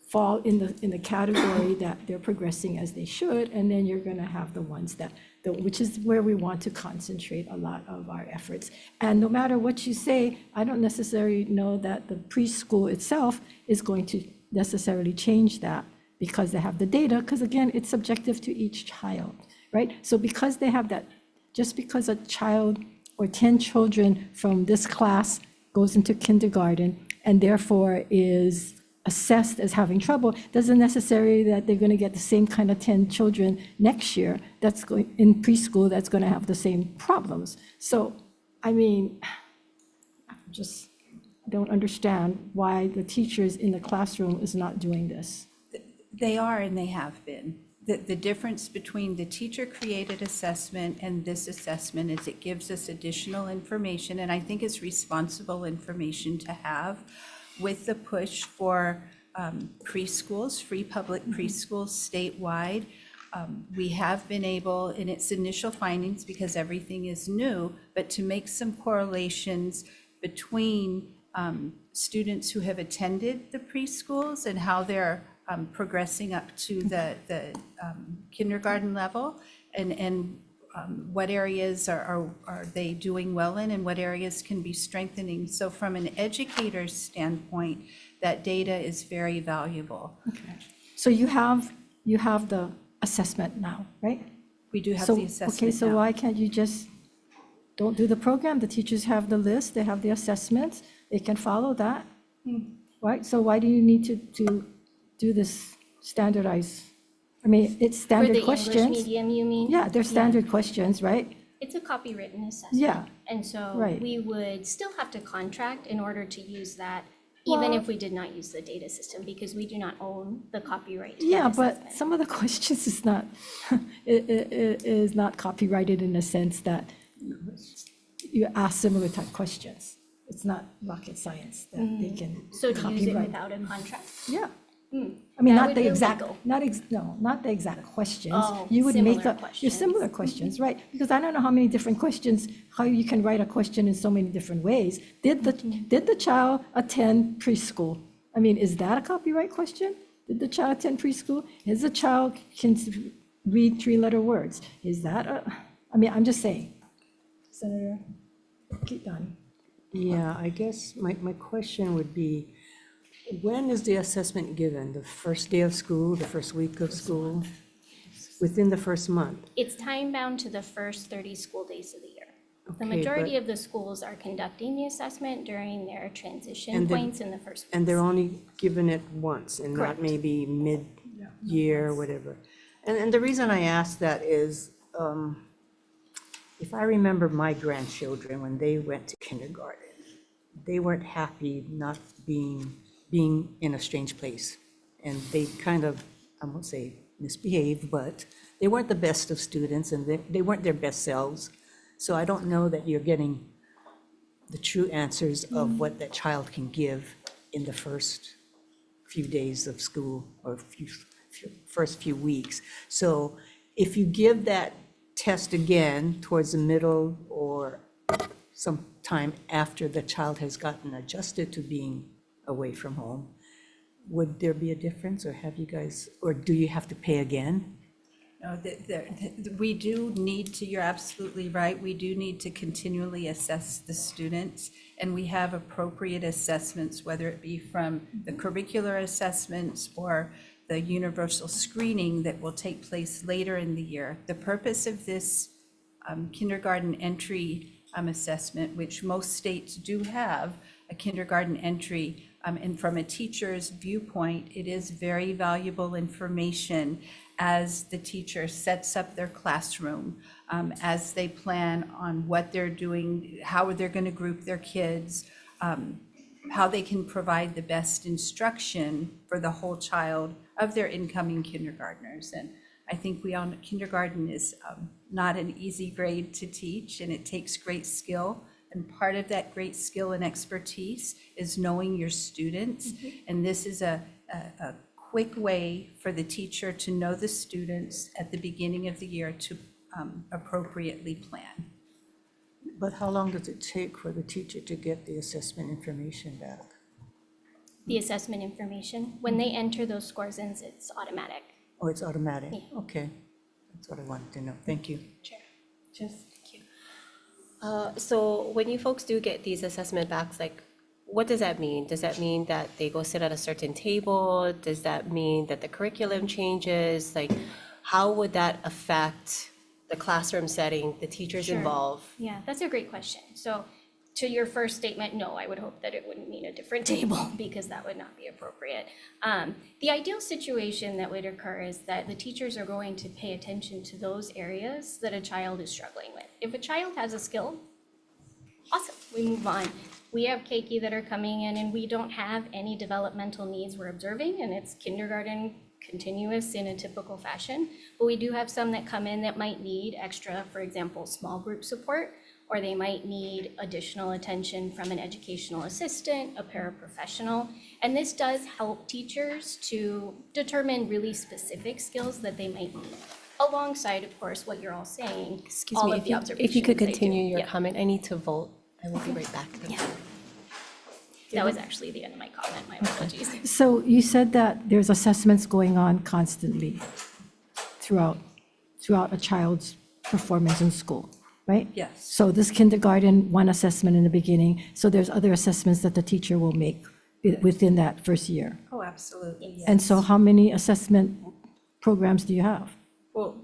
Speaker 4: fall in the category that they're progressing as they should, and then you're going to have the ones which is where we want to concentrate a lot of our efforts. And no matter what you say, I don't necessarily know that the preschool itself is going to necessarily change that because they have the data, because again, it's subjective to each child, right? So because they have that, just because a child or 10 children from this class goes into kindergarten and therefore is assessed as having trouble, doesn't necessarily that they're going to get the same kind of 10 children next year that's going in preschool that's going to have the same problems. So, I mean, I just don't understand why the teachers in the classroom is not doing this.
Speaker 19: They are and they have been. The difference between the teacher-created assessment and this assessment is it gives us additional information, and I think it's responsible information to have with the push for preschools, free public preschools statewide. We have been able, in its initial findings, because everything is new, but to make some correlations between students who have attended the preschools and how they're progressing up to the kindergarten level, and what areas are they doing well in and what areas can be strengthening. So from an educator's standpoint, that data is very valuable.
Speaker 4: Okay. So you have the assessment now, right?
Speaker 19: We do have
Speaker 4: So,
Speaker 19: the assessment
Speaker 4: okay, so
Speaker 19: now.
Speaker 4: why can't you just don't do the program? The teachers have the list, they have the assessments, they can follow that, right? So why do you need to do this standardized? I mean, it's standard questions.
Speaker 1: For the English medium, you mean?
Speaker 4: Yeah, they're standard questions, right?
Speaker 1: It's a copywritten assessment.
Speaker 4: Yeah.
Speaker 1: And so
Speaker 4: Right.
Speaker 1: we would still have to contract in order to use that, even
Speaker 4: Well-
Speaker 1: if we did not use the data system, because we do not own the copyright to
Speaker 4: Yeah,
Speaker 1: that
Speaker 4: but
Speaker 1: assessment.
Speaker 4: some of the questions is not, it is not copyrighted in the sense that you ask similar type questions. It's not rocket science that they can
Speaker 1: So to use it
Speaker 4: copyright.
Speaker 1: without a contract?
Speaker 4: Yeah.
Speaker 1: Hmm.
Speaker 4: I mean,
Speaker 1: That
Speaker 4: not
Speaker 1: would
Speaker 4: the
Speaker 1: be
Speaker 4: exact,
Speaker 1: illegal.
Speaker 4: not the exact questions.
Speaker 1: Oh,
Speaker 4: You would make
Speaker 1: similar
Speaker 4: up, your
Speaker 1: questions.
Speaker 4: similar questions, right? Because I don't know how many different questions, how you can write a question in so many different ways. Did the child attend preschool? I mean, is that a copyright question? Did the child attend preschool? Is the child can read three-letter words? Is that I mean, I'm just saying. Senator Kidani.
Speaker 7: Yeah, I guess my question would be, when is the assessment given? The first day of school, the first week of school? Within the first month?
Speaker 1: It's time-bound to the first 30 school days of the year. The
Speaker 7: Okay,
Speaker 1: majority
Speaker 7: but-
Speaker 1: of the schools are conducting the assessment during their transition
Speaker 7: And then-
Speaker 1: points in the first weeks.
Speaker 7: And they're only given it once and not
Speaker 1: Correct.
Speaker 7: maybe mid-year or whatever. And the reason I ask that is, if I remember my grandchildren, when they went to kindergarten, they weren't happy not being in a strange place. And they kind of, I won't say misbehaved, but they weren't the best of students and they weren't their best selves. So I don't know that you're getting the true answers of what that child can give in the first few days of school or first few weeks. So if you give that test again towards the middle or sometime after the child has gotten adjusted to being away from home, would there be a difference, or have you guys, or do you have to pay again?
Speaker 19: No, we do need to, you're absolutely right, we do need to continually assess the students, and we have appropriate assessments, whether it be from the curricular assessments or the universal screening that will take place later in the year. The purpose of this kindergarten entry assessment, which most states do have a kindergarten entry, and from a teacher's viewpoint, it is very valuable information as the teacher sets up their classroom, as they plan on what they're doing, how they're going to group their kids, how they can provide the best instruction for the whole child of their incoming kindergartners. And I think we all know kindergarten is not an easy grade to teach, and it takes great skill. And part of that great skill and expertise is knowing your students. And this is a quick way for the teacher to know the students at the beginning of the year to appropriately plan.
Speaker 7: But how long does it take for the teacher to get the assessment information back?
Speaker 1: The assessment information, when they enter those scores in, it's automatic.
Speaker 7: Oh, it's automatic?
Speaker 1: Yeah.
Speaker 7: Okay, that's what I wanted to know. Thank you.
Speaker 1: Sure.
Speaker 18: So when you folks do get these assessment backs, like, what does that mean? Does that mean that they go sit at a certain table? Does that mean that the curriculum changes? Like, how would that affect the classroom setting, the teachers
Speaker 1: Sure.
Speaker 18: involved?
Speaker 1: Yeah, that's a great question. So to your first statement, no, I would hope that it wouldn't mean a different table because that would not be appropriate. The ideal situation that would occur is that the teachers are going to pay attention to those areas that a child is struggling with. If a child has a skill, awesome, we move on. We have keiki that are coming in and we don't have any developmental needs we're observing, and it's kindergarten continuous in a typical fashion. But we do have some that come in that might need extra, for example, small group support, or they might need additional attention from an educational assistant, a paraprofessional. And this does help teachers to determine really specific skills that they might need, alongside, of course, what you're all saying,
Speaker 18: Excuse
Speaker 1: all
Speaker 18: me,
Speaker 1: of the observations.
Speaker 18: if you could
Speaker 1: they do.
Speaker 18: continue your
Speaker 1: Yeah.
Speaker 18: comment, I need to vote. I will be right back.
Speaker 1: Yeah. That was actually the end of my comment, my apologies.
Speaker 4: So you said that there's assessments going on constantly throughout a child's performance in school, right?
Speaker 19: Yes.
Speaker 4: So this kindergarten, one assessment in the beginning, so there's other assessments that the teacher will make within that first year.
Speaker 19: Oh, absolutely, yes.
Speaker 4: And so how many assessment programs do you have?
Speaker 19: Well,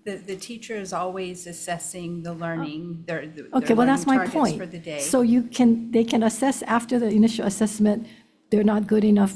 Speaker 19: the teacher is always assessing the learning, their
Speaker 4: Okay, well, that's my
Speaker 19: learning targets
Speaker 4: point.
Speaker 19: for the day.
Speaker 4: So they can assess after the initial assessment, they're not good enough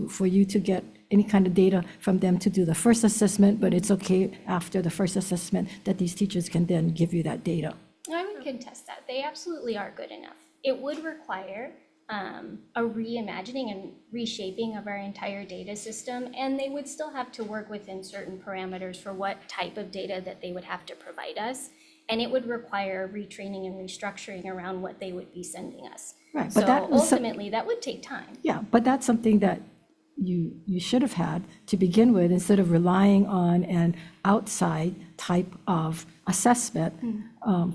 Speaker 4: for you to get any kind of data from them to do the first assessment, but it's okay after the first assessment that these teachers can then give you that data.
Speaker 1: I would contest that. They absolutely are good enough. It would require a reimagining and reshaping of our entire data system, and they would still have to work within certain parameters for what type of data that they would have to provide us. And it would require retraining and restructuring around what they would be sending us.
Speaker 4: Right,
Speaker 1: So
Speaker 4: but that was
Speaker 1: ultimately, that would take time.
Speaker 4: Yeah, but that's something that you should have had to begin with, instead of relying on an outside type of assessment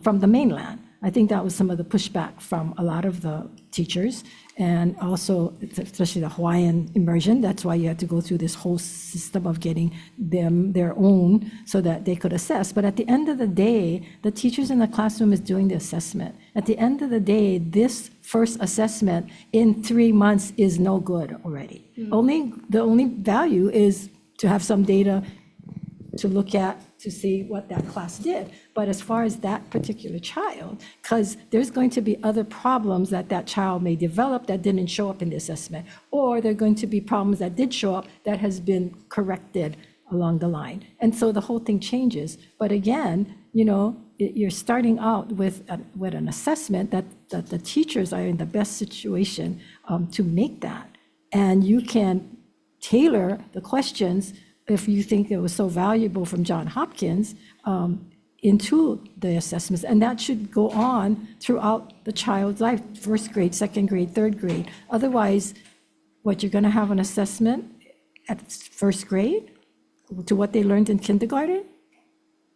Speaker 4: from the mainland. I think that was some of the pushback from a lot of the teachers, and also especially the Hawaiian immersion. That's why you had to go through this whole system of getting them their own so that they could assess. But at the end of the day, the teachers in the classroom is doing the assessment. At the end of the day, this first assessment in 3 months is no good already. The only value is to have some data to look at to see what that class did. But as far as that particular child, because there's going to be other problems that that child may develop that didn't show up in the assessment, or there are going to be problems that did show up that has been corrected along the line. And so the whole thing changes. But again, you're starting out with an assessment that the teachers are in the best situation to make that. And you can tailor the questions, if you think it was so valuable from Johns Hopkins, into the assessments. And that should go on throughout the child's life, first grade, second grade, third grade. Otherwise, you're going to have an assessment at first grade to what they learned in kindergarten,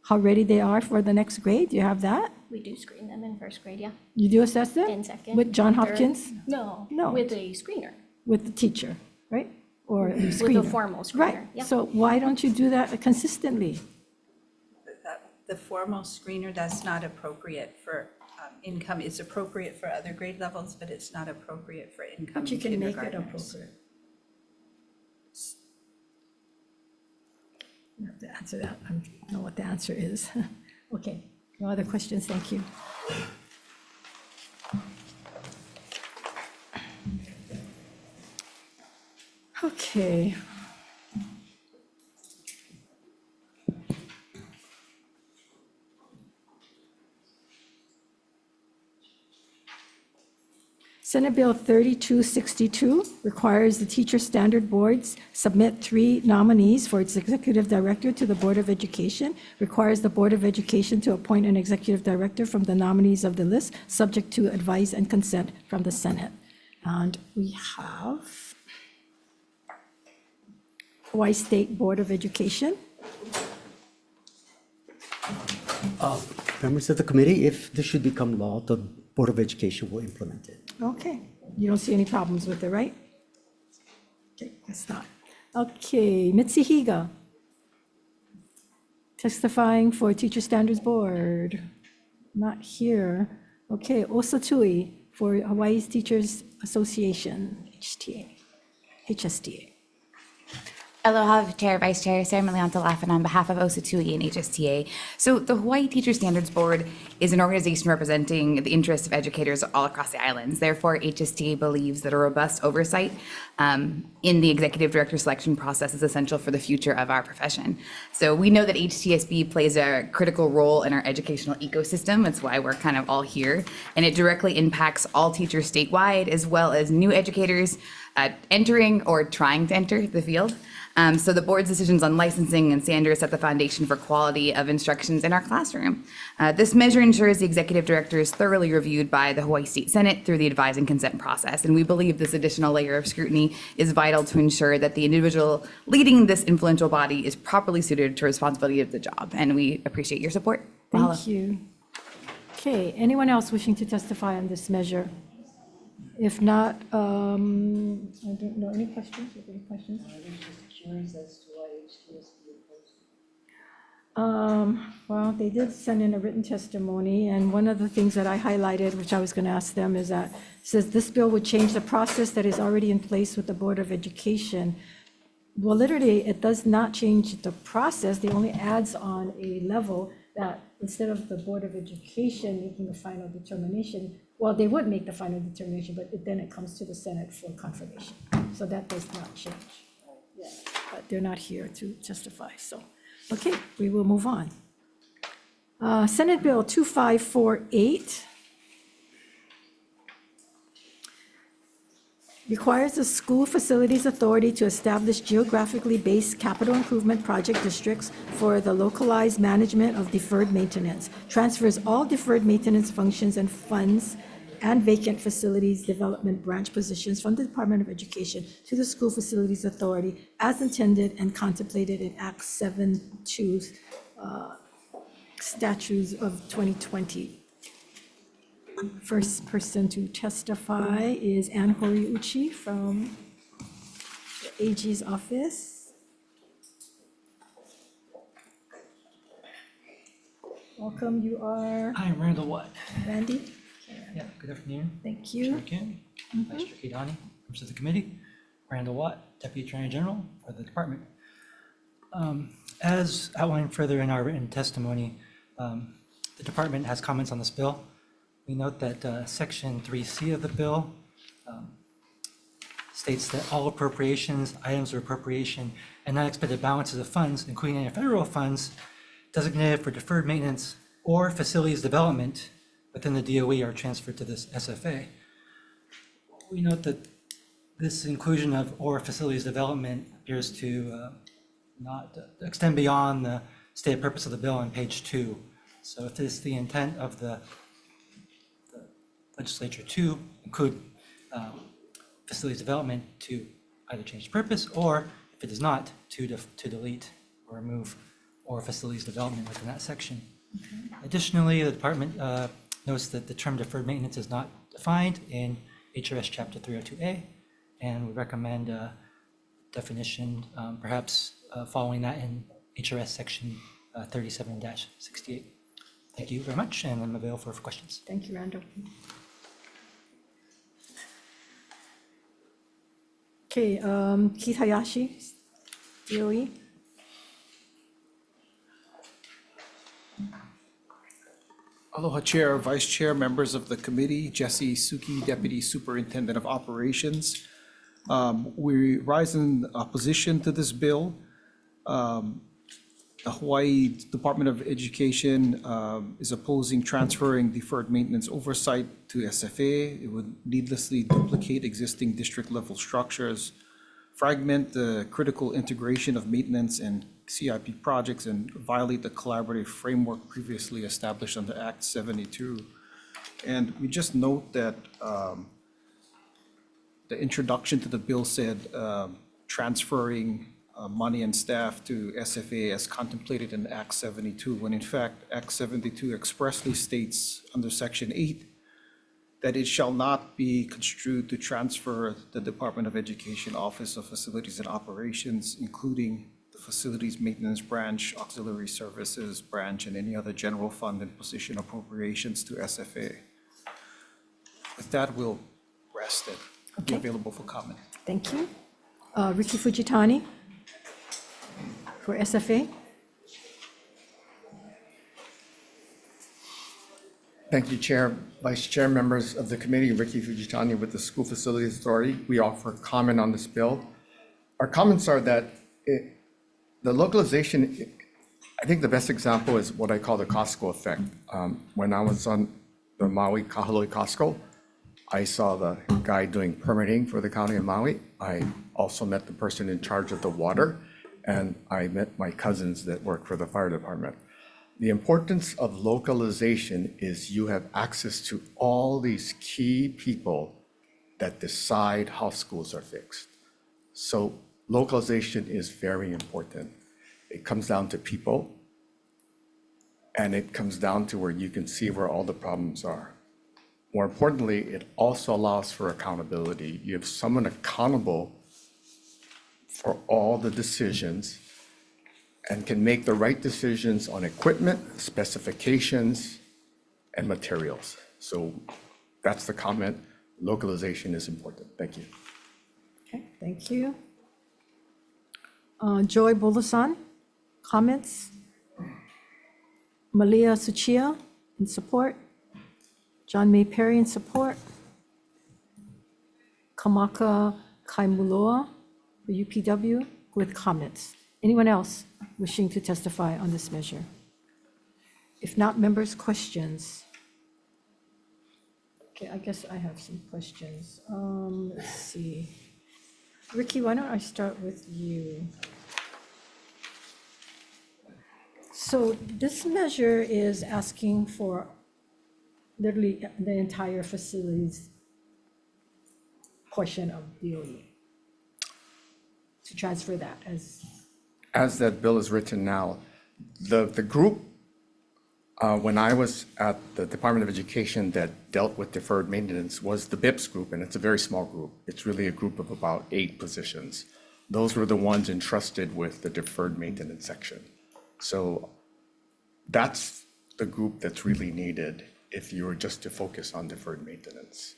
Speaker 4: how ready they are for the next grade. Do you have that?
Speaker 1: We do screen them in first grade, yeah.
Speaker 4: You do assess them?
Speaker 1: In second.
Speaker 4: With Johns
Speaker 1: third.
Speaker 4: Hopkins?
Speaker 1: No,
Speaker 4: No.
Speaker 1: with a screener.
Speaker 4: With the teacher, right? Or the
Speaker 1: With
Speaker 4: screener.
Speaker 1: a formal screener,
Speaker 4: Right.
Speaker 1: yeah.
Speaker 4: So why don't you do that consistently?
Speaker 3: The formal screener, that's not appropriate for income. It's appropriate for other grade levels, but it's not appropriate for income
Speaker 4: But you can make it
Speaker 3: kindergartners.
Speaker 4: appropriate. You have to answer that. I don't know what the answer is. Okay, no other questions, thank you. Okay. Senate Bill 3262 requires the teacher standard boards submit 3 nominees for its executive director to the Board of Education, requires the Board of Education to appoint an executive director from the nominees of the list, subject to advice and consent from the Senate. And we have Hawaii State Board of Education.
Speaker 21: Members of the committee, if this should become law, the Board of Education will implement it.
Speaker 4: Okay, you don't see any problems with it, right? Okay, that's not. Okay, Mitsuhiga. Testifying for Teacher Standards Board. Not here. Okay, Osatui for Hawaii's Teachers Association, HSTA.
Speaker 5: Aloha, Chair, Vice Chair, Sarah Milianta-Laffin on behalf of OSATUI and HSTA. So the Hawaii Teacher Standards Board is an organization representing the interests of educators all across the islands. Therefore, HSTA believes that a robust oversight in the executive director selection process is essential for the future of our profession. So we know that HTSB plays a critical role in our educational ecosystem. That's why we're kind of all here. And it directly impacts all teachers statewide, as well as new educators entering or trying to enter the field. So the board's decisions on licensing and standards set the foundation for quality of instructions in our classroom. This measure ensures the executive director is thoroughly reviewed by the Hawaii State Senate through the advise and consent process. And we believe this additional layer of scrutiny is vital to ensure that the individual leading this influential body is properly suited to responsibility of the job. And we appreciate your support. Mahalo.
Speaker 4: Thank you. Okay, anyone else wishing to testify on this measure? If not, I don't know, any questions? You have any questions? Well, they did send in a written testimony, and one of the things that I highlighted, which I was going to ask them, is that it says this bill would change the process that is already in place with the Board of Education. Well, literally, it does not change the process. It only adds on a level that instead of the Board of Education making the final determination, well, they would make the final determination, but then it comes to the Senate for confirmation. So that does not change. Yeah, but they're not here to testify, so. Okay, we will move on. Senate Bill 2548. requires the School Facilities Authority to establish geographically based capital improvement project districts for the localized management of deferred maintenance, transfers all deferred maintenance functions and funds and vacant facilities development branch positions from the Department of Education to the School Facilities Authority as intended and contemplated in Act 7-2 statutes of 2020. First person to testify is Ann Horiuchi from the AG's office. Welcome, you are?
Speaker 8: I'm Randall Watt.
Speaker 4: Randy?
Speaker 8: Yeah, good afternoon.
Speaker 4: Thank you.
Speaker 8: Chair Kim, Vice Chair Kidani, members of the committee. Randall Watt, Deputy Attorney General for the department. As outlined further in our written testimony, the department has comments on this bill. We note that Section 3C of the bill states that all appropriations, items of appropriation, and unexpended balances of funds, including any federal funds designated for deferred maintenance or facilities development within the DOE are transferred to this SFA. We note that this inclusion of or facilities development appears to not extend beyond the stated purpose of the bill on page 2. So if it is the intent of the legislature to include facilities development to either change purpose, or if it is not, to delete or remove or facilities development within that section. Additionally, the department notes that the term deferred maintenance is not defined in HRS Chapter 302A, and we recommend definition, perhaps following that in HRS Section 37-68. Thank you very much, and I'm available for questions.
Speaker 4: Thank you, Randall. Okay, Keith Hayashi, DOE.
Speaker 16: Aloha Chair, Vice Chair, members of the committee, Jesse Suki, Deputy Superintendent of Operations. We rise in opposition to this bill. The Hawaii Department of Education is opposing transferring deferred maintenance oversight to SFA. It would needlessly duplicate existing district-level structures, fragment the critical integration of maintenance and CIP projects, and violate the collaborative framework previously established under Act 72. And we just note that the introduction to the bill said transferring money and staff to SFA as contemplated in Act 72, when in fact Act 72 expressly states under Section 8 that it shall not be construed to transfer the Department of Education Office of Facilities and Operations, including the Facilities Maintenance Branch, Auxiliary Services Branch, and any other general fund and position appropriations to SFA. With that, we'll rest and be available for comment.
Speaker 4: Thank you. Ricky Fujitani for SFA.
Speaker 10: Thank you, Chair, Vice Chair, members of the committee. Ricky Fujitani with the School Facilities Authority. We offer comment on this bill. Our comments are that the localization, I think the best example is what I call the Costco effect. When I was on the Maui Kahului Costco, I saw the guy doing permitting for the county of Maui. I also met the person in charge of the water, and I met my cousins that work for the fire department. The importance of localization is you have access to all these key people that decide how schools are fixed. So localization is very important. It comes down to people, and it comes down to where you can see where all the problems are. More importantly, it also allows for accountability. You have someone accountable for all the decisions and can make the right decisions on equipment, specifications, and materials. So that's the comment. Localization is important. Thank you.
Speaker 4: Okay, thank you. Joy Bolasan, comments? Malia Suchia in support. John May Perry in support. Kamaka Kaimuloa for UPW with comments. Anyone else wishing to testify on this measure? If not, members, questions? Okay, I guess I have some questions. Let's see. Ricky, why don't I start with you? So this measure is asking for literally the entire facilities portion of DOE to transfer that
Speaker 10: As that bill is written now, the group, when I was at the Department of Education that dealt with deferred maintenance was the BIPS group, and it's a very small group. It's really a group of about 8 positions. Those were the ones entrusted with the deferred maintenance section. So that's the group that's really needed if you were just to focus on deferred maintenance.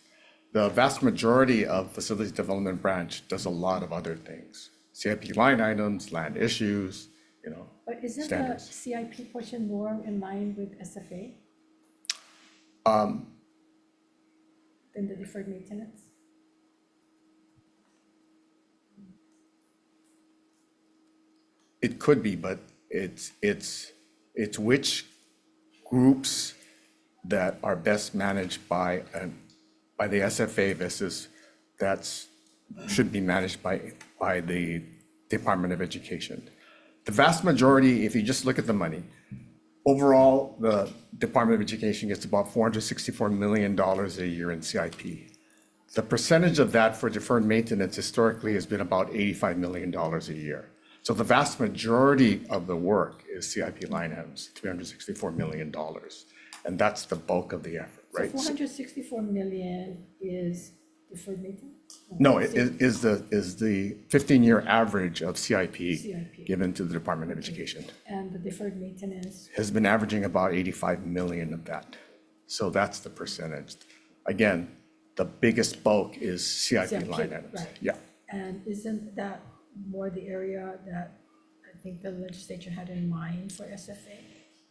Speaker 10: The vast majority of Facilities Development Branch does a lot of other things. CIP line items, land issues,
Speaker 4: But isn't the
Speaker 10: standards.
Speaker 4: CIP portion more in line with SFA than the deferred maintenance?
Speaker 10: It could be, but it's which groups that are best managed by the SFA versus should be managed by the Department of Education. The vast majority, if you just look at the money, overall, the Department of Education gets about $464 million a year in CIP. The percentage of that for deferred maintenance historically has been about $85 million a year. So the vast majority of the work is CIP line items, $364 million. And that's the bulk of the effort, right?
Speaker 4: So 464 million is deferred maintenance?
Speaker 10: No, it is the 15-year average of CIP
Speaker 4: CIP.
Speaker 10: given to the Department of Education.
Speaker 4: And the deferred maintenance?
Speaker 10: Has been averaging about 85 million of that. So that's the percentage. Again, the biggest bulk is CIP line items.
Speaker 4: Right.
Speaker 10: Yeah.
Speaker 4: And isn't that more the area that I think the legislature had in mind for SFA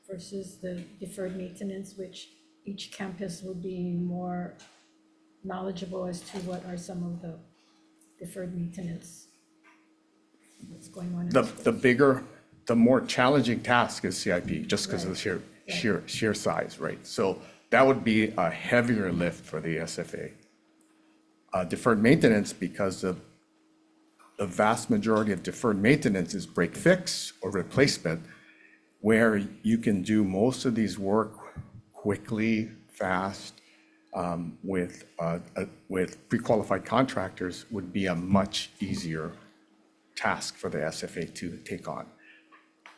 Speaker 4: versus the deferred maintenance, which each campus would be more knowledgeable as to what are some of the deferred maintenance that's going on?
Speaker 10: The bigger, the more challenging task is CIP, just because of the sheer size, right? So that would be a heavier lift for the SFA. Deferred maintenance, because of the vast majority of deferred maintenance is break fix or replacement, where you can do most of these work quickly, fast, with pre-qualified contractors would be a much easier task for the SFA to take on.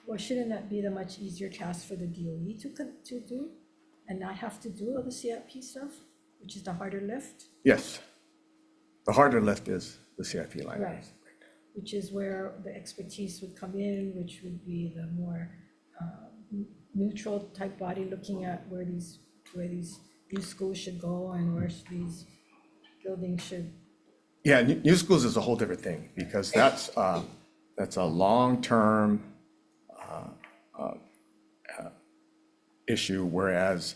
Speaker 4: Well, shouldn't that be the much easier task for the DOE to do and not have to do all the CIP stuff, which is the harder lift?
Speaker 10: Yes. The harder lift is the CIP line.
Speaker 4: Right. Which is where the expertise would come in, which would be the more neutral type body looking at where these new schools should go and where these buildings should.
Speaker 10: Yeah, new schools is a whole different thing because that's a long-term issue, whereas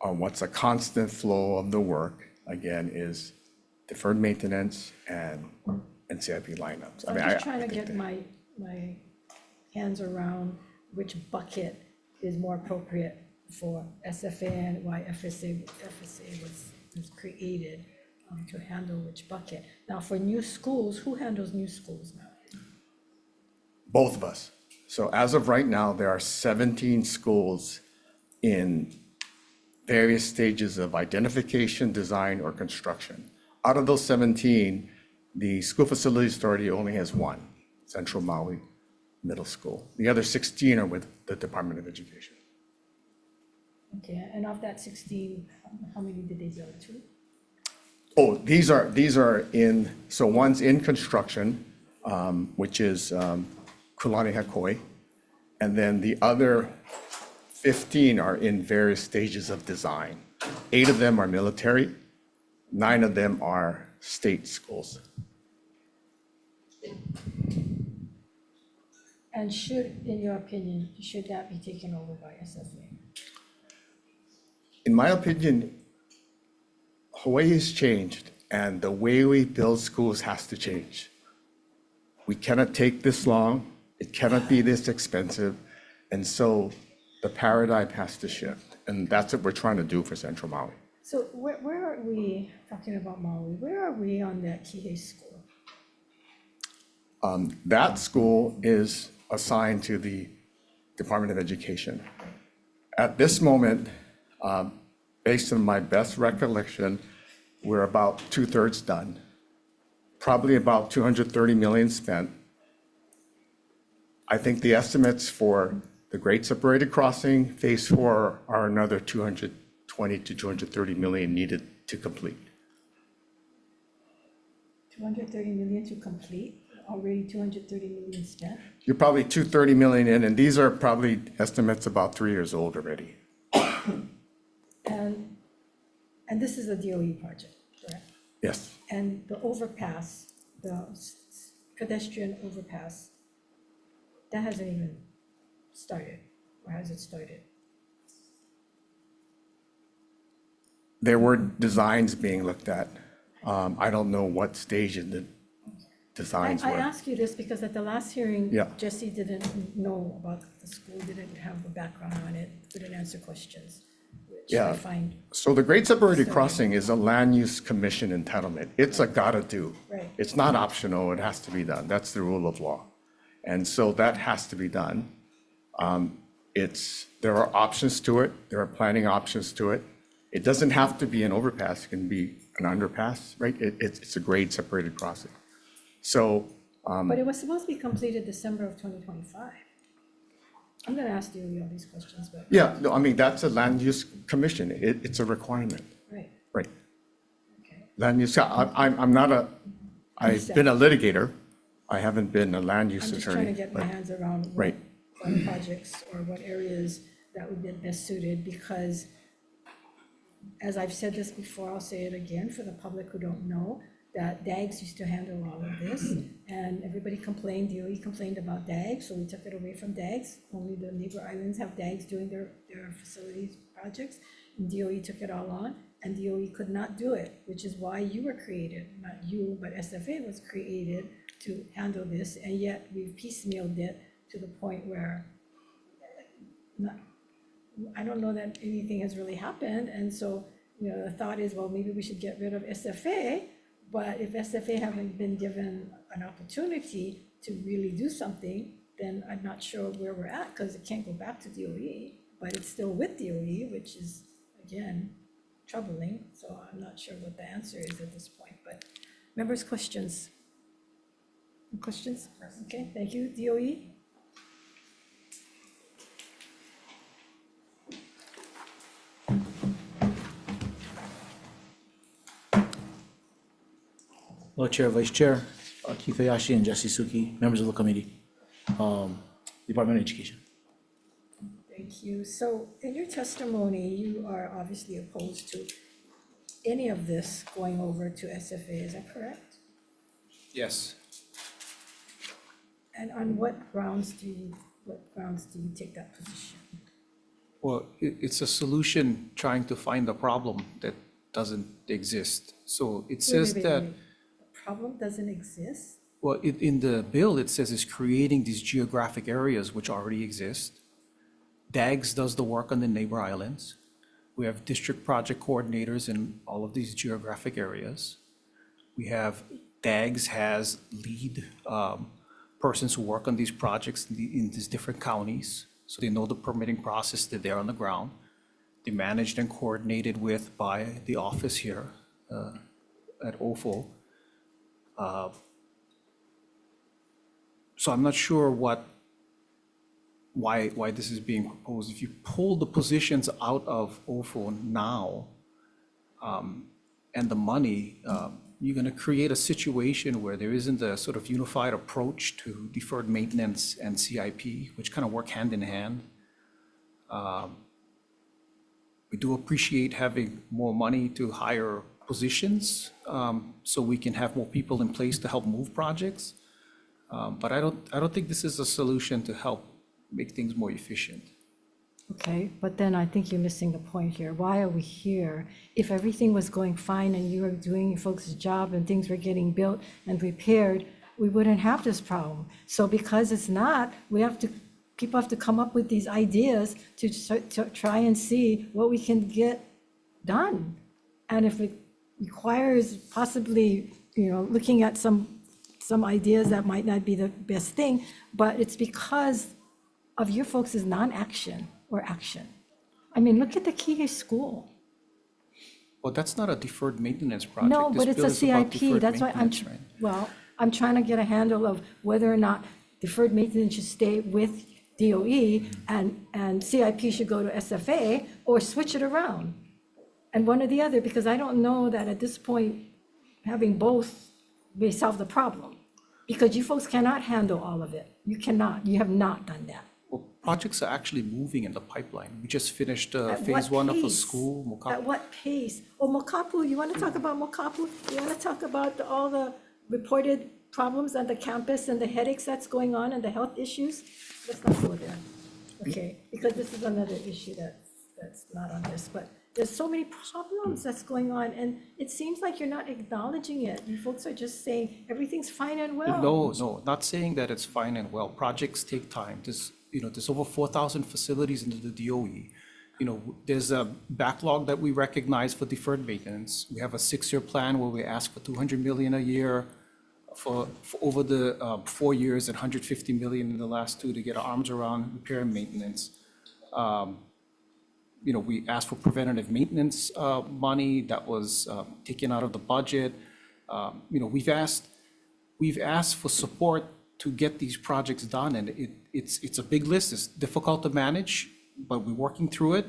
Speaker 10: what's a constant flow of the work, again, is deferred maintenance and CIP lineups.
Speaker 4: I'm just trying to get my hands around which bucket is more appropriate for SFA and why FSA was created to handle which bucket. Now, for new schools, who handles new schools now?
Speaker 10: Both of us. So as of right now, there are 17 schools in various stages of identification, design, or construction. Out of those 17, the School Facilities Authority only has one, Central Maui Middle School. The other 16 are with the Department of Education.
Speaker 4: Okay, and of that 16, how many did they build to?
Speaker 10: Oh, these are in, so one's in construction, which is Kulani Hakoi, and then the other 15 are in various stages of design. 8 of them are military, 9 of them are state schools.
Speaker 4: And should, in your opinion, should that be taken over by SFA?
Speaker 10: In my opinion, Hawaii has changed, and the way we build schools has to change. We cannot take this long, it cannot be this expensive, and so the paradigm has to shift, and that's what we're trying to do for Central Maui.
Speaker 4: So where are we, talking about Maui, where are we on that Kihei school?
Speaker 10: That school is assigned to the Department of Education. At this moment, based on my best recollection, we're about 2/3 done. Probably about 230 million spent. I think the estimates for the Great Separated Crossing, Phase 4, are another 220 to 230 million needed to complete.
Speaker 4: 230 million to complete, already 230 million spent?
Speaker 10: You're probably 230 million in, and these are probably estimates about 3 years old already.
Speaker 4: And this is a DOE project, correct?
Speaker 10: Yes.
Speaker 4: And the overpass, the pedestrian overpass, that hasn't even started, or has it started?
Speaker 10: There were designs being looked at. I don't know what stage in the designs
Speaker 4: I
Speaker 10: were.
Speaker 4: ask you this because at the last hearing,
Speaker 10: Yeah.
Speaker 4: Jesse didn't know about the school, didn't have a background on it, couldn't answer questions, which I
Speaker 10: Yeah.
Speaker 4: find,
Speaker 10: So the Great Separated Crossing is a land use commission entitlement. It's a gotta do.
Speaker 4: Right.
Speaker 10: It's not optional, it has to be done. That's the rule of law. And so that has to be done. There are options to it, there are planning options to it. It doesn't have to be an overpass, it can be an underpass, right? It's a grade separated crossing. So,
Speaker 4: but it was supposed to be completed December of 2025. I'm gonna ask you all these questions, but.
Speaker 10: yeah, no, I mean, that's a land use commission. It's a requirement,
Speaker 4: Right.
Speaker 10: right? Land use, I'm not I've been a litigator. I haven't been a land use
Speaker 4: I'm just
Speaker 10: attorney.
Speaker 4: trying to get my
Speaker 10: but-
Speaker 4: hands around
Speaker 10: Right.
Speaker 4: what projects or what areas that would be best suited, because as I've said this before, I'll say it again for the public who don't know, that DAGS used to handle all of this, and everybody complained, DOE complained about DAGS, so we took it away from DAGS. Only the neighbor islands have DAGS doing their facilities projects, and DOE took it all on, and DOE could not do it, which is why you were created, not you, but SFA was created to handle this, and yet we've piecemealed it to the point where I don't know that anything has really happened, and so, the thought is, well, maybe we should get rid of SFA, but if SFA haven't been given an opportunity to really do something, then I'm not sure where we're at, because it can't go back to DOE, but it's still with DOE, which is, again, troubling, so I'm not sure what the answer is at this point, but members' questions? Questions? Okay, thank you. DOE?
Speaker 6: Hello, Chair, Vice Chair, Keith Hayashi and Jesse Suki, members of the committee, Department of Education.
Speaker 4: Thank you. So in your testimony, you are obviously opposed to any of this going over to SFA, is that correct?
Speaker 16: Yes.
Speaker 4: And on what grounds do you take that position?
Speaker 16: Well, it's a solution trying to find a problem that doesn't exist. So it says
Speaker 4: Wait,
Speaker 16: that,
Speaker 4: the problem doesn't exist?
Speaker 16: well, in the bill, it says it's creating these geographic areas which already exist. DAGS does the work on the neighbor islands. We have district project coordinators in all of these geographic areas. We have, DAGS has lead persons who work on these projects in these different counties. So they know the permitting process, they're there on the ground. They're managed and coordinated with by the office here at OFO. So I'm not sure why this is being proposed. If you pull the positions out of OFO now and the money, you're going to create a situation where there isn't a sort of unified approach to deferred maintenance and CIP, which kind of work hand in hand. We do appreciate having more money to hire positions so we can have more people in place to help move projects. But I don't think this is a solution to help make things more efficient.
Speaker 4: Okay, but then I think you're missing the point here. Why are we here? If everything was going fine and you were doing your folks' job and things were getting built and repaired, we wouldn't have this problem. So because it's not, people have to come up with these ideas to try and see what we can get done. And if it requires possibly, looking at some ideas that might not be the best thing, but it's because of your folks' non-action or action. I mean, look at the Kihei School.
Speaker 16: Well, that's not a deferred maintenance project.
Speaker 4: No,
Speaker 16: This
Speaker 4: but it's
Speaker 16: bill
Speaker 4: a
Speaker 16: is about
Speaker 4: CIP.
Speaker 16: deferred
Speaker 4: That's why
Speaker 16: maintenance, right?
Speaker 4: well, I'm trying to get a handle of whether or not deferred maintenance should stay with DOE and CIP should go to SFA or switch it around. And one or the other, because I don't know that at this point, having both may solve the problem. Because you folks cannot handle all of it. You cannot. You have not done that.
Speaker 16: Well, projects are actually moving in the pipeline. We just finished
Speaker 4: At
Speaker 16: phase
Speaker 4: what
Speaker 16: 1 of a
Speaker 4: pace?
Speaker 16: school, Mokapu.
Speaker 4: At what pace? Oh, Mokapu, you want to talk about Mokapu? You want to talk about all the reported problems on the campus and the headaches that's going on and the health issues? Let's not go there. Okay, because this is another issue that's not on this, but there's so many problems that's going on, and it seems like you're not acknowledging it. You folks are just saying everything's fine and well.
Speaker 16: No, not saying that it's fine and well. Projects take time. There's over 4,000 facilities into the DOE. There's a backlog that we recognize for deferred maintenance. We have a 6-year plan where we ask for $200 million a year for over the 4 years and $150 million in the last 2 to get our arms around repair and maintenance. We asked for preventative maintenance money that was taken out of the budget. We've asked for support to get these projects done, and it's a big list. It's difficult to manage, but we're working through it.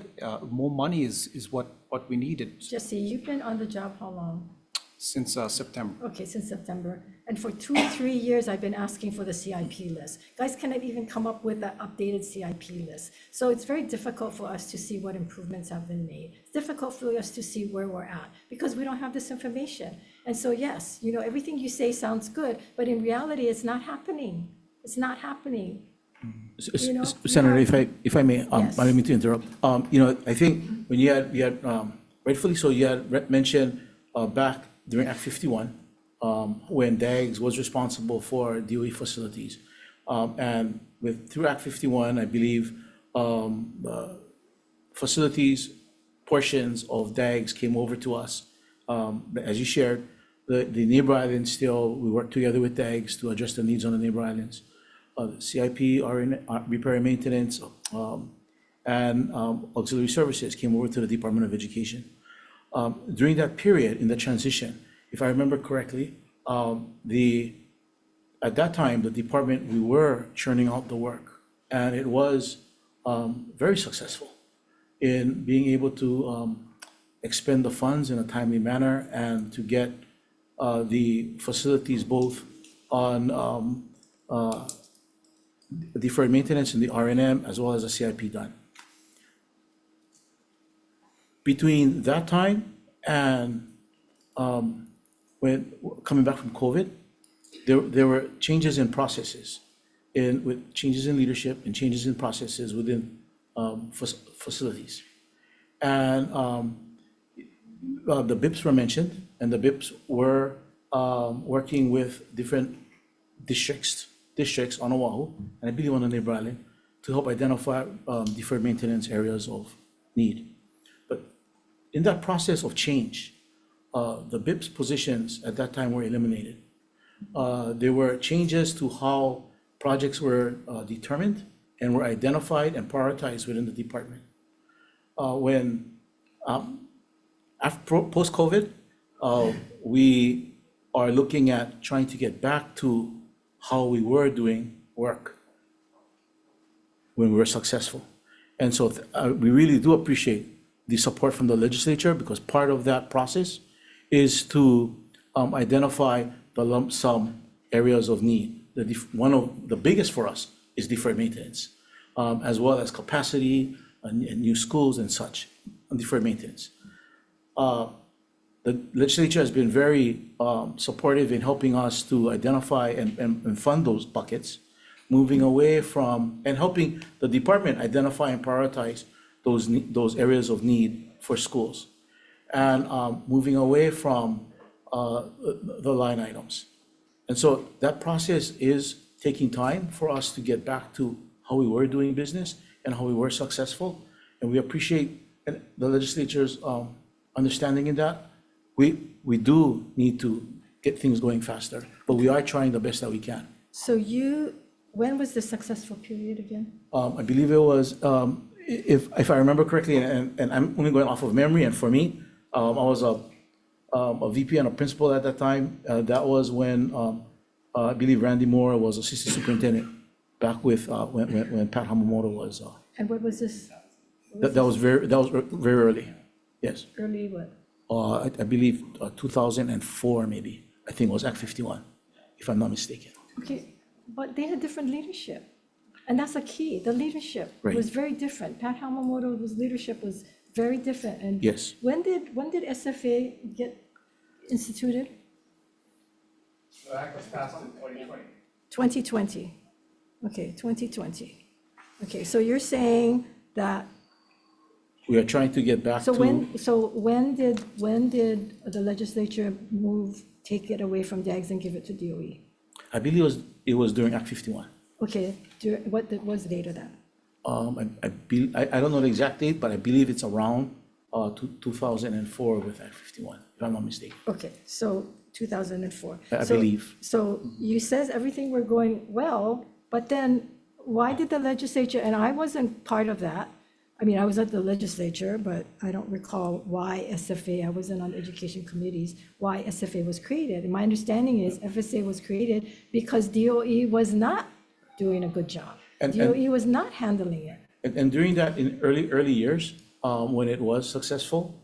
Speaker 16: More money is what we needed
Speaker 4: Jesse, you've been on the job how long?
Speaker 16: since September.
Speaker 4: Okay, since September. And for 2 or 3 years, I've been asking for the CIP list. Guys cannot even come up with an updated CIP list. So it's very difficult for us to see what improvements have been made. It's difficult for us to see where we're at because we don't have this information. And so, yes, everything you say sounds good, but in reality, it's not happening. It's not happening.
Speaker 6: Senator, if I may,
Speaker 4: Yes.
Speaker 6: I didn't mean to interrupt. I think when you had rightfully so, you had mentioned back during Act 51, when DAGS was responsible for DOE facilities. And through Act 51, I believe facilities, portions of DAGS came over to us. As you shared, the neighbor islands still, we work together with DAGS to address the needs on the neighbor islands. CIP, repair and maintenance, and auxiliary services came over to the Department of Education. During that period, in the transition, if I remember correctly, at that time, the department, we were churning out the work, and it was very successful in being able to expend the funds in a timely manner and to get the facilities both on deferred maintenance and the R&M as well as the CIP done. Between that time and when coming back from COVID, there were changes in processes, with changes in leadership and changes in processes within facilities. And the BIPs were mentioned, and the BIPs were working with different districts on Oahu, and I believe on the neighbor island, to help identify deferred maintenance areas of need. In that process of change, the BIP's positions at that time were eliminated. There were changes to how projects were determined and were identified and prioritized within the department. Post-COVID, we are looking at trying to get back to how we were doing work when we were successful. And so we really do appreciate the support from the legislature, because part of that process is to identify the lump sum areas of need. One of the biggest for us is deferred maintenance, as well as capacity and new schools and such, and deferred maintenance. The legislature has been very supportive in helping us to identify and fund those buckets, moving away from, and helping the department identify and prioritize those areas of need for schools, and moving away from the line items. And so that process is taking time for us to get back to how we were doing business and how we were successful. And we appreciate the legislature's understanding in that. we do need to get things going faster, but we are trying the best that we can.
Speaker 4: So when was the successful period again?
Speaker 6: I believe it was, if I remember correctly, and I'm only going off of memory, and for me, I was a VP and a principal at that time. That was when I believe Randy Moore was assistant superintendent back with when Pat Hamamoto was.
Speaker 4: And what was this?
Speaker 6: That was very early. Yes.
Speaker 4: Early what?
Speaker 6: I believe 2004 maybe. I think it was Act 51, if I'm not mistaken.
Speaker 4: Okay, but they had different leadership. And that's the key, the leadership
Speaker 6: Right.
Speaker 4: was very different. Pat Hamamoto's leadership was very different. And
Speaker 6: Yes.
Speaker 4: when did SFA get instituted?
Speaker 10: The act was passed in 2020.
Speaker 4: 2020. Okay, 2020. Okay, so you're saying that,
Speaker 6: We are trying to get back
Speaker 4: so
Speaker 6: to.
Speaker 4: when did the legislature take it away from DAGS and give it to DOE?
Speaker 6: I believe it was during Act 51.
Speaker 4: Okay, what was the date of that?
Speaker 6: I don't know the exact date, but I believe it's around 2004 with Act 51, if I'm not mistaken.
Speaker 4: Okay, so 2004.
Speaker 6: I
Speaker 4: So-
Speaker 6: believe.
Speaker 4: So you says everything were going well, but then why did the legislature, and I wasn't part of that. I mean, I was at the legislature, but I don't recall why SFA, I wasn't on education committees, why SFA was created. And my understanding is FSA was created because DOE was not doing a good job.
Speaker 6: And-
Speaker 4: DOE was not handling it.
Speaker 6: And during that, in early years, when it was successful,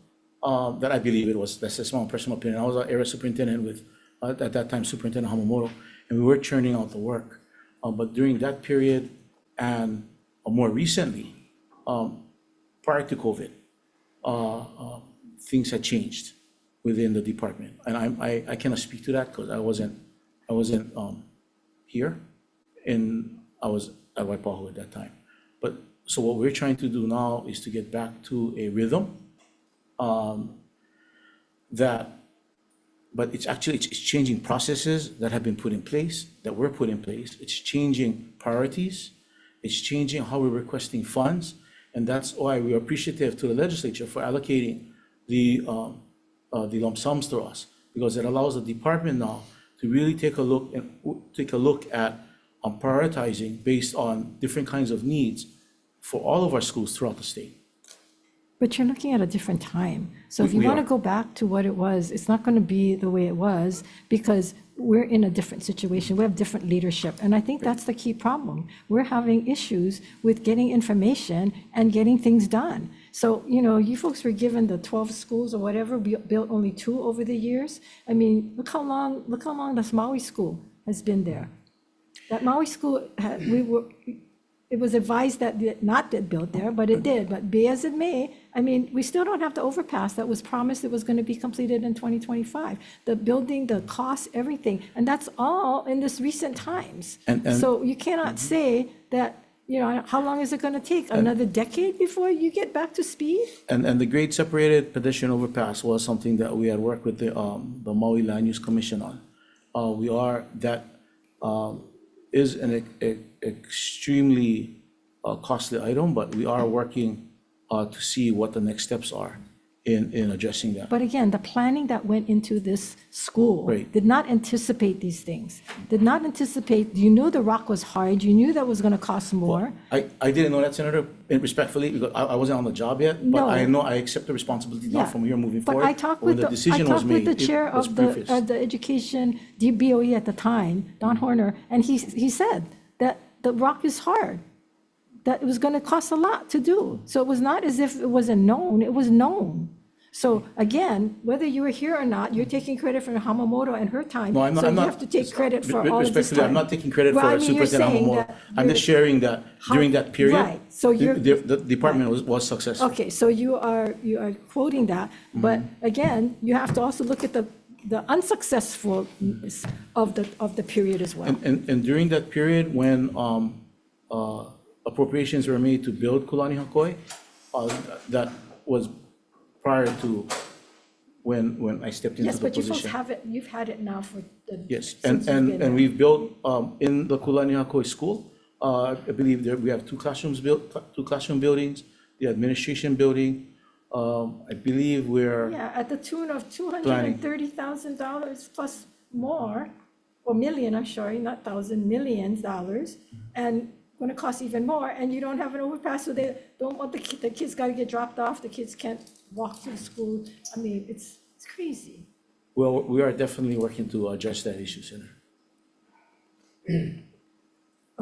Speaker 6: that I believe it was, that's just my personal opinion. I was an area superintendent with, at that time, Superintendent Hamamoto, and we were churning out the work. But during that period and more recently, prior to COVID, things had changed within the department. And I cannot speak to that because I wasn't here, and I was at Waipahu at that time. But so what we're trying to do now is to get back to a rhythm but it's changing processes that have been put in place, that were put in place. It's changing priorities. It's changing how we're requesting funds. And that's why we're appreciative to the legislature for allocating the lump sums to us, because it allows the department now to really take a look at prioritizing based on different kinds of needs for all of our schools throughout the state.
Speaker 4: But you're looking at a different time. So if you
Speaker 6: We
Speaker 4: want to
Speaker 6: are.
Speaker 4: go back to what it was, it's not going to be the way it was because we're in a different situation. We have different leadership. And I think that's the key problem. We're having issues with getting information and getting things done. So, you folks were given the 12 schools or whatever, we built only 2 over the years. I mean, look how long this Maui school has been there. That Maui school, it was advised that it not get built there, but it did. But be as it may, I mean, we still don't have the overpass that was promised it was going to be completed in 2025. The building, the cost, everything, and that's all in this recent times.
Speaker 6: And-
Speaker 4: So you cannot say that, how long is it going to take? Another decade before you get back to speed?
Speaker 6: And the grade separated pedestrian overpass was something that we had worked with the Maui Land Use Commission on. That is an extremely costly item, but we are working to see what the next steps are in addressing that.
Speaker 4: But again, the planning that went into this school
Speaker 6: Right.
Speaker 4: did not anticipate these things. Did not anticipate, you knew the rock was hard, you knew that was going to cost more.
Speaker 6: I didn't know that, Senator, and respectfully, because I wasn't on the job yet, but
Speaker 4: No.
Speaker 6: I know I accept the responsibility now
Speaker 4: Yeah.
Speaker 6: from here moving
Speaker 4: But
Speaker 6: forward.
Speaker 4: I talked
Speaker 6: When
Speaker 4: with
Speaker 6: the decision was made,
Speaker 4: the chair
Speaker 6: it was
Speaker 4: of
Speaker 6: prefaced.
Speaker 4: the education, DBOE at the time, Don Horner, and he said that the rock is hard, that it was going to cost a lot to do. So it was not as if it wasn't known, it was known. So again, whether you were here or not, you're taking credit for Hamamoto and her time.
Speaker 6: No, I'm not.
Speaker 4: So
Speaker 6: I'm
Speaker 4: you
Speaker 6: not-
Speaker 4: have to take credit for all of this
Speaker 6: Respectfully, I'm
Speaker 4: time.
Speaker 6: not taking credit
Speaker 4: Well, I
Speaker 6: for
Speaker 4: mean, you're
Speaker 6: Superintendent
Speaker 4: saying
Speaker 6: Hamamoto.
Speaker 4: that
Speaker 6: I'm just
Speaker 4: you're-
Speaker 6: sharing that during that period.
Speaker 4: Right, so you're-
Speaker 6: The department was successful.
Speaker 4: Okay, so you are quoting that, but again, you have to also look at the unsuccessfulness of the period as well.
Speaker 6: And during that period, when appropriations were made to build Kulani Hakoi, that was prior to when I stepped into
Speaker 4: Yes,
Speaker 6: the
Speaker 4: but you folks
Speaker 6: position.
Speaker 4: have it, you've had it now for the.
Speaker 6: Yes,
Speaker 4: since you've been there.
Speaker 6: and we've built, in the Kulani Hakoi School, I believe we have two classroom buildings, the administration building, I believe we're,
Speaker 4: Yeah, at the tune of $230,000 plus more, or million, I'm sorry, not thousand, millions dollars, and gonna cost even more, and you don't have an overpass, so they don't want the kids gotta get dropped off, the kids can't walk to school. I mean, it's crazy.
Speaker 6: well, we are definitely working to address that issue, Senator.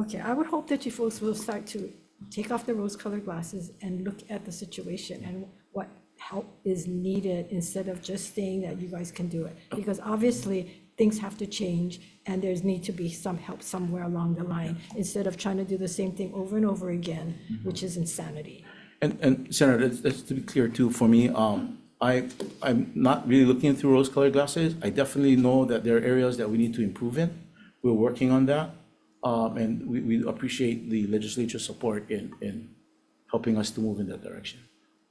Speaker 4: Okay, I would hope that you folks will start to take off the rose-colored glasses and look at the situation and what help is needed instead of just saying that you guys can do it. Because obviously, things have to change and there's need to be some help somewhere along the line instead of trying to do the same thing over and over again, which is insanity.
Speaker 6: And Senator, that's to be clear too, for me, I'm not really looking through rose-colored glasses. I definitely know that there are areas that we need to improve in. We're working on that. And we appreciate the legislature's support in helping us to move in that direction.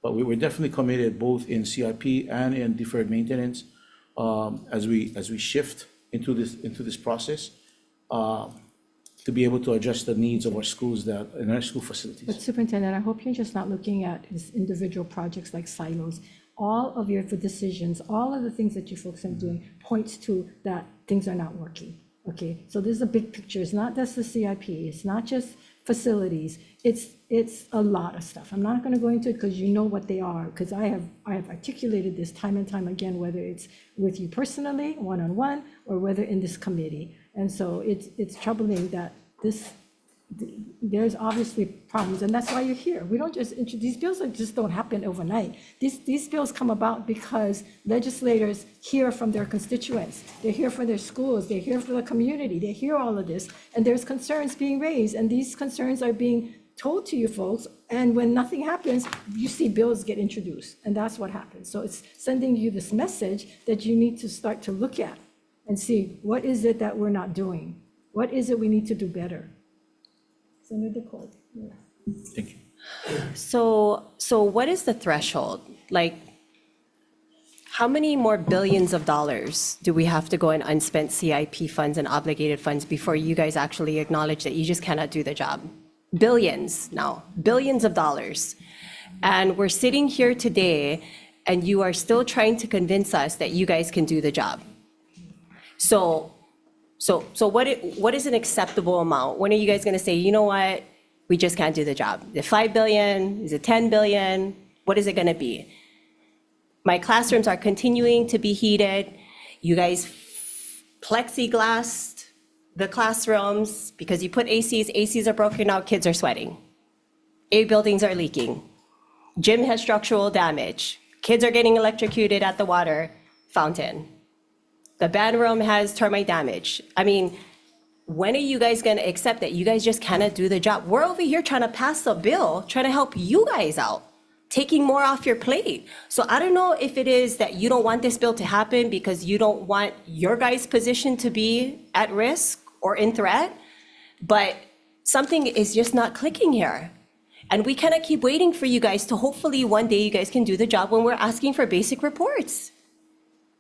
Speaker 6: But we're definitely committed both in CIP and in deferred maintenance as we shift into this process to be able to address the needs of our schools in our school facilities.
Speaker 4: But Superintendent, I hope you're just not looking at these individual projects like silos. All of your decisions, all of the things that you folks are doing points to that things are not working. Okay, so this is a big picture. It's not just the CIP. It's not just facilities. It's a lot of stuff. I'm not going to go into it because you know what they are. Because I have articulated this time and time again, whether it's with you personally, one-on-one, or whether in this committee. And so it's troubling that there's obviously problems, and that's why you're here. We don't just these bills just don't happen overnight. These bills come about because legislators hear from their constituents. They hear from their schools. They hear from the community. They hear all of this, and there's concerns being raised, and these concerns are being told to you folks. And when nothing happens, you see bills get introduced, and that's what happens. So it's sending you this message that you need to start to look at and see what is it that we're not doing. What is it we need to do better? Senator DeCourt. Yeah.
Speaker 6: Thank you.
Speaker 18: So what is the threshold? Like, how many more billions of dollars do we have to go in unspent CIP funds and obligated funds before you guys actually acknowledge that you just cannot do the job? Billions now, billions of dollars. And we're sitting here today and you are still trying to convince us that you guys can do the job. So what is an acceptable amount? When are you guys going to say, you know what, we just can't do the job? Is it 5 billion? Is it 10 billion? What is it going to be? My classrooms are continuing to be heated. You guys plexiglassed the classrooms because you put ACs. ACs are broken out, kids are sweating. A buildings are leaking. Gym has structural damage. Kids are getting electrocuted at the water fountain. The band room has termite damage. I mean, when are you guys going to accept that you guys just cannot do the job? We're over here trying to pass a bill, trying to help you guys out, taking more off your plate. So I don't know if it is that you don't want this bill to happen because you don't want your guys' position to be at risk or in threat, but something is just not clicking here. And we cannot keep waiting for you guys to hopefully one day you guys can do the job when we're asking for basic reports.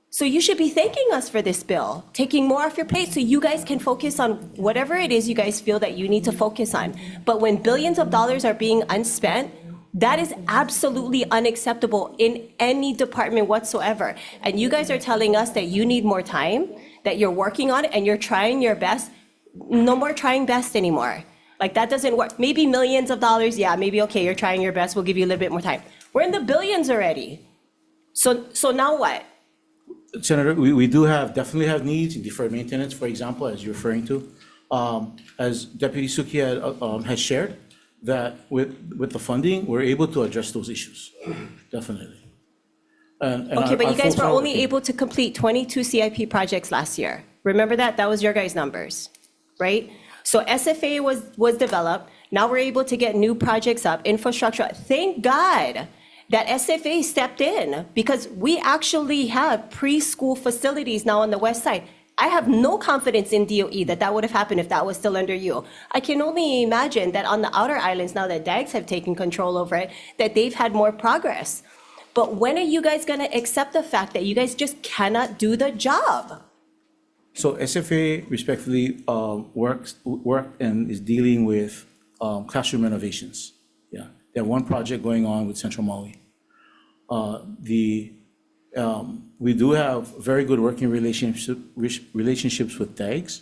Speaker 18: So you should be thanking us for this bill, taking more off your plate so you guys can focus on whatever it is you guys feel that you need to focus on. But when billions of dollars are being unspent, that is absolutely unacceptable in any department whatsoever. And you guys are telling us that you need more time, that you're working on it and you're trying your best. No more trying best anymore. Like, that doesn't work. Maybe millions of dollars, yeah, maybe, okay, you're trying your best, we'll give you a little bit more time. We're in the billions already. So now what?
Speaker 6: Senator, we definitely have needs in deferred maintenance, for example, as you're referring to. As Deputy Suki has shared, that with the funding, we're able to address those issues, definitely.
Speaker 18: Okay, but you guys were only able to complete 22 CIP projects last year. Remember that? That was your guys' numbers, right? So SFA was developed. Now we're able to get new projects up, infrastructure. Thank God that SFA stepped in because we actually have preschool facilities now on the west side. I have no confidence in DOE that would have happened if that was still under you. I can only imagine that on the outer islands, now that DAGs have taken control over it, that they've had more progress. But when are you guys going to accept the fact that you guys just cannot do the job?
Speaker 6: So SFA respectfully worked and is dealing with classroom renovations. Yeah, they have one project going on with Central Maui. We do have very good working relationships with DAGs.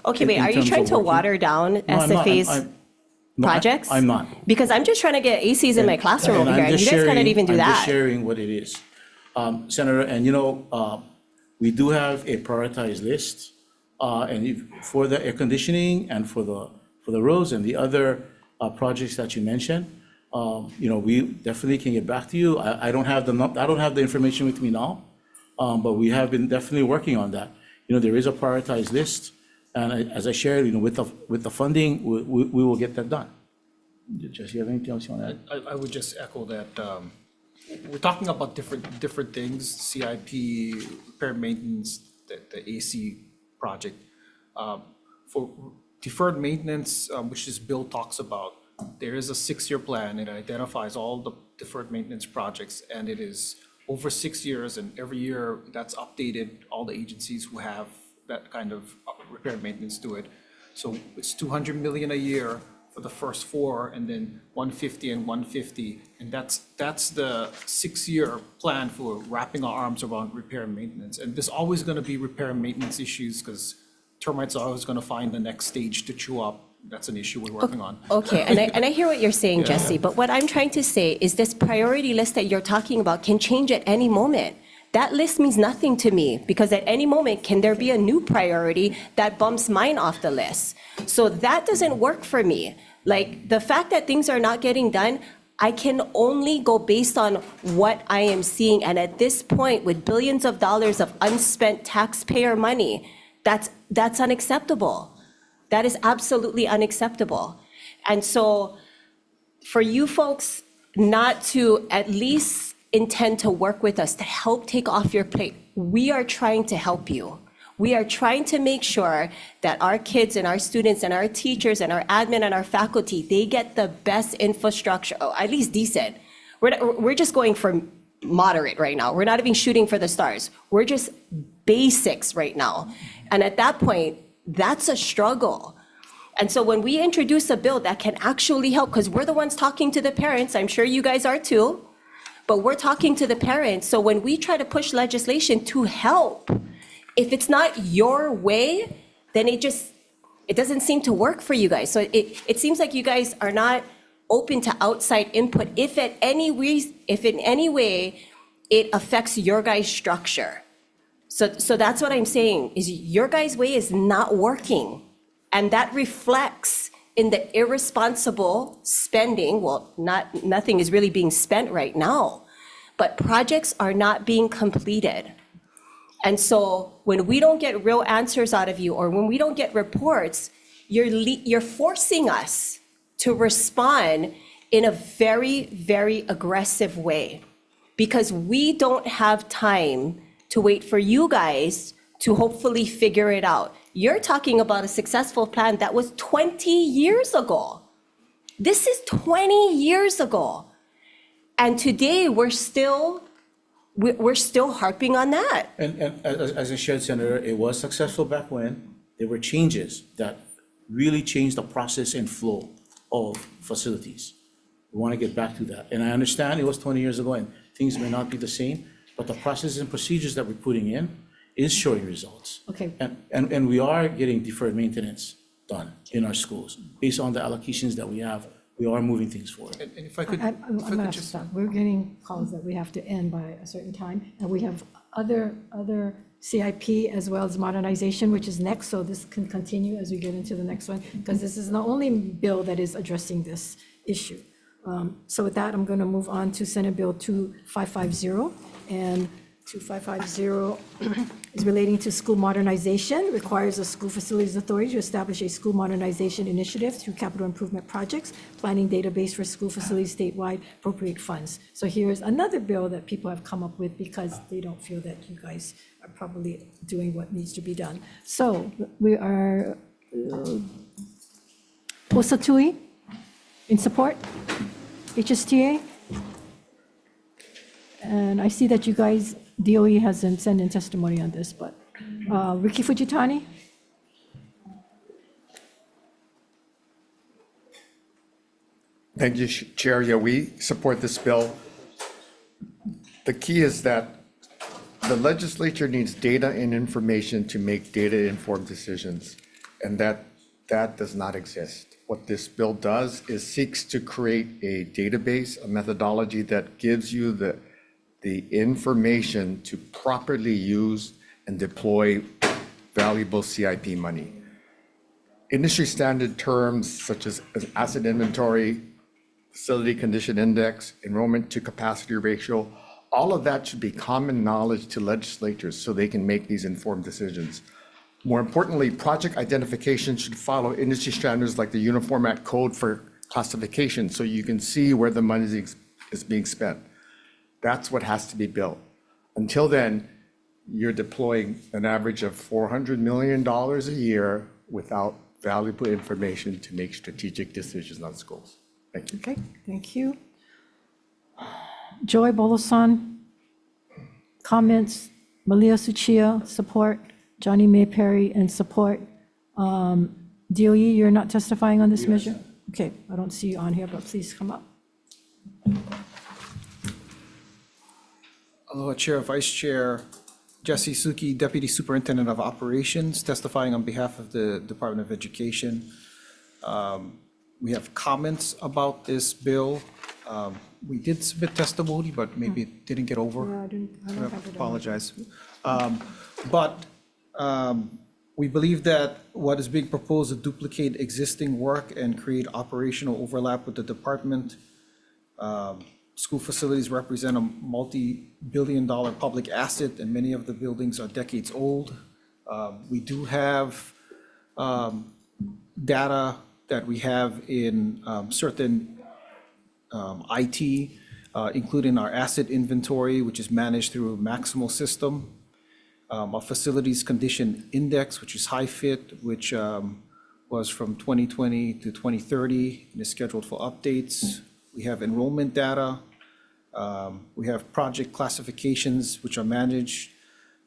Speaker 18: Okay, wait,
Speaker 6: in
Speaker 18: are you
Speaker 6: terms
Speaker 18: trying
Speaker 6: of
Speaker 18: to
Speaker 6: working-
Speaker 18: water down
Speaker 6: No, I'm not.
Speaker 18: SFA's
Speaker 6: No,
Speaker 18: projects?
Speaker 6: I'm not.
Speaker 18: Because I'm just trying to get ACs in my classroom over
Speaker 6: I'm
Speaker 18: here, and
Speaker 6: just
Speaker 18: you guys cannot
Speaker 6: sharing-
Speaker 18: even do
Speaker 6: I'm
Speaker 18: that.
Speaker 6: just sharing what it is. Senator, and we do have a prioritized list, for the air conditioning and for the roads and the other projects that you mentioned. We definitely can get back to you. I don't have the information with me now, but we have been definitely working on that. There is a prioritized list, and as I shared, with the funding, we will get that done. Jesse, you have anything else you want to add?
Speaker 16: I would just echo that we're talking about different things, CIP, repair maintenance, the AC project. For deferred maintenance, which this bill talks about, there is a 6-year plan. It identifies all the deferred maintenance projects, and it is over 6 years, and every year that's updated, all the agencies who have that kind of repair maintenance do it. So it's 200 million a year for the first 4, and then 150 and 150. And that's the 6-year plan for wrapping our arms around repair and maintenance. And there's always gonna be repair and maintenance issues, because termites are always gonna find the next stage to chew up. That's an issue we're working on.
Speaker 18: Okay, and I hear what you're saying,
Speaker 16: Yeah.
Speaker 18: Jesse, but what I'm trying to say is this priority list that you're talking about can change at any moment. That list means nothing to me, because at any moment, can there be a new priority that bumps mine off the list? So that doesn't work for me. Like, the fact that things are not getting done, I can only go based on what I am seeing. And at this point, with billions of dollars of unspent taxpayer money, that's unacceptable. That is absolutely unacceptable. And so for you folks not to at least intend to work with us to help take off your plate, we are trying to help you. We are trying to make sure that our kids and our students and our teachers and our admin and our faculty, they get the best infrastructure, at least decent. We're just going for moderate right now. We're not even shooting for the stars. We're just basics right now. And at that point, that's a struggle. And so when we introduce a bill that can actually help, because we're the ones talking to the parents, I'm sure you guys are too, but we're talking to the parents. So when we try to push legislation to help, if it's not your way, then it doesn't seem to work for you guys. So it seems like you guys are not open to outside input if in any way it affects your guys' structure. So that's what I'm saying, is your guys' way is not working. And that reflects in the irresponsible spending. Well, nothing is really being spent right now, but projects are not being completed. And so when we don't get real answers out of you, or when we don't get reports, you're forcing us to respond in a very, very aggressive way, because we don't have time to wait for you guys to hopefully figure it out. You're talking about a successful plan that was 20 years ago. This is 20 years ago. And today we're still harping on that.
Speaker 6: And as I shared, Senator, it was successful back when. There were changes that really changed the process and flow of facilities. We want to get back to that. And I understand it was 20 years ago and things may not be the same, but the processes and procedures that we're putting in is showing results.
Speaker 4: Okay.
Speaker 6: And we are getting deferred maintenance done in our schools. Based on the allocations that we have, we are moving things forward.
Speaker 16: And if I could,
Speaker 4: I'm going to stop. We're getting calls that we have to end by a certain time, and we have other CIP as well as modernization, which is next, so this can continue as we get into the next one, because this is the only bill that is addressing this issue. So with that, I'm going to move on to Senate Bill 2550, and 2550 is relating to school modernization, requires a school facilities authority to establish a school modernization initiative through capital improvement projects, planning database for school facilities statewide, appropriate funds. So here's another bill that people have come up with because they don't feel that you guys are probably doing what needs to be done. So we are, Osatui, in support, HSTA. And I see that you guys, DOE hasn't sent in testimony on this, but Ricky Fujitani?
Speaker 10: Thank you, Chair. Yeah, we support this bill. The key is that the legislature needs data and information to make data-informed decisions, and that does not exist. What this bill does is seeks to create a database, a methodology that gives you the information to properly use and deploy valuable CIP money. Industry standard terms such as asset inventory, facility condition index, enrollment to capacity ratio, all of that should be common knowledge to legislatures so they can make these informed decisions. More importantly, project identification should follow industry standards like the Uniform Act Code for classification so you can see where the money is being spent. That's what has to be built. Until then, you're deploying an average of $400 million a year without valuable information to make strategic decisions on schools. Thank you.
Speaker 4: Okay, thank you. Joy Bolosan, comments. Malia Suchia, support. Johnny May Perry, and support. DOE, you're not testifying on this measure? Okay, I don't see you on here, but please come up.
Speaker 16: Aloha Chair, Vice Chair, Jesse Suki, Deputy Superintendent of Operations, testifying on behalf of the Department of Education. We have comments about this bill. We did submit testimony, but maybe it didn't get over.
Speaker 4: Yeah, I don't have it on.
Speaker 16: Apologize. But we believe that what is being proposed to duplicate existing work and create operational overlap with the department. School facilities represent a multi-billion-dollar public asset, and many of the buildings are decades old. We do have data that we have in certain IT, including our asset inventory, which is managed through a Maximal system. Our facilities condition index, which is HiFit, which was from 2020 to 2030 and is scheduled for updates. We have enrollment data. We have project classifications, which are managed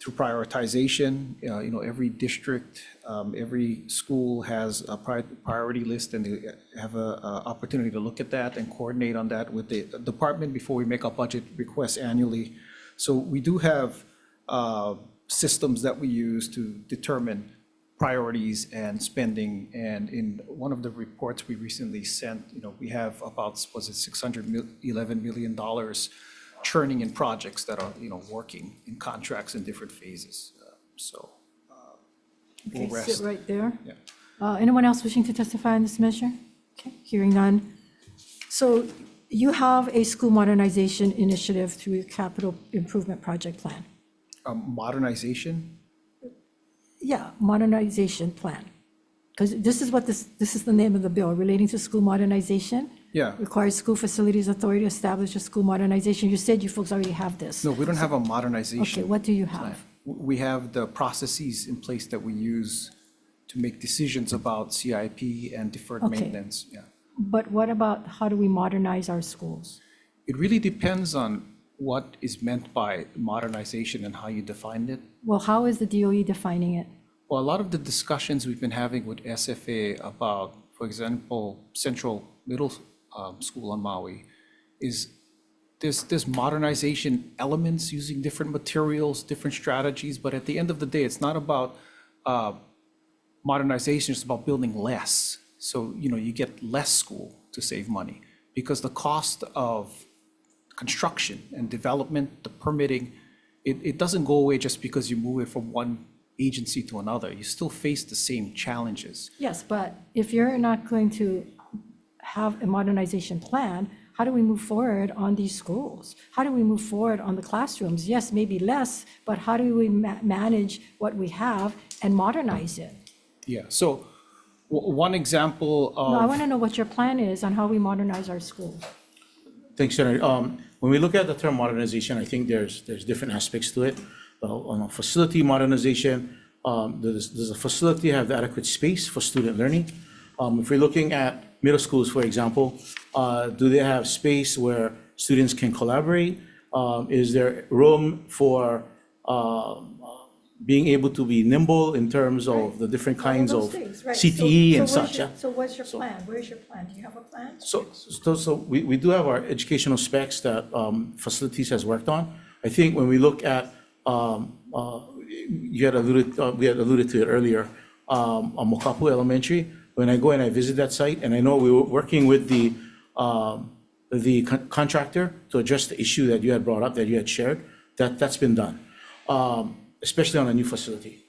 Speaker 16: through prioritization. Every district, every school has a priority list, and they have an opportunity to look at that and coordinate on that with the department before we make our budget requests annually. So we do have systems that we use to determine priorities and spending. And in one of the reports we recently sent, we have about, $611 million churning in projects that are, working in contracts in different phases. We'll
Speaker 4: Okay,
Speaker 16: rest.
Speaker 4: sit right there.
Speaker 16: Yeah.
Speaker 4: Anyone else wishing to testify on this measure? Okay, hearing none. So you have a school modernization initiative through your capital improvement project plan.
Speaker 16: Modernization?
Speaker 4: Yeah, modernization plan. Because this is the name of the bill, relating to school modernization.
Speaker 16: Yeah.
Speaker 4: Requires school facilities authority to establish a school modernization. You said you folks already have this.
Speaker 16: No, we don't have a modernization.
Speaker 4: Okay, what do you have?
Speaker 16: We have the processes in place that we use to make decisions about CIP and deferred
Speaker 4: Okay.
Speaker 16: maintenance. Yeah.
Speaker 4: But what about how do we modernize our schools?
Speaker 16: It really depends on what is meant by modernization and how you define it.
Speaker 4: Well, how is the DOE defining it?
Speaker 16: Well, a lot of the discussions we've been having with SFA about, for example, Central Middle School on Maui, is there's modernization elements using different materials, different strategies, but at the end of the day, it's not about modernization, it's about building less. So, you get less school to save money because the cost of construction and development, the permitting, it doesn't go away just because you move it from one agency to another. You still face the same challenges.
Speaker 4: Yes, but if you're not going to have a modernization plan, how do we move forward on these schools? How do we move forward on the classrooms? Yes, maybe less, but how do we manage what we have and modernize it?
Speaker 16: Yeah, so one example of...
Speaker 4: No, I want to know what your plan is on how we modernize our schools.
Speaker 6: Thanks, Senator. When we look at the term modernization, I think there's different aspects to it. On a facility modernization, does a facility have the adequate space for student learning? If we're looking at middle schools, for example, do they have space where students can collaborate? Is there room for being able to be nimble in terms of the different kinds
Speaker 4: All
Speaker 6: of
Speaker 4: those things, right.
Speaker 6: CTE and
Speaker 4: So what's
Speaker 6: such.
Speaker 4: your-
Speaker 6: Yeah.
Speaker 4: So what's your plan? Where's your plan? Do you have a plan?
Speaker 6: So we do have our educational specs that facilities has worked on. I think when we look at, we had alluded to it earlier, on Mokapu Elementary, when I go and I visit that site, and I know we were working with the contractor to address the issue that you had brought up, that you had shared, that's been done, especially on a new facility.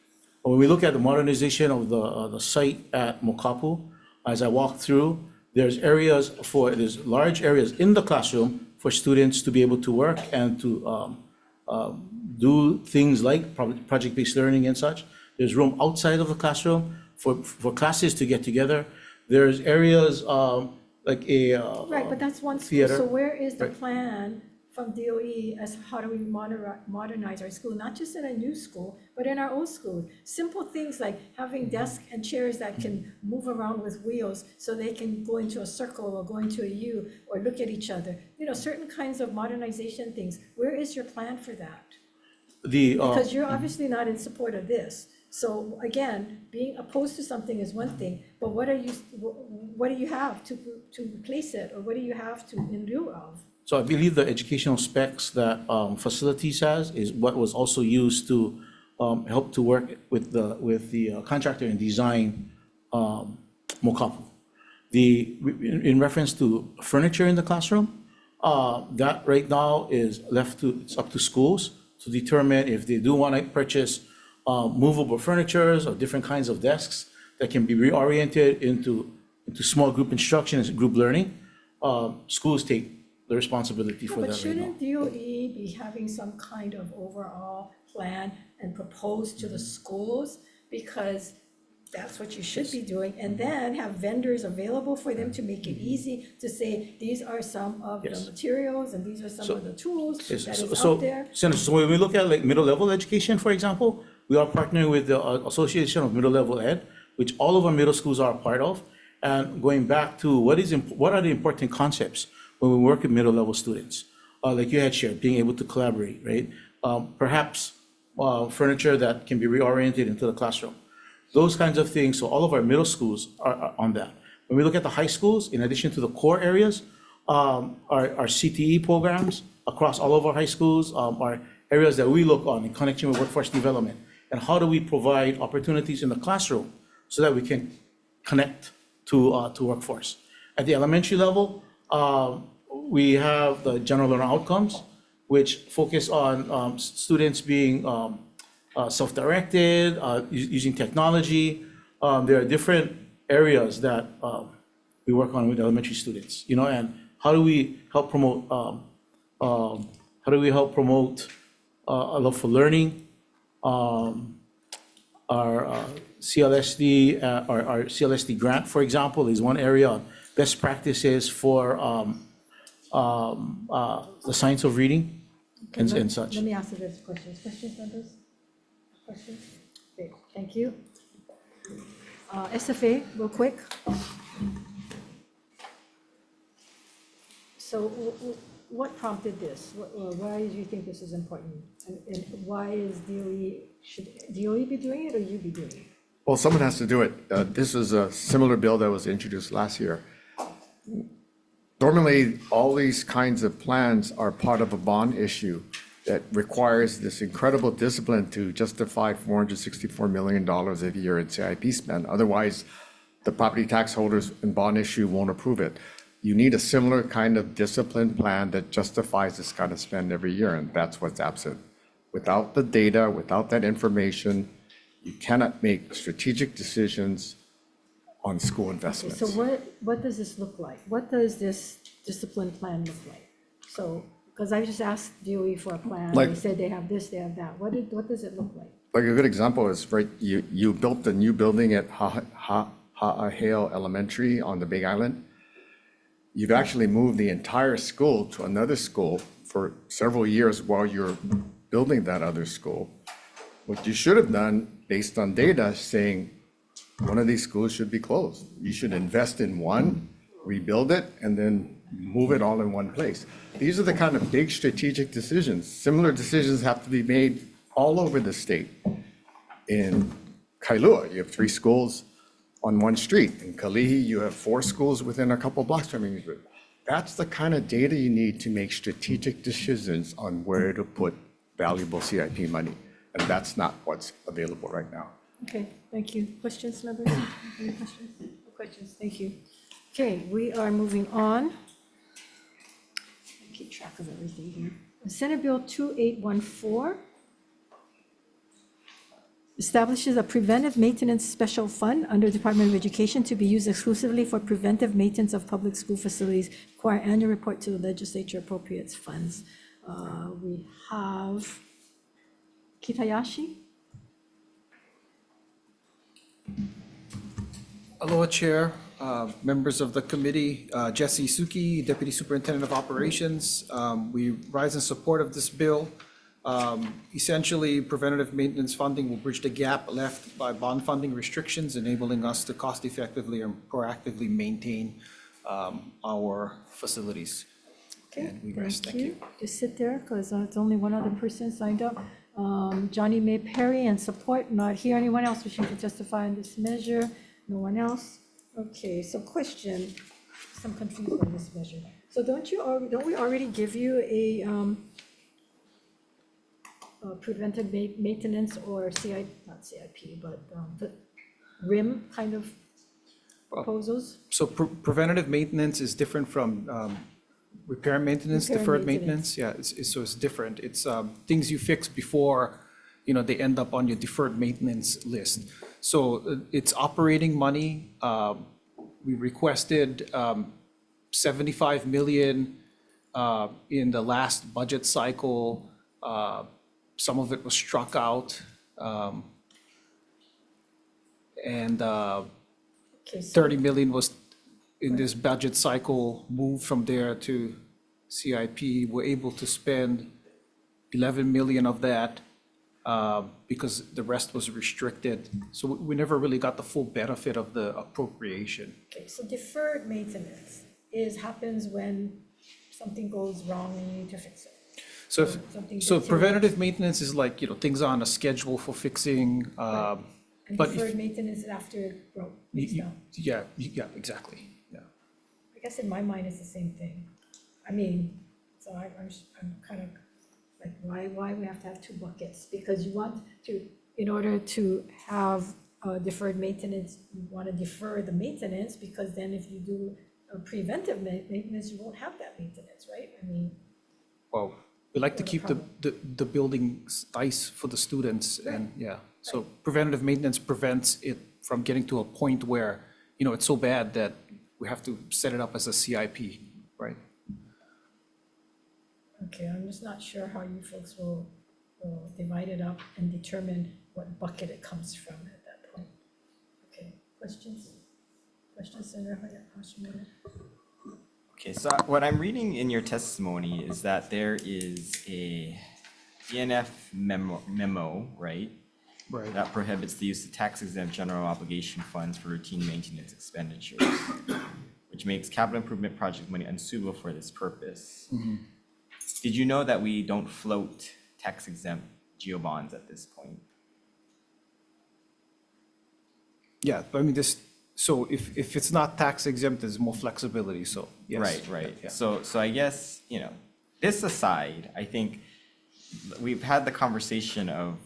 Speaker 6: When we look at the modernization of the site at Mokapu, as I walk through, there's large areas in the classroom for students to be able to work and to do things like project-based learning and such. There's room outside of the classroom for classes to get together. There's areas like a
Speaker 4: Right, but that's one school.
Speaker 6: theater.
Speaker 4: So where is the
Speaker 6: Right.
Speaker 4: plan from DOE as how do we modernize our school, not just in a new school, but in our old schools? Simple things like having desks and chairs that can move around with wheels so they can go into a circle or go into a U or look at each other. You know, certain kinds of modernization things. Where is your plan for that? Because you're obviously not in support of this. So again, being opposed to something is one thing, but what do you have to replace it, or what do you have to in lieu of?
Speaker 6: So I believe the educational specs that facilities has is what was also used to help to work with the contractor and design Mokapu. In reference to furniture in the classroom, that right now is it's up to schools to determine if they do want to purchase movable furnitures or different kinds of desks that can be reoriented into small group instruction and group learning. Schools take the responsibility for
Speaker 4: But
Speaker 6: that right now.
Speaker 4: shouldn't DOE be having some kind of overall plan and propose to the schools? Because that's what you should be doing, and then have vendors available for them to make it easy to say, these are some of the materials and these are some of the tools that is out there.
Speaker 6: Senator, so when we look at like middle level education, for example, we are partnering with the Association of Middle Level Ed, which all of our middle schools are a part of, and going back to what are the important concepts when we work with middle level students, like you had shared, being able to collaborate, right? Perhaps furniture that can be reoriented into the classroom. Those kinds of things. So all of our middle schools are on that. When we look at the high schools, in addition to the core areas, our CTE programs across all of our high schools are areas that we look on in connection with workforce development. And how do we provide opportunities in the classroom so that we can connect to workforce? At the elementary level, we have the general learner outcomes, which focus on students being self-directed, using technology. There are different areas that we work on with elementary students, you know, and how do we help promote a love for learning? Our CLSD, our CLSD grant, for example, is one area on best practices for the science of reading and such.
Speaker 4: Let me answer this question. Questions, members? Questions? Okay, thank you. SFA, real quick. So what prompted this? Why do you think this is important? And why is should DOE be doing it or you be doing it?
Speaker 10: Well, someone has to do it. This is a similar bill that was introduced last year. Normally, all these kinds of plans are part of a bond issue that requires this incredible discipline to justify $464 million a year in CIP spend. Otherwise, the property tax holders in bond issue won't approve it. You need a similar kind of discipline plan that justifies this kind of spend every year, and that's what's absent. Without the data, without that information, you cannot make strategic decisions on school investments.
Speaker 4: So what does this look like? What does this discipline plan look like? So, because I just asked DOE for a plan, they said they have this, they have that. What does it look like?
Speaker 10: Like a good example is, right, you built a new building at Ha'aheo Elementary on the Big Island. You've actually moved the entire school to another school for several years while you're building that other school. What you should have done, based on data, saying one of these schools should be closed. You should invest in one, rebuild it, and then move it all in one place. These are the kind of big strategic decisions. Similar decisions have to be made all over the state. In Kailua, you have 3 schools on one street. In Kalihi, you have 4 schools within a couple blocks from each other. That's the kind of data you need to make strategic decisions on where to put valuable CIP money. And that's not what's available right now.
Speaker 4: Okay, thank you. Questions, members? Any questions? No questions, thank you. Okay, we are moving on. Keep track of everything here. Senate Bill 2814 establishes a preventive maintenance special fund under Department of Education to be used exclusively for preventive maintenance of public school facilities. Require annual report to the legislature appropriates funds. We have Kitayashi.
Speaker 16: Aloha Chair, members of the committee, Jesse Suki, Deputy Superintendent of Operations. We rise in support of this bill. Essentially, preventative maintenance funding will bridge the gap left by bond funding restrictions, enabling us to cost-effectively and proactively maintain our facilities.
Speaker 4: Okay,
Speaker 16: And we rest. Thank you.
Speaker 4: Just sit there because it's only one other person signed up. Johnny May Perry and support, not here. Anyone else wishing to testify on this measure? No one else? Okay, so question, I'm confused on this measure. So don't we already give you a preventive maintenance or not CIP, but the RIM kind of proposals?
Speaker 16: So preventative maintenance is different from repair and maintenance,
Speaker 4: Repair and
Speaker 16: deferred
Speaker 4: maintenance.
Speaker 16: maintenance. So it's different. It's things you fix before, they end up on your deferred maintenance list. So it's operating money. We requested 75 million in the last budget cycle. Some of it was struck out. And 30 million was in this budget cycle, moved from there to CIP. We're able to spend 11 million of that because the rest was restricted. So we never really got the full benefit of the appropriation.
Speaker 4: Okay, so deferred maintenance happens when something goes wrong and you need to fix it.
Speaker 16: So,
Speaker 4: Something
Speaker 16: so
Speaker 4: deteriorates.
Speaker 16: preventative maintenance is like, things on a schedule for fixing.
Speaker 4: And
Speaker 16: But if-
Speaker 4: deferred maintenance is after it breaks down.
Speaker 16: Yeah, exactly, yeah.
Speaker 4: I guess in my mind, it's the same thing. I mean, so I'm kind of like, why we have to have 2 buckets? Because you want to, in order to have deferred maintenance, you want to defer the maintenance, because then if you do a preventive maintenance, you won't have that maintenance, right? I mean,
Speaker 16: Well, we like to keep the buildings nice for the students and, yeah. So preventative maintenance prevents it from getting to a point where, it's so bad that we have to set it up as a CIP, right?
Speaker 4: okay, I'm just not sure how you folks will divide it up and determine what bucket it comes from at that point. Okay, questions? Questions, Senator Hashimoto?
Speaker 17: Okay, so what I'm reading in your testimony is that there is a DNF memo, right?
Speaker 16: Right.
Speaker 17: That prohibits the use of tax-exempt general obligation funds for routine maintenance expenditures, which makes capital improvement project money unsuitable for this purpose. Did you know that we don't float tax-exempt geo bonds at this point?
Speaker 16: Yeah, but I mean, so if it's not tax exempt, there's more flexibility, so, yes.
Speaker 17: Right.
Speaker 16: Yeah.
Speaker 17: So I guess, this aside, I think we've had the conversation of,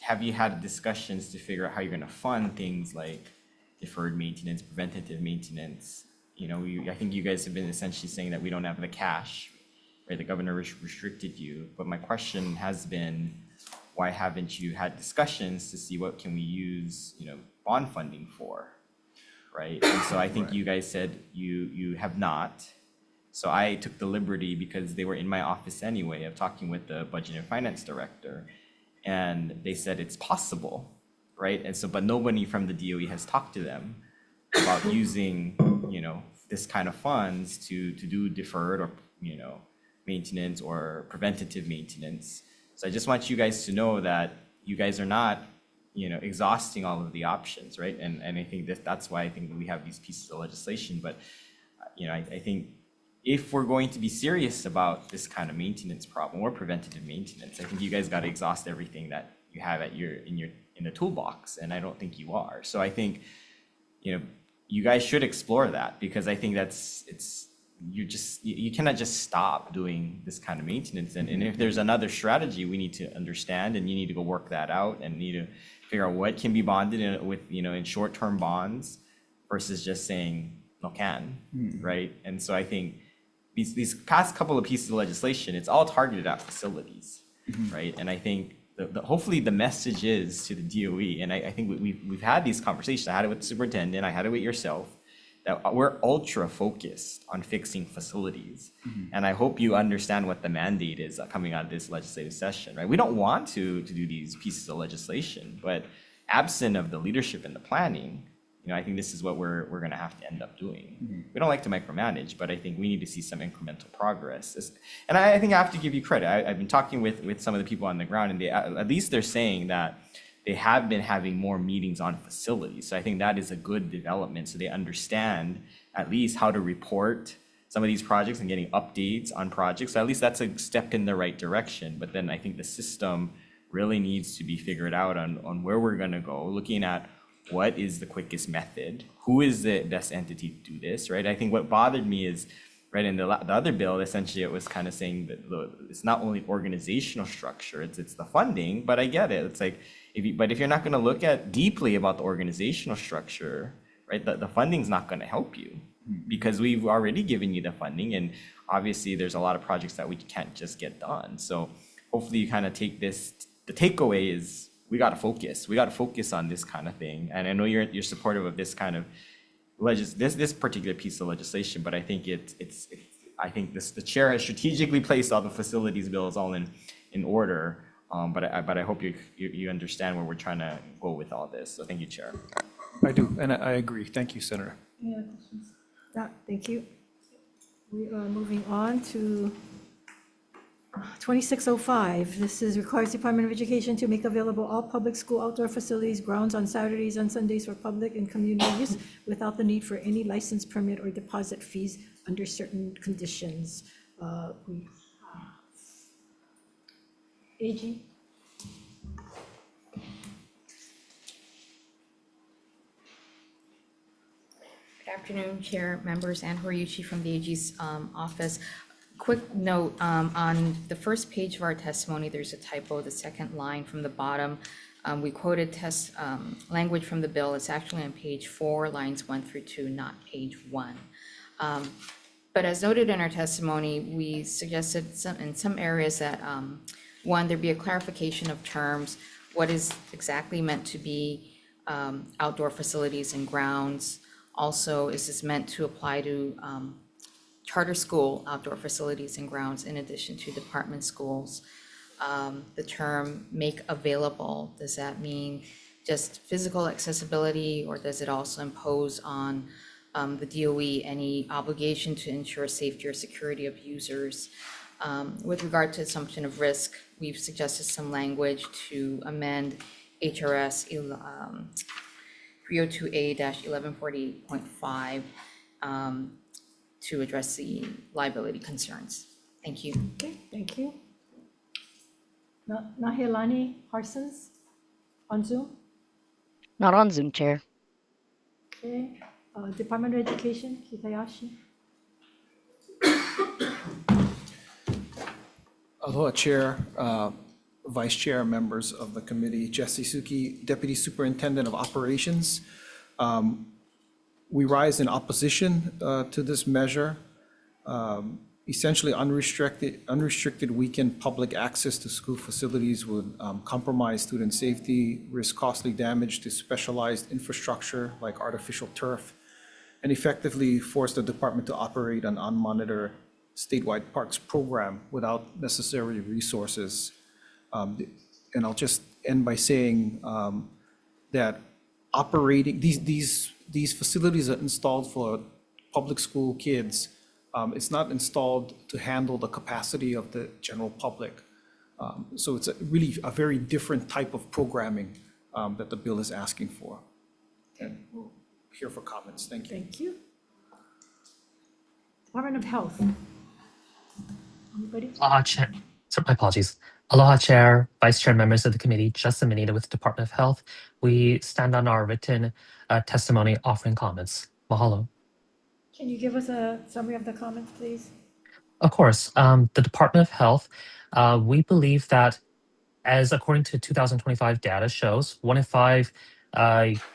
Speaker 17: have you had discussions to figure out how you're gonna fund things like deferred maintenance, preventative maintenance? I think you guys have been essentially saying that we don't have the cash, right? The governor restricted you, but my question has been, why haven't you had discussions to see what can we use, bond funding for? Right? And so I think you guys said you have not. So I took the liberty, because they were in my office anyway, of talking with the budget and finance director, and they said it's possible, right? And so, but nobody from the DOE has talked to them about using, this kind of funds to do deferred or, maintenance or preventative maintenance. So I just want you guys to know that you guys are not exhausting all of the options, right? And I think that's why I think we have these pieces of legislation. But, I think if we're going to be serious about this kind of maintenance problem or preventative maintenance, I think you guys got to exhaust everything that you have at in the toolbox, and I don't think you are. So I think, you guys should explore that, because I think you cannot just stop doing this kind of maintenance. And if there's another strategy, we need to understand, and you need to go work that out and need to figure out what can be bonded in short-term bonds versus just saying no can, right? And so I think these past couple of pieces of legislation, it's all targeted at facilities, right? And I think hopefully the message is to the DOE, and I think we've had these conversations. I had it with the superintendent, I had it with yourself, that we're ultra focused on fixing facilities. And I hope you understand what the mandate is coming out of this legislative session, right? We don't want to do these pieces of legislation, but absent of the leadership and the planning, I think this is what we're going to have to end up doing. We don't like to micromanage, but I think we need to see some incremental progress. And I think I have to give you credit. I've been talking with some of the people on the ground, and at least they're saying that they have been having more meetings on facilities. So I think that is a good development. So they understand at least how to report some of these projects and getting updates on projects. So at least that's a step in the right direction. But then I think the system really needs to be figured out on where we're going to go, looking at what is the quickest method, who is the best entity to do this, right? I think what bothered me is, right, in the other bill, essentially it was kind of saying that it's not only organizational structure, it's the funding, but I get it. It's like, if you're not going to look at deeply about the organizational structure, right, the funding's not going to help you, because we've already given you the funding, and obviously there's a lot of projects that we can't just get done. So hopefully you kind of take this, the takeaway is, we got to focus on this kind of thing. And I know you're supportive of this kind of this particular piece of legislation, but I think the chair has strategically placed all the facilities bills all in order. But I hope you understand where we're trying to go with all this. So thank you, Chair.
Speaker 16: I do, and I agree. Thank you, Senator.
Speaker 4: Any other questions? Thank you. We are moving on to 2605. This requires Department of Education to make available all public school outdoor facilities, grounds on Saturdays and Sundays for public and community use without the need for any license, permit, or deposit fees under certain conditions. AG?
Speaker 20: Good afternoon, Chair, members, and Horiuchi from the AG's office. Quick note, on the first page of our testimony, there's a typo, the second line from the bottom. We quoted language from the bill. It's actually on page 4, lines 1 through 2, not page 1. But as noted in our testimony, we suggested in some areas that, one, there be a clarification of terms. What is exactly meant to be outdoor facilities and grounds? Also, is this meant to apply to charter school outdoor facilities and grounds in addition to department schools? The term make available, does that mean just physical accessibility, or does it also impose on the DOE any obligation to ensure safety or security of users? With regard to assumption of risk, we've suggested some language to amend HRS 302A-1148.5 to address the liability concerns. Thank you.
Speaker 4: Okay, thank you. Nahealani Parsons on Zoom?
Speaker 2: Not on Zoom, Chair.
Speaker 4: Okay. Department of Education, Kitayashi?
Speaker 16: Aloha, Chair, Vice Chair, members of the committee, Jesse Suki, Deputy Superintendent of Operations. We rise in opposition to this measure. Essentially, unrestricted weekend public access to school facilities would compromise student safety, risk costly damage to specialized infrastructure like artificial turf, and effectively force the department to operate an unmonitored statewide parks program without necessary resources. And I'll just end by saying that operating these facilities are installed for public school kids. It's not installed to handle the capacity of the general public. So it's really a very different type of programming that the bill is asking for. And we'll hear for comments. Thank you.
Speaker 4: Thank you. Department of Health. Anybody?
Speaker 11: Chair, so my apologies. Aloha Chair, Vice Chair, members of the committee, Justin Manita with Department of Health. We stand on our written testimony offering comments. Mahalo.
Speaker 4: Can you give us a summary of the comments, please?
Speaker 11: Of course, the Department of Health, we believe that as according to 2025 data shows, 1 in 5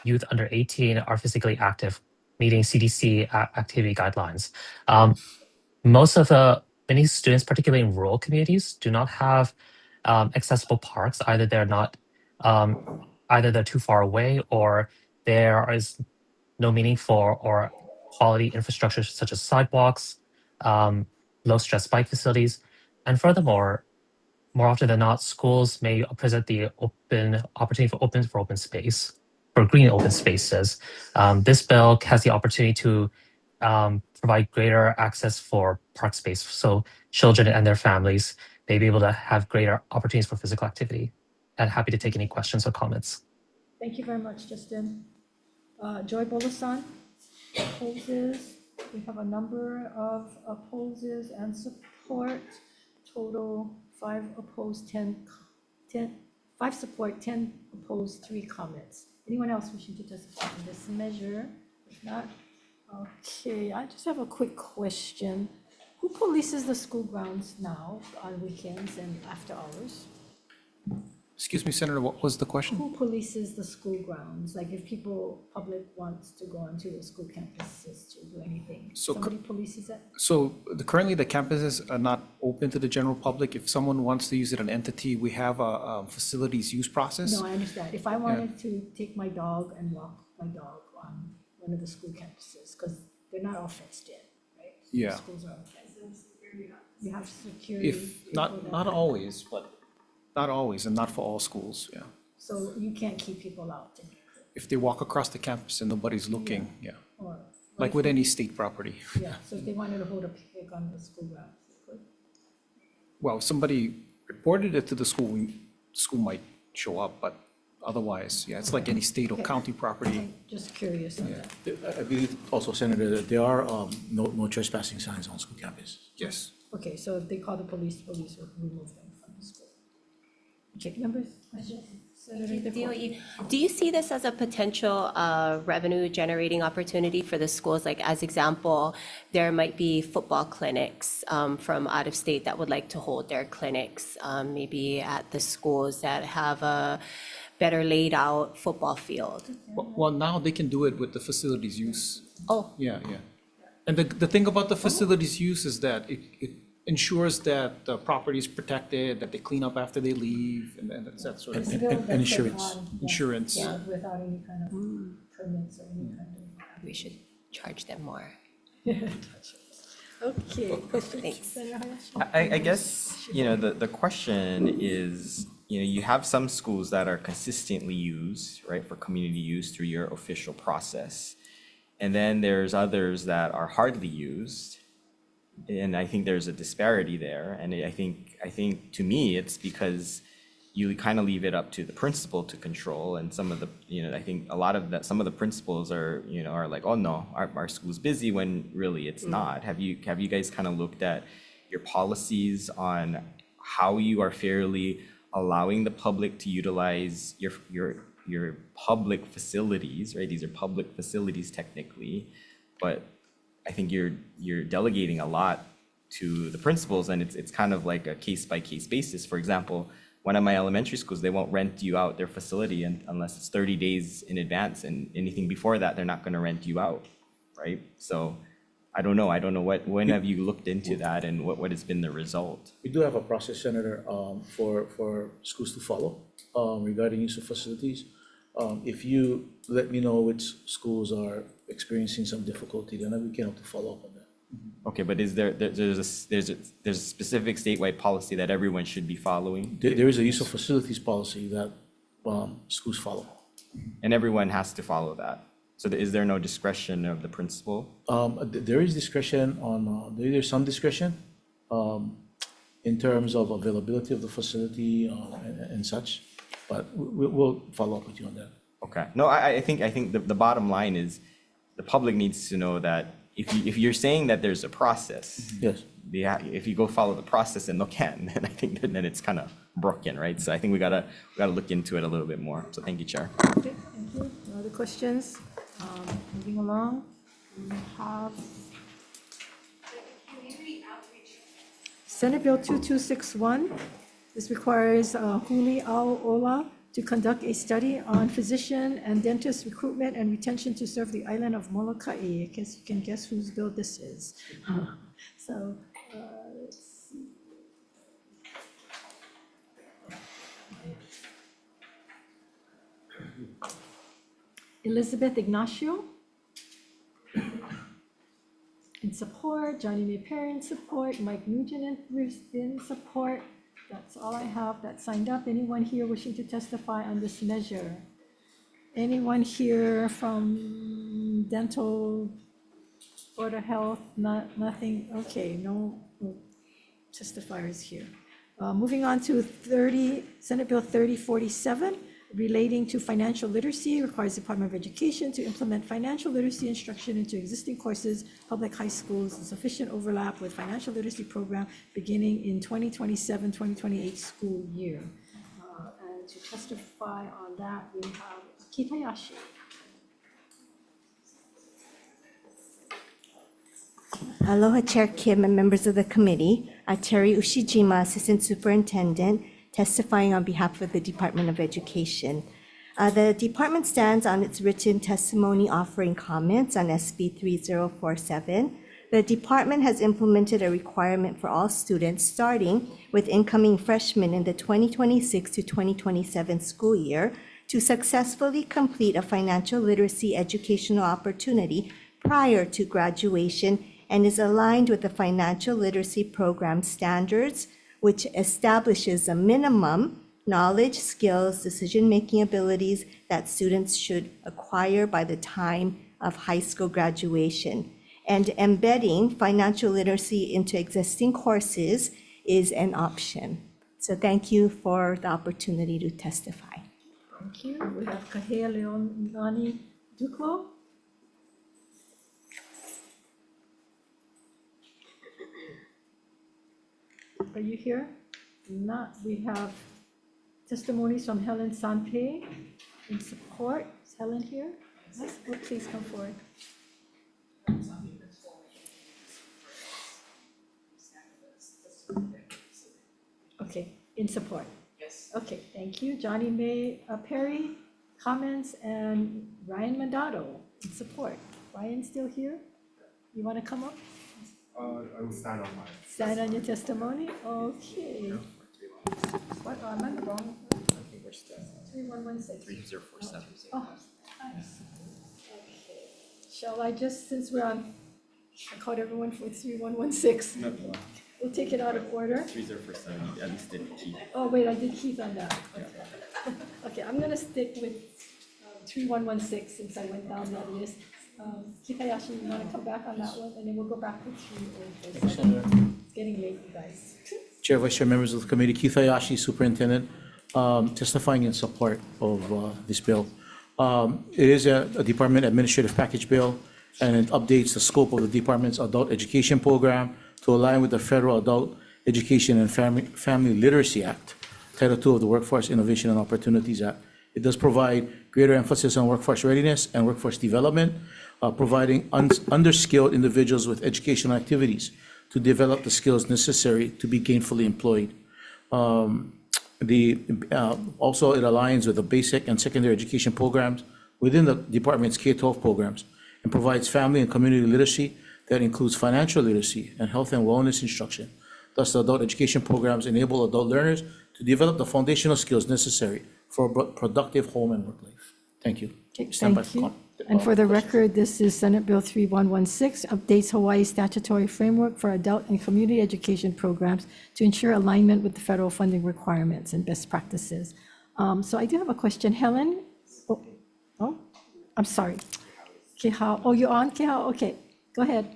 Speaker 11: youth under 18 are physically active, meeting CDC activity guidelines. Many students, particularly in rural communities, do not have accessible parks. Either they're too far away, or there is no meaningful or quality infrastructure such as sidewalks, low stress bike facilities, and furthermore, more often than not, schools may present the opportunity for open space, for green open spaces. This bill has the opportunity to provide greater access for park space, so children and their families may be able to have greater opportunities for physical activity. And happy to take any questions or comments.
Speaker 4: Thank you very much, Justin. Joy Bolasan opposes. We have a number of opposes and support. Total 5 opposed, 5 support, 10 opposed, 3 comments. Anyone else wishing to testify on this measure? If not, okay, I just have a quick question. Who polices the school grounds now on weekends and after hours?
Speaker 16: Excuse me, Senator, what was the question?
Speaker 4: Who polices the school grounds? Like if public wants to go onto the school campuses to do anything, somebody polices it?
Speaker 16: So currently the campuses are not open to the general public. If someone wants to use it, an entity, we have a facilities use process.
Speaker 4: No, I understand. If I wanted to take my dog and walk my dog on one of the school campuses, because they're not all fenced in, right?
Speaker 16: Yeah.
Speaker 4: Schools are all fenced in. You have security.
Speaker 16: If not always, but not always, and not for all schools, yeah.
Speaker 4: So you can't keep people out.
Speaker 16: If they walk across the campus and nobody's looking, yeah.
Speaker 4: Or
Speaker 16: Like with any state property.
Speaker 4: Yeah, so if they wanted to hold a picnic on the school grounds, they could.
Speaker 16: Well, if somebody reported it to the school, school might show up, but otherwise, yeah, it's like any state or county property.
Speaker 4: Just curious on that.
Speaker 6: I believe also, Senator, that there are no trespassing signs on school campus.
Speaker 16: Yes.
Speaker 4: Okay, so if they call the police will remove them from the school. Okay, members, questions? Senator DeForest.
Speaker 18: Do you see this as a potential revenue generating opportunity for the schools? Like as example, there might be football clinics from out of state that would like to hold their clinics, maybe at the schools that have a better laid out football field.
Speaker 16: Well, now they can do it with the facilities use.
Speaker 18: Oh.
Speaker 16: Yeah. And the thing about the facilities use is that it ensures that the property is protected, that they clean up after they leave, and that's that sort of thing.
Speaker 6: And insurance.
Speaker 16: Insurance.
Speaker 4: Yeah, without any kind of permits or any kind of.
Speaker 18: We should charge them more.
Speaker 4: Okay, questions?
Speaker 18: Thanks.
Speaker 4: Senator Hayashi?
Speaker 17: I guess, the question is, you have some schools that are consistently used, right, for community use through your official process. And then there's others that are hardly used. And I think there's a disparity there. And I think to me, it's because you kind of leave it up to the principal to control. And some of the, I think a lot of that, some of the principals are like, oh no, our school's busy, when really it's not. Have you guys kind of looked at your policies on how you are fairly allowing the public to utilize your public facilities, right? These are public facilities technically, but I think you're delegating a lot to the principals, and it's kind of like a case by case basis. For example, one of my elementary schools, they won't rent you out their facility unless it's 30 days in advance, and anything before that, they're not going to rent you out, right? So I don't know when have you looked into that, and what has been the result?
Speaker 6: We do have a process, Senator, for schools to follow regarding use of facilities. If you let me know which schools are experiencing some difficulty, then we can have to follow up on that.
Speaker 17: Okay, but is there's a specific statewide policy that everyone should be following?
Speaker 6: There is a use of facilities policy that schools follow.
Speaker 17: And everyone has to follow that. So is there no discretion of the principal?
Speaker 6: There is discretion on, there's some discretion in terms of availability of the facility and such, but we'll follow up with you on that.
Speaker 17: Okay. No, I think the bottom line is the public needs to know that if you're saying that there's a process,
Speaker 6: yes,
Speaker 17: if you go follow the process and look at, then I think that then it's kind of broken, right? So I think we gotta look into it a little bit more. So thank you, Chair.
Speaker 4: Okay, thank you. No other questions? Moving along, we have Senate Bill 2261. This requires Huli Ao'ola to conduct a study on physician and dentist recruitment and retention to serve the island of Molokai. I guess you can guess whose bill this is. So, let's see. Elizabeth Ignacio in support, Johnny May Perry in support, Mike Nugent in support. That's all I have that signed up. Anyone here wishing to testify on this measure? Anyone here from dental, Board of Health? Nothing? Okay, no testifiers here. Moving on to Senate Bill 3047, relating to financial literacy, requires the Department of Education to implement financial literacy instruction into existing courses, public high schools, and sufficient overlap with financial literacy program beginning in 2027-2028 school year. And to testify on that, we have Kitayashi.
Speaker 12: Aloha Chair Kim and members of the committee. Terry Ushijima, Assistant Superintendent, testifying on behalf of the Department of Education. The department stands on its written testimony offering comments on SB 3047. The department has implemented a requirement for all students, starting with incoming freshmen in the 2026 to 2027 school year, to successfully complete a financial literacy educational opportunity prior to graduation, and is aligned with the financial literacy program standards, which establishes a minimum knowledge, skills, decision-making abilities that students should acquire by the time of high school graduation. And embedding financial literacy into existing courses is an option. So thank you for the opportunity to testify.
Speaker 4: Thank you. We have Kahea Leonani Duclo. Are you here? Not. We have testimonies from Helen Sanpe in support. Is Helen here? Yes. Oh, please come forward. Okay, in support. Yes. Okay, thank you. Johnny May Perry, comments, and Ryan Mandato in support. Ryan still here? You want to come up?
Speaker 14: I will stand on mine.
Speaker 4: Stand on your testimony? Okay. What, am I the wrong? 3116.
Speaker 17: 3047.
Speaker 4: Oh, nice. Okay. Shall I just, since we're on, I called everyone for 3116.
Speaker 17: No,
Speaker 4: We'll take it out of order.
Speaker 17: 3047, at least did Keith.
Speaker 4: Oh, wait, I did Keith on that. Okay, okay, I'm gonna stick with 3116 since I went down that list. Keith Hayashi, you wanna come back on that one, and then we'll go back to 3047. It's getting late, you guys.
Speaker 6: Chair, Vice Chair, members of the committee, Keith Hayashi, Superintendent, testifying in support of this bill. It is a department administrative package bill, and it updates the scope of the department's adult education program to align with the Federal Adult Education and Family Literacy Act, Title II of the Workforce Innovation and Opportunities Act. It does provide greater emphasis on workforce readiness and workforce development, providing underskilled individuals with educational activities to develop the skills necessary to be gainfully employed. Also, it aligns with the basic and secondary education programs within the department's K-12 programs and provides family and community literacy that includes financial literacy and health and wellness instruction. Thus, the adult education programs enable adult learners to develop the foundational skills necessary for a productive home and work life. Thank you.
Speaker 4: Okay,
Speaker 6: Stand by
Speaker 4: thank
Speaker 6: for
Speaker 4: you. And for the record, this is Senate Bill 3116, updates Hawaii statutory framework for adult and community education programs to ensure alignment with the federal funding requirements and best practices. So I do have a question. Helen? Oh, I'm sorry. Kihao, oh, you're on, Kihao? Okay, go ahead.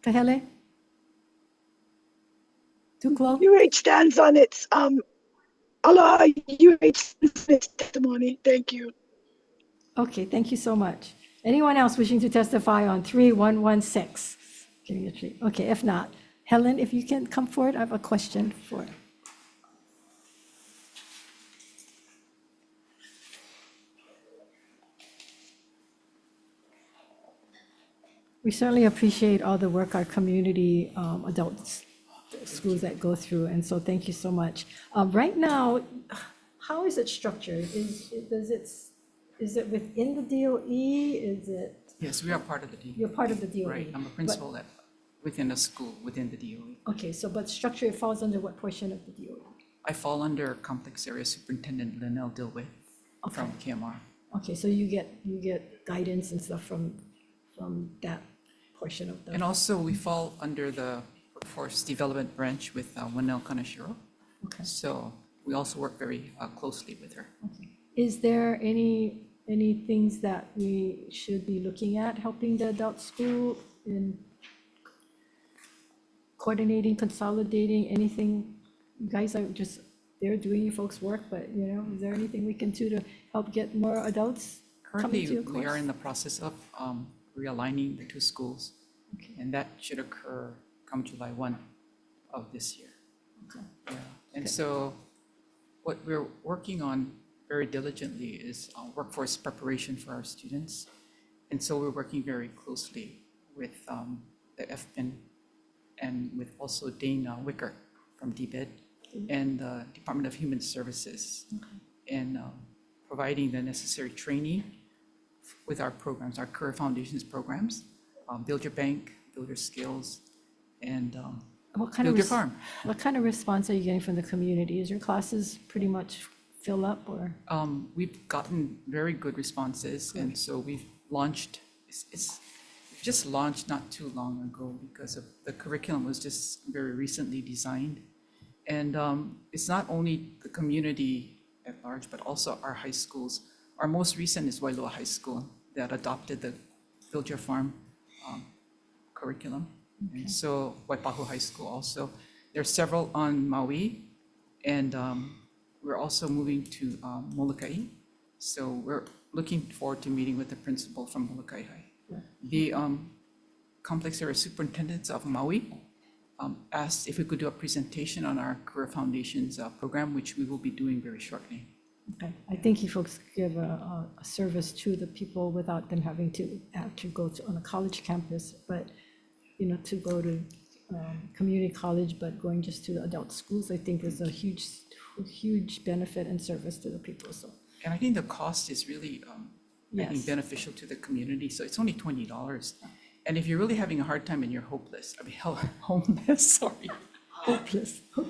Speaker 4: Kahele? Duclo?
Speaker 23: UH stands on its aloha UH stands on its testimony. Thank you.
Speaker 4: Okay, thank you so much. Anyone else wishing to testify on 3116? Okay, if not, Helen, if you can come forward, I have a question for. We certainly appreciate all the work our community adults, schools that go through, and so thank you so much. Right now, how is it structured? Is it within the DOE? Is it?
Speaker 13: Yes, we are part of the DOE.
Speaker 4: You're part of the DOE.
Speaker 13: Right, I'm a principal within a school, within the DOE.
Speaker 4: Okay, so but structure, it falls under what portion of the DOE?
Speaker 13: I fall under Complex Area Superintendent Linnell Dilway from KMR.
Speaker 4: Okay, so you get guidance and stuff from that portion of the.
Speaker 13: And also, we fall under the Workforce Development Branch with Winnell Kanashiro.
Speaker 4: Okay.
Speaker 13: So we also work very closely with her.
Speaker 4: Is there any things that we should be looking at helping the adult school in coordinating, consolidating, anything? You guys are just there doing your folks' work, but is there anything we can do to help get more adults coming to your
Speaker 13: Currently, we are
Speaker 4: course?
Speaker 13: in the process of realigning the two schools, and that should occur come July 1 of this year.
Speaker 4: Okay.
Speaker 13: Yeah. And so what we're working on very diligently is workforce preparation for our students. And so we're working very closely with the FPIN and with also Dana Wicker from DBED and the Department of Human Services, and providing the necessary training with our programs, our Career Foundations programs, Build Your Bank, Build Your Skills, and Build Your Farm.
Speaker 4: What kind of response are you getting from the community? Is your classes pretty much fill up, or?
Speaker 13: We've gotten very good responses, and so we've launched, we've just launched not too long ago because of the curriculum was just very recently designed. And it's not only the community at large, but also our high schools. Our most recent is Wailoa High School that adopted the Build Your Farm curriculum. And so Waipahu High School also. There are several on Maui, and we're also moving to Molokai. So we're looking forward to meeting with the principal from Molokai High. The Complex Area Superintendents of Maui asked if we could do a presentation on our Career Foundations program, which we will be doing very shortly.
Speaker 4: Okay, I think you folks give a service to the people without them having to actually go to on a college campus, but to go to community college, but going just to the adult schools, I think is a huge benefit and service to the people. So.
Speaker 13: And I think the cost is really I think
Speaker 4: Yes.
Speaker 13: beneficial to the community. So it's only $20. And if you're really having a hard time and you're homeless, homeless, sorry.
Speaker 4: Hopeless. I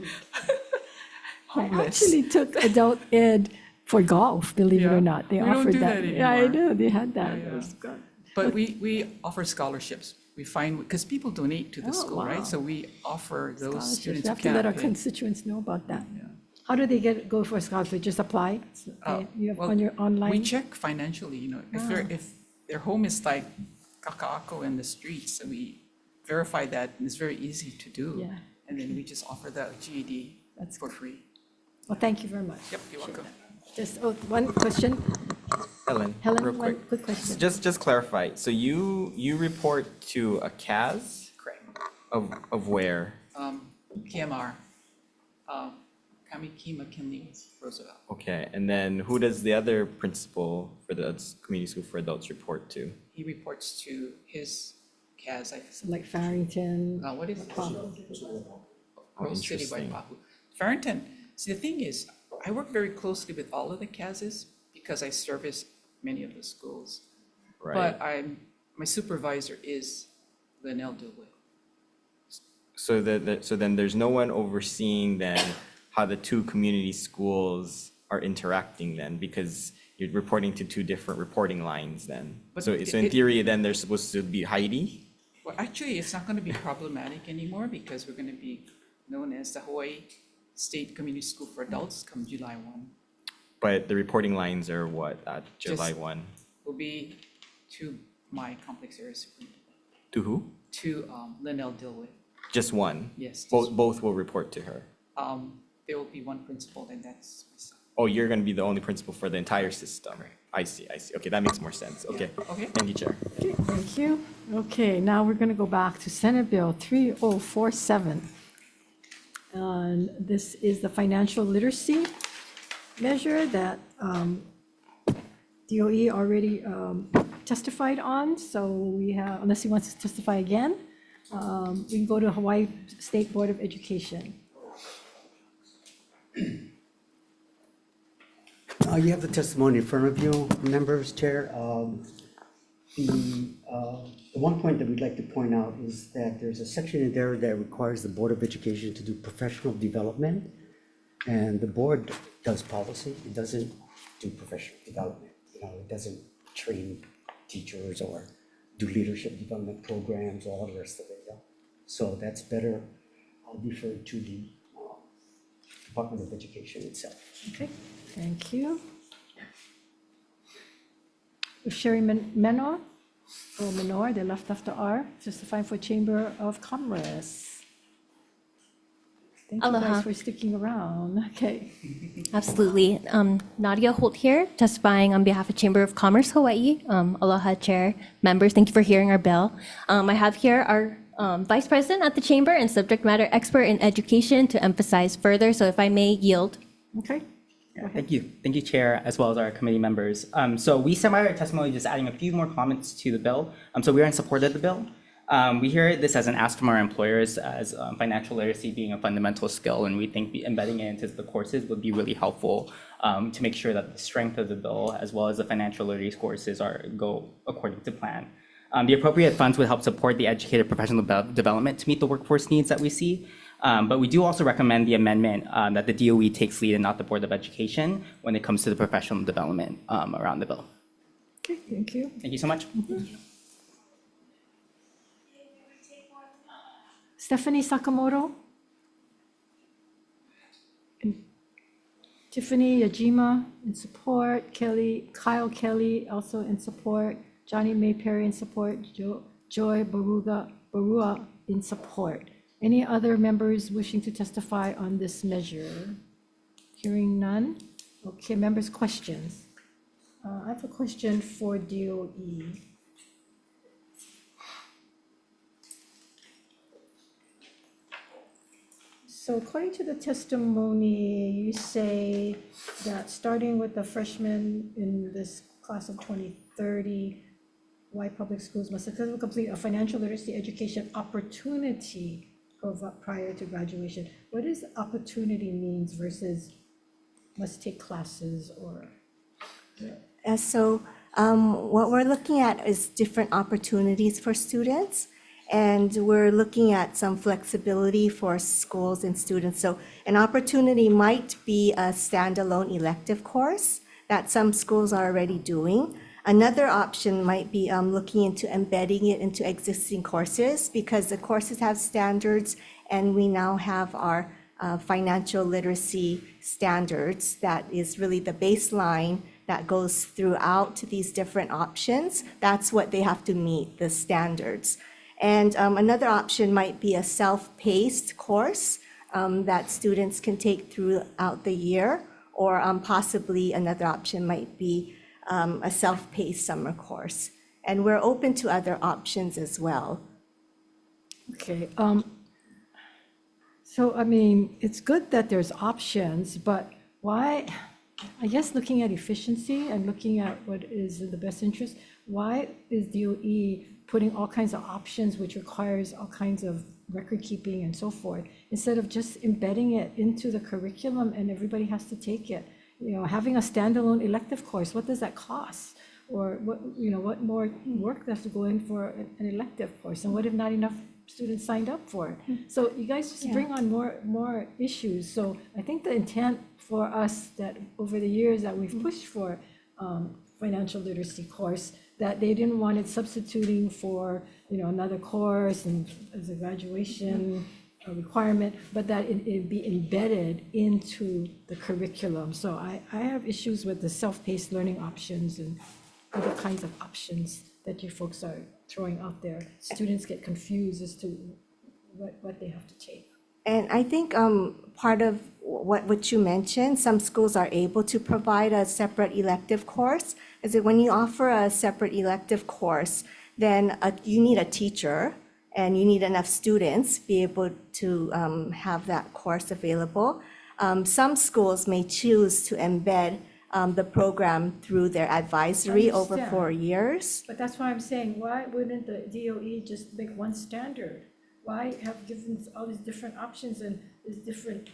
Speaker 13: Homeless.
Speaker 4: actually took adult ed for golf, believe it or not. They
Speaker 13: We don't
Speaker 4: offered
Speaker 13: do
Speaker 4: that.
Speaker 13: that
Speaker 4: Yeah, I
Speaker 13: anymore.
Speaker 4: know, they had that.
Speaker 13: Yeah,
Speaker 4: It
Speaker 13: yeah.
Speaker 4: was good.
Speaker 13: But we offer scholarships. We find, because people donate to the
Speaker 4: Oh,
Speaker 13: school,
Speaker 4: wow.
Speaker 13: right? So we offer those
Speaker 4: Scholarships.
Speaker 13: students
Speaker 4: We
Speaker 13: who
Speaker 4: have to let our
Speaker 13: can't pay.
Speaker 4: constituents know about that. How do they go for a scholarship? Just apply? So you have
Speaker 13: Well,
Speaker 4: on your online?
Speaker 13: We check financially, if their home is like kaka'ako in the streets, and we verify that, and it's very easy to do.
Speaker 4: Yeah.
Speaker 13: And then we just offer the GED for free.
Speaker 4: Well, thank you very much.
Speaker 13: Yep, you're welcome.
Speaker 4: Just, one question.
Speaker 17: Helen,
Speaker 4: Helen,
Speaker 17: real
Speaker 4: one
Speaker 17: quick.
Speaker 4: quick question.
Speaker 17: Just clarify. So you report to a CAS?
Speaker 13: Correct.
Speaker 17: Of where?
Speaker 13: KMR, Kamiki McKinley Roosevelt.
Speaker 17: Okay, and then who does the other principal for the community school for adults report to?
Speaker 13: He reports to his CAS,
Speaker 4: Like Farrington?
Speaker 13: What is it?
Speaker 17: Oh,
Speaker 13: Rose City,
Speaker 17: interesting.
Speaker 13: Waipahu. Farrington, see, the thing is, I work very closely with all of the CASs because I service many of the schools.
Speaker 17: Right.
Speaker 13: But my supervisor is Linnell Dilway.
Speaker 17: So then there's no one overseeing then how the two community schools are interacting then, because you're reporting to two different reporting lines then.
Speaker 13: But
Speaker 17: So in theory, then there's supposed to be Heidi?
Speaker 13: Well, actually, it's not going to be problematic anymore because we're going to be known as the Hawaii State Community School for Adults come July 1.
Speaker 17: But the reporting lines are what, July
Speaker 13: Just-
Speaker 17: 1?
Speaker 13: Will be to my complex area superintendent,
Speaker 17: To who?
Speaker 13: to Linnell Dilway.
Speaker 17: Just one?
Speaker 13: Yes, just
Speaker 17: Both will report to her.
Speaker 13: There will be one principal, and that's myself.
Speaker 17: Oh, you're going to be the only principal for the entire system. I see. Okay, that makes more sense. Okay.
Speaker 13: Okay.
Speaker 17: Thank you, Chair.
Speaker 4: Okay, thank you. Okay, now we're going to go back to Senate Bill 3047. And this is the financial literacy measure that DOE already testified on. So we have, unless he wants to testify again, we can go to Hawaii State Board of Education.
Speaker 21: You have the testimony in front of you, members, Chair. The one point that we'd like to point out is that there's a section in there that requires the Board of Education to do professional development. And the board does policy, it doesn't do professional development. It doesn't train teachers or do leadership development programs, all the rest of it. So that's better deferred to the Department of Education itself.
Speaker 4: Okay, thank you. Sherry Menor, or Menor, they left after R, testifying for Chamber of Commerce. Thank you
Speaker 1: Aloha.
Speaker 4: guys for sticking around. Okay.
Speaker 1: Absolutely. Nadia Holt here, testifying on behalf of Chamber of Commerce Hawaii. Aloha, Chair, members, thank you for hearing our bill. I have here our Vice President at the Chamber and subject matter expert in education to emphasize further, so if I may yield.
Speaker 4: Okay.
Speaker 9: Thank you. Thank you, Chair, as well as our committee members. So we sent out our testimony just adding a few more comments to the bill. So we are in support of the bill. We hear this as an ask from our employers as financial literacy being a fundamental skill, and we think embedding it into the courses would be really helpful to make sure that the strength of the bill as well as the financial literacy courses go according to plan. The appropriate funds would help support the educator professional development to meet the workforce needs that we see. But we do also recommend the amendment that the DOE takes lead and not the Board of Education when it comes to the professional development around the bill.
Speaker 4: Okay, thank you.
Speaker 9: Thank you so much.
Speaker 4: Stephanie Sakamoto. And Tiffany Yajima in support. Kyle Kelly also in support. Johnny May Perry in support. Joy Barua in support. Any other members wishing to testify on this measure? Hearing none. Okay, members' questions. I have a question for DOE. So according to the testimony, you say that starting with the freshmen in this class of 2030, Hawaii Public Schools must successfully complete a financial literacy education opportunity prior to graduation. What does opportunity means versus must take classes or?
Speaker 12: So what we're looking at is different opportunities for students. And we're looking at some flexibility for schools and students. So an opportunity might be a standalone elective course that some schools are already doing. Another option might be looking into embedding it into existing courses because the courses have standards and we now have our financial literacy standards that is really the baseline that goes throughout these different options. That's what they have to meet, the standards. And another option might be a self-paced course that students can take throughout the year, or possibly another option might be a self-paced summer course. And we're open to other options as well.
Speaker 4: Okay. So, I mean, it's good that there's options, but why, I guess looking at efficiency and looking at what is in the best interest, why is DOE putting all kinds of options which requires all kinds of record keeping and so forth, instead of just embedding it into the curriculum and everybody has to take it? Having a standalone elective course, what does that cost? Or what more work does to go in for an elective course? And what if not enough students signed up for it? So you guys just bring on more issues. So I think the intent for us that over the years that we've pushed for financial literacy course, that they didn't want it substituting for another course and as a graduation requirement, but that it be embedded into the curriculum. So I have issues with the self-paced learning options and other kinds of options that you folks are throwing out there. Students get confused as to what they have to take.
Speaker 12: And I think part of what you mentioned, some schools are able to provide a separate elective course. Is that when you offer a separate elective course, then you need a teacher and you need enough students be able to have that course available. Some schools may choose to embed the program through their advisory over
Speaker 4: understand.
Speaker 12: 4 years.
Speaker 4: But that's why I'm saying, why wouldn't the DOE just make one standard? Why have given all these different options and these different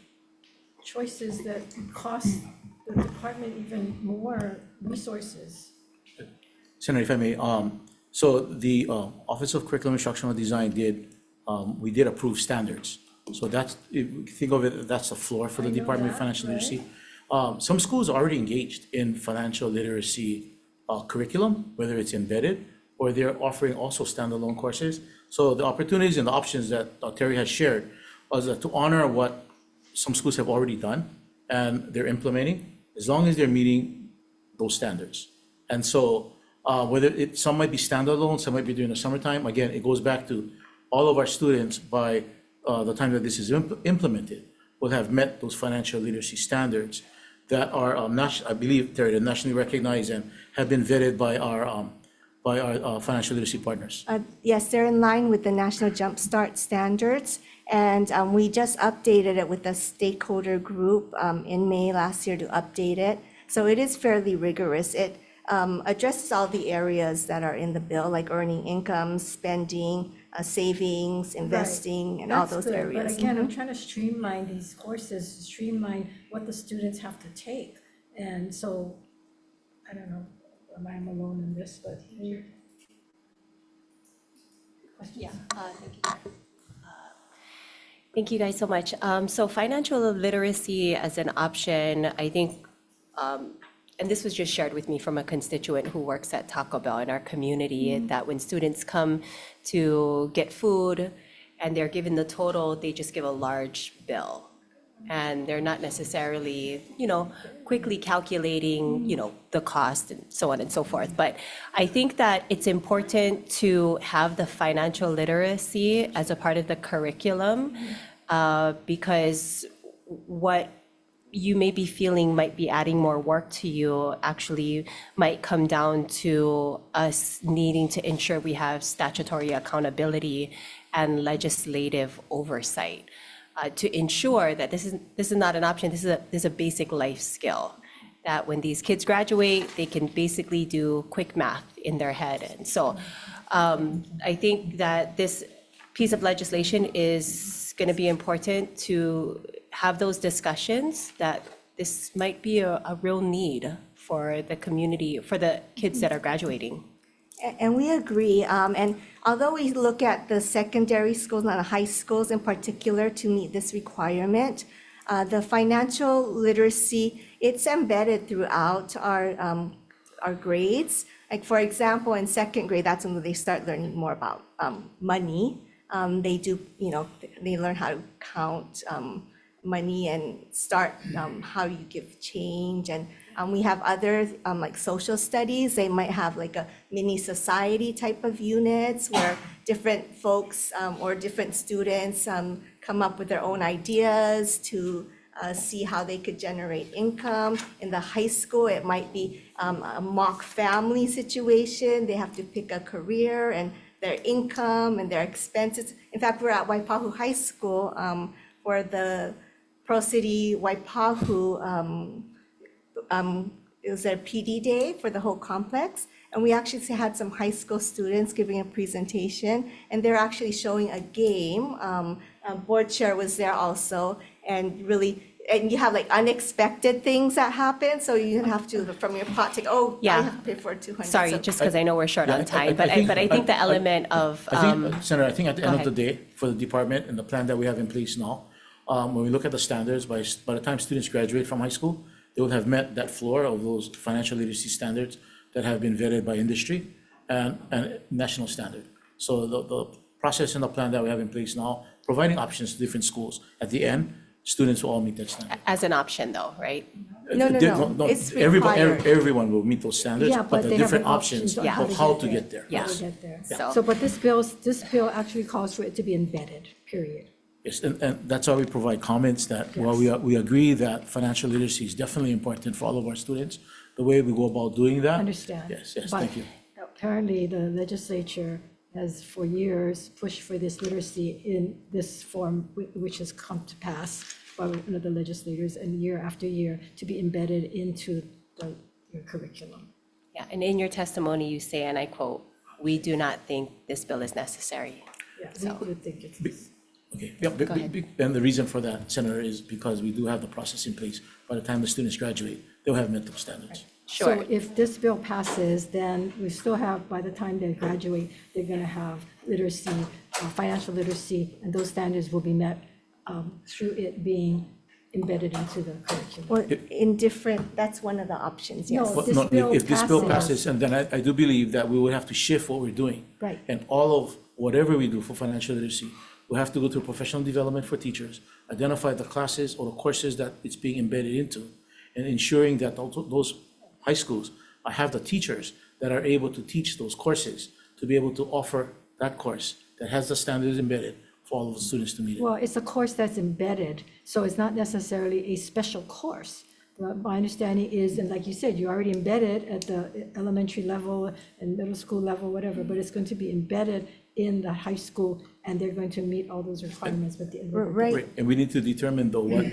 Speaker 4: choices that cost the department even more resources?
Speaker 6: Senator, if I may, so the Office of Curriculum Instructional Design we did approve standards. So that's, if you think of it, that's the floor for the Department of Financial Literacy. Some schools are already engaged in financial literacy curriculum, whether it's embedded or they're offering also standalone courses. So the opportunities and the options that Terry has shared was to honor what some schools have already done and they're implementing, as long as they're meeting those standards. And so some might be standalone, some might be during the summertime. Again, it goes back to all of our students by the time that this is implemented will have met those financial literacy standards that are I believe they're nationally recognized and have been vetted by our financial literacy partners.
Speaker 12: Yes, they're in line with the National Jumpstart standards. And we just updated it with the stakeholder group in May last year to update it. So it is fairly rigorous. It addresses all the areas that are in the bill, like earning income, spending, savings, investing, and all those areas.
Speaker 4: But again, I'm trying to streamline these courses, streamline what the students have to take. And so, I don't know, I'm alone in this, but here.
Speaker 18: Yeah, thank you. Thank you guys so much. So financial literacy as an option, I think, and this was just shared with me from a constituent who works at Taco Bell in our community, that when students come to get food and they're given the total, they just give a large bill. And they're not necessarily, quickly calculating, the cost and so on and so forth. But I think that it's important to have the financial literacy as a part of the curriculum, because what you may be feeling might be adding more work to you actually might come down to us needing to ensure we have statutory accountability and legislative oversight to ensure that this is not an option. This is a basic life skill that when these kids graduate, they can basically do quick math in their head. And so I think that this piece of legislation is going to be important to have those discussions, that this might be a real need for the community, for the kids that are graduating.
Speaker 12: And we agree. And although we look at the secondary schools, not the high schools in particular, to meet this requirement, the financial literacy, it's embedded throughout our grades. Like, for example, in second grade, that's when they start learning more about money. They do, they learn how to count money and start how you give change. And we have other like social studies. They might have like a mini society type of units where different folks or different students come up with their own ideas to see how they could generate income. In the high school, it might be a mock family situation. They have to pick a career and their income and their expenses. In fact, we're at Waipahu High School for the Pro City Waipahu, it was a PD day for the whole complex. And we actually had some high school students giving a presentation, and they're actually showing a game. Board chair was there also, and you have like unexpected things that happen. So you have to, from your pot, take, I have to pay for 200.
Speaker 18: Sorry,
Speaker 12: So-
Speaker 18: just because I know we're short on time, but I think the element of.
Speaker 6: Senator, I think at the
Speaker 18: go
Speaker 6: end of the
Speaker 18: ahead.
Speaker 6: day, for the department and the plan that we have in place now, when we look at the standards, by the time students graduate from high school, they will have met that floor of those financial literacy standards that have been vetted by industry and national standard. So the process and the plan that we have in place now, providing options to different schools, at the end, students will all meet that standard.
Speaker 18: As an option though, right?
Speaker 12: No. It's required.
Speaker 6: Everyone will meet those standards,
Speaker 4: Yeah,
Speaker 6: but
Speaker 4: but
Speaker 6: the
Speaker 4: they have
Speaker 6: different
Speaker 4: an
Speaker 6: options
Speaker 4: option
Speaker 6: of how to get there.
Speaker 18: Yeah.
Speaker 4: How to get there.
Speaker 18: So-
Speaker 4: So, but this bill actually calls for it to be embedded, period.
Speaker 6: Yes, and that's why we provide comments that while we agree that financial literacy is definitely important for all of our students, the way we go about doing that.
Speaker 4: Understand.
Speaker 6: Yes,
Speaker 4: But
Speaker 6: thank you.
Speaker 4: apparently, the legislature has for years pushed for this literacy in this form, which has come to pass by the legislators and year after year to be embedded into your curriculum.
Speaker 18: Yeah, and in your testimony, you say, and I quote, "We do not think this bill is necessary."
Speaker 4: Yeah, we would think it's.
Speaker 6: Okay, yeah, and the reason for that, Senator, is because we do have the process in place. By the time the students graduate, they'll have mental standards.
Speaker 18: Sure.
Speaker 4: So if this bill passes, then we still have, by the time they graduate, they're going to have literacy, financial literacy, and those standards will be met through it being embedded into the curriculum.
Speaker 12: Or in different, that's one of the options, yes.
Speaker 4: No,
Speaker 6: But
Speaker 4: this
Speaker 6: no,
Speaker 4: bill
Speaker 6: if this bill
Speaker 4: passes-
Speaker 6: passes, and then I do believe that we would have to shift what we're doing.
Speaker 4: Right.
Speaker 6: And all of whatever we do for financial literacy, we have to go through professional development for teachers, identify the classes or the courses that it's being embedded into, and ensuring that those high schools have the teachers that are able to teach those courses, to be able to offer that course that has the standards embedded for all of the students to meet it.
Speaker 4: Well, it's a course that's embedded, so it's not necessarily a special course. But my understanding is, and like you said, you're already embedded at the elementary level and middle school level, whatever, but it's going to be embedded in the high school, and they're going to meet all those requirements with the.
Speaker 12: Right.
Speaker 6: And we need to determine though what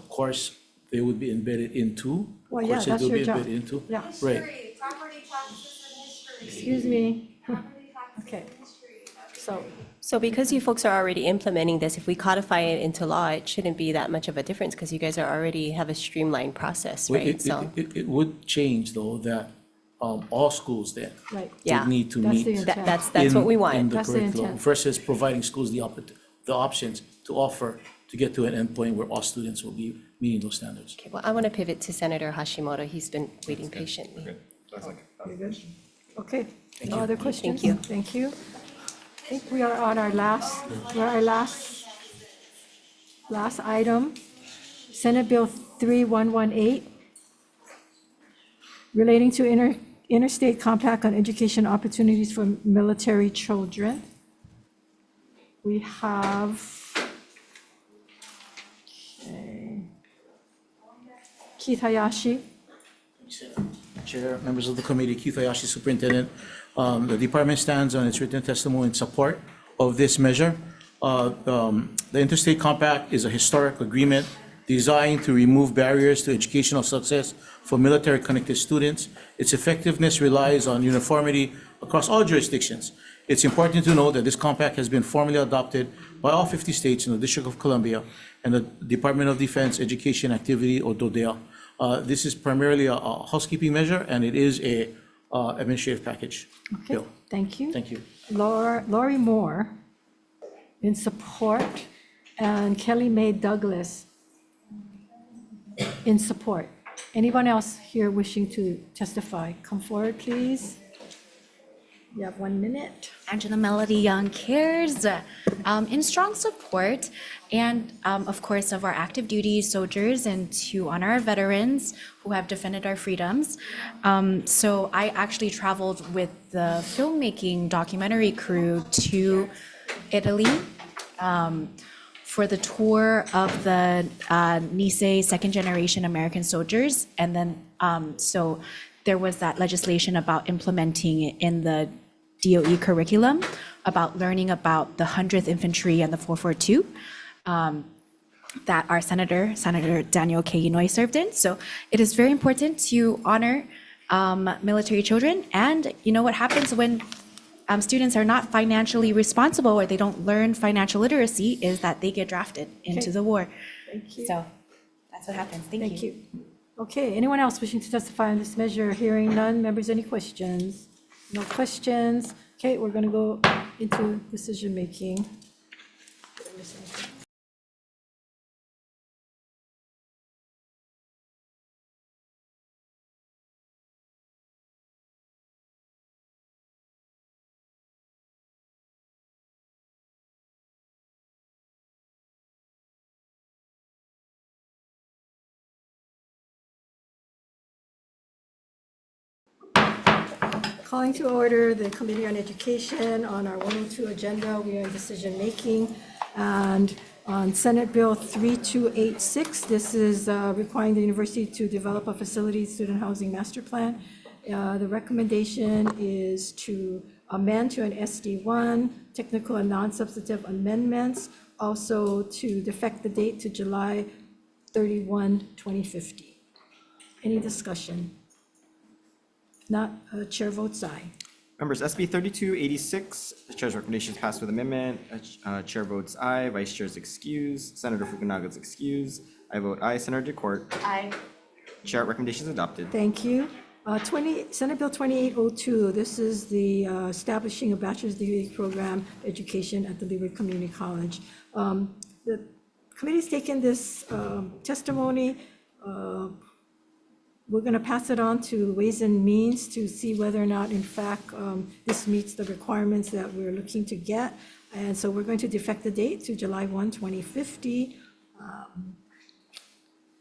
Speaker 6: course they would be embedded into.
Speaker 4: Well, yeah,
Speaker 6: courses
Speaker 4: that's
Speaker 6: they'll
Speaker 4: your
Speaker 6: be
Speaker 4: job.
Speaker 6: embedded into.
Speaker 4: Yeah.
Speaker 6: Right.
Speaker 4: Excuse me. Okay, so.
Speaker 18: So because you folks are already implementing this, if we codify it into law, it shouldn't be that much of a difference because you guys are already have a streamlined process,
Speaker 6: Well,
Speaker 18: right? So,
Speaker 6: It would change though that all schools then
Speaker 4: Right.
Speaker 18: Yeah.
Speaker 6: would need to
Speaker 4: That's
Speaker 6: meet.
Speaker 4: the intent.
Speaker 18: that's what we
Speaker 6: in
Speaker 18: want.
Speaker 6: the
Speaker 4: That's the
Speaker 6: curriculum
Speaker 4: intent.
Speaker 6: versus providing schools the options to offer to get to an endpoint where all students will be meeting those standards.
Speaker 18: Okay, well, I want to pivot to Senator Hashimoto. He's been waiting patiently.
Speaker 4: You're good? Okay, no other questions?
Speaker 18: Thank you.
Speaker 4: Thank you. I think we are on our last item, Senate Bill 3118, relating to interstate compact on education opportunities for military children. We have, okay, Keith Hayashi.
Speaker 6: Chair, members of the committee, Keith Hayashi, Superintendent. The department stands on its written testimony in support of this measure. The Interstate Compact is a historic agreement designed to remove barriers to educational success for military-connected students. Its effectiveness relies on uniformity across all jurisdictions. It's important to note that this compact has been formally adopted by all 50 states in the District of Columbia and the Department of Defense Education Activity, or DODEA. This is primarily a housekeeping measure, and it is a administrative package
Speaker 4: Okay,
Speaker 6: bill.
Speaker 4: thank you.
Speaker 6: Thank you.
Speaker 4: Lori Moore in support, and Kelly Mae Douglas in support. Anyone else here wishing to testify? Come forward, please. You have 1 minute.
Speaker 15: Angela Melody Young Cares, in strong support and of course of our active duty soldiers and to honor our veterans who have defended our freedoms. So I actually traveled with the filmmaking documentary crew to Italy for the tour of the Nisei second generation American soldiers. And then so there was that legislation about implementing it in the DOE curriculum about learning about the 100th Infantry and the 442 that our Senator Daniel K. Inouye served in. So it is very important to honor military children. And you know what happens when students are not financially responsible or they don't learn financial literacy is that they get drafted into
Speaker 4: Okay.
Speaker 15: the war.
Speaker 4: Thank you.
Speaker 15: So that's what happens. Thank you.
Speaker 4: Okay, anyone else wishing to testify on this measure? Hearing none. Members, any questions? No questions. Okay, we're going to go into decision-making. Calling to order the Committee on Education on our 102 agenda. We are in decision-making. And On Senate Bill 3286, this is requiring the university to develop a facility student housing master plan. The recommendation is to amend to an SD1, technical and non-substantive amendments, also to defect the date to July 31, 2050. Any discussion? If not, chair votes aye.
Speaker 17: Members, SB 3286, the chair's recommendation is passed with amendment. Chair votes aye, vice chair is excused, Senator Fukunaga is excused. I vote aye, Senator DeCourt.
Speaker 18: Aye.
Speaker 17: Chair recommendation is adopted.
Speaker 4: Thank you. Senate Bill 2802, this is the establishing a bachelor's degree program education at the Leeward Community College. The committee's taken this testimony. We're going to pass it on to Ways and Means to see whether or not, in fact, this meets the requirements that we're looking to get. And so we're going to defect the date to July 1, 2050.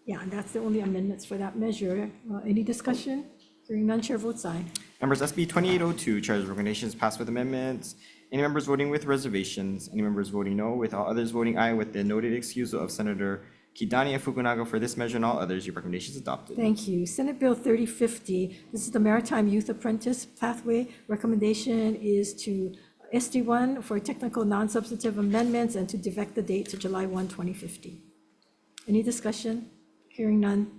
Speaker 4: Yeah, and that's the only amendments for that measure. Any discussion? Hearing none, chair votes aye.
Speaker 17: Members, SB 2802, chair's recommendation is passed with amendments. Any members voting with reservations? Any members voting no? With all others voting aye with the noted excusal of Senator Kidani and Fukunaga for this measure and all others, your recommendation is adopted.
Speaker 4: Thank you. Senate Bill 3050, this is the Maritime Youth Apprentice Pathway. Recommendation is to SD1 for technical non-substantive amendments and to defect the date to July 1, 2050. Any discussion? Hearing none,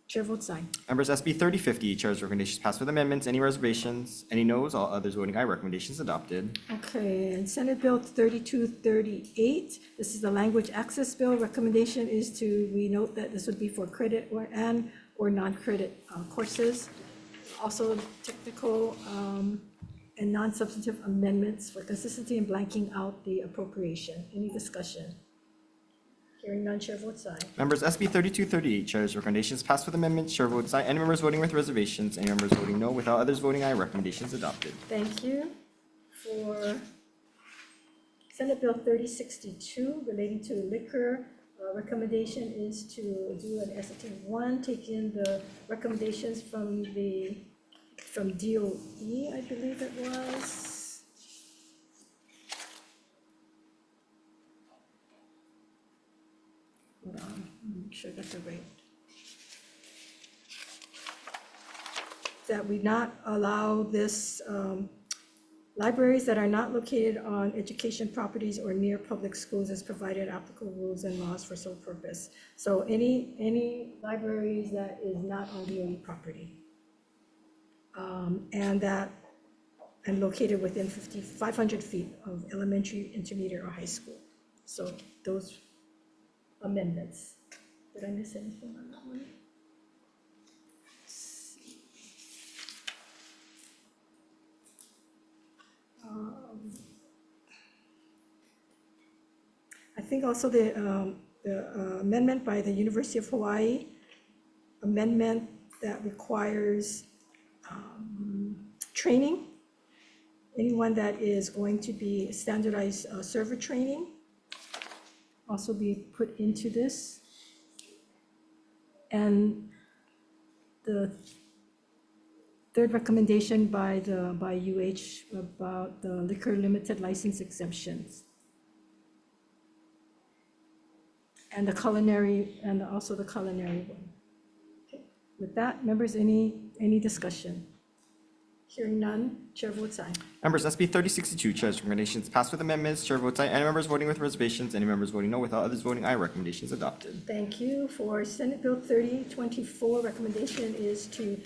Speaker 4: chair votes aye.
Speaker 17: Members, SB 3050, chair's recommendation is passed with amendments. Any reservations? Any noes? All others voting aye, recommendation is adopted.
Speaker 4: Okay, and Senate Bill 3238, this is the Language Access Bill. Recommendation is to, we note that this would be for credit or non-credit courses. Also technical and non-substantive amendments for consistency and blanking out the appropriation. Any discussion? Hearing none, chair votes aye.
Speaker 17: Members, SB 3238, chair's recommendation is passed with amendments. Chair votes aye. Any members voting with reservations? Any members voting no? With all others voting aye, recommendation is adopted.
Speaker 4: Thank you. For Senate Bill 3062 relating to liquor, recommendation is to do an ST1, take in the recommendations from DOE, I believe it was. Hold on, make sure I got the right. That we not allow this, libraries that are not located on education properties or near public schools as provided applicable rules and laws for sole purpose. So any libraries that is not on DOE property. And located within 500 feet of elementary, intermediate, or high school. So those amendments. Did I miss anything on that one? I think also the amendment by the University of Hawaii, amendment that requires training. Anyone that is going to be standardized server training also be put into this. And the third recommendation by UH about the liquor limited license exemptions. And the culinary, and also the culinary one. Okay. With that, members, any discussion? Hearing none, chair votes aye.
Speaker 17: Members, SB 3062, chair's recommendation is passed with amendments. Chair votes aye. Any members voting with reservations? Any members voting no? With all others voting aye, recommendation is adopted.
Speaker 4: Thank you. For Senate Bill 3024, recommendation is to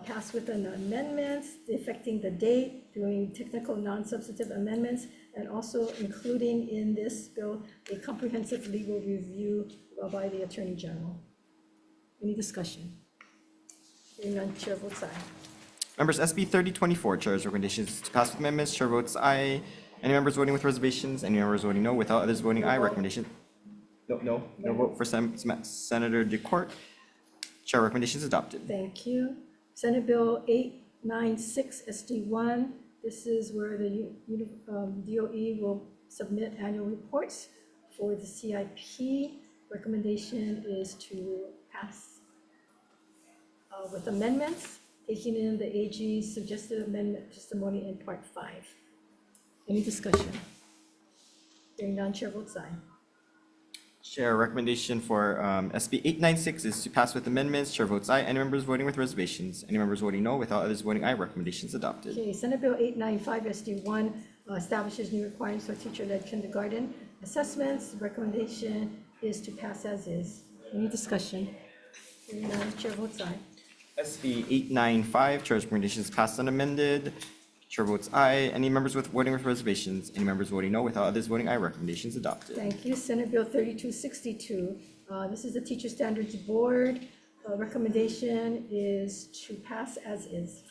Speaker 4: pass with an amendment, affecting the date, doing technical non-substantive amendments, and also including in this bill a comprehensive legal review by the Attorney General. Any discussion? Hearing none, chair votes aye.
Speaker 17: Members, SB 3024, chair's recommendation is to pass with amendments. Chair votes aye. Any members voting with reservations? Any members voting no? With all others voting aye, recommendation. No vote for Senator DeCourt. Chair recommendation is adopted.
Speaker 4: Thank you. Senate Bill 896 SD1. This is where the DOE will submit annual reports for the CIP. Recommendation is to pass with amendments, taking in the AG's suggested amendment testimony in Part 5. Any discussion? Hearing none, chair votes aye.
Speaker 17: Chair, recommendation for SB 896 is to pass with amendments. Chair votes aye. Any members voting with reservations? Any members voting no? Without others voting aye, recommendations adopted.
Speaker 4: Okay, Senate Bill 895 SD1 establishes new requirements for teacher-led kindergarten assessments. The recommendation is to pass as is. Any discussion? Hearing none, chair votes aye.
Speaker 17: SB 895, Chair's recommendation is passed unamended. Chair votes aye. Any members voting with reservations? Any members voting no? Without others voting aye, recommendations adopted.
Speaker 4: Thank you. Senate Bill 3262. This is the Teacher Standards Board. Recommendation is to pass as is.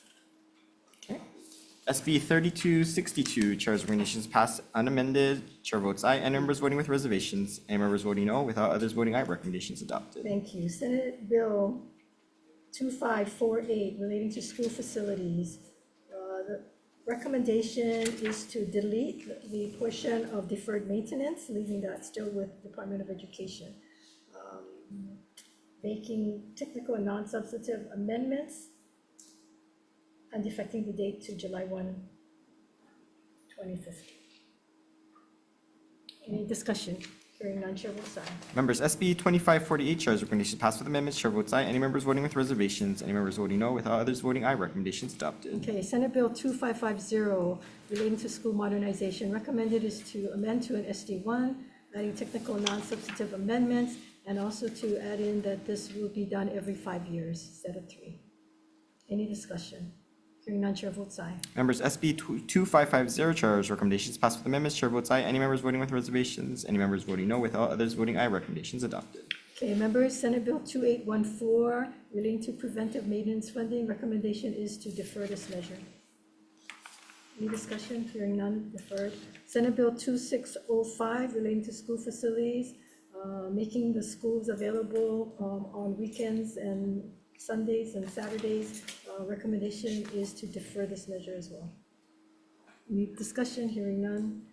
Speaker 17: SB 3262, Chair's recommendation is passed unamended. Chair votes aye. Any members voting with reservations? Any members voting no? Without others voting aye, recommendations adopted.
Speaker 4: Thank you. Senate Bill 2548 relating to school facilities. The recommendation is to delete the portion of deferred maintenance, leaving that still with Department of Education. Making technical and non-substantive amendments and defecting the date to July 1, 2050. Any discussion? Hearing none, chair votes aye.
Speaker 17: Members, SB 2548, Chair's recommendation passed with amendments. Chair votes aye. Any members voting with reservations? Any members voting no? Without others voting aye, recommendations adopted.
Speaker 4: Okay, Senate Bill 2550 relating to school modernization. Recommended is to amend to an SD1, adding technical and non-substantive amendments, and also to add in that this will be done every 5 years instead of 3. Any discussion? Hearing none, chair votes aye.
Speaker 17: Members, SB 2550, Chair's recommendations passed with amendments. Chair votes aye. Any members voting with reservations? Any members voting no? Without others voting aye, recommendations adopted.
Speaker 4: Okay, members, Senate Bill 2814 relating to preventive maintenance funding. Recommendation is to defer this measure. Any discussion? Hearing none, deferred. Senate Bill 2605 relating to school facilities, making the schools available on weekends and Sundays and Saturdays. Recommendation is to defer this measure as well. Any discussion? Hearing none.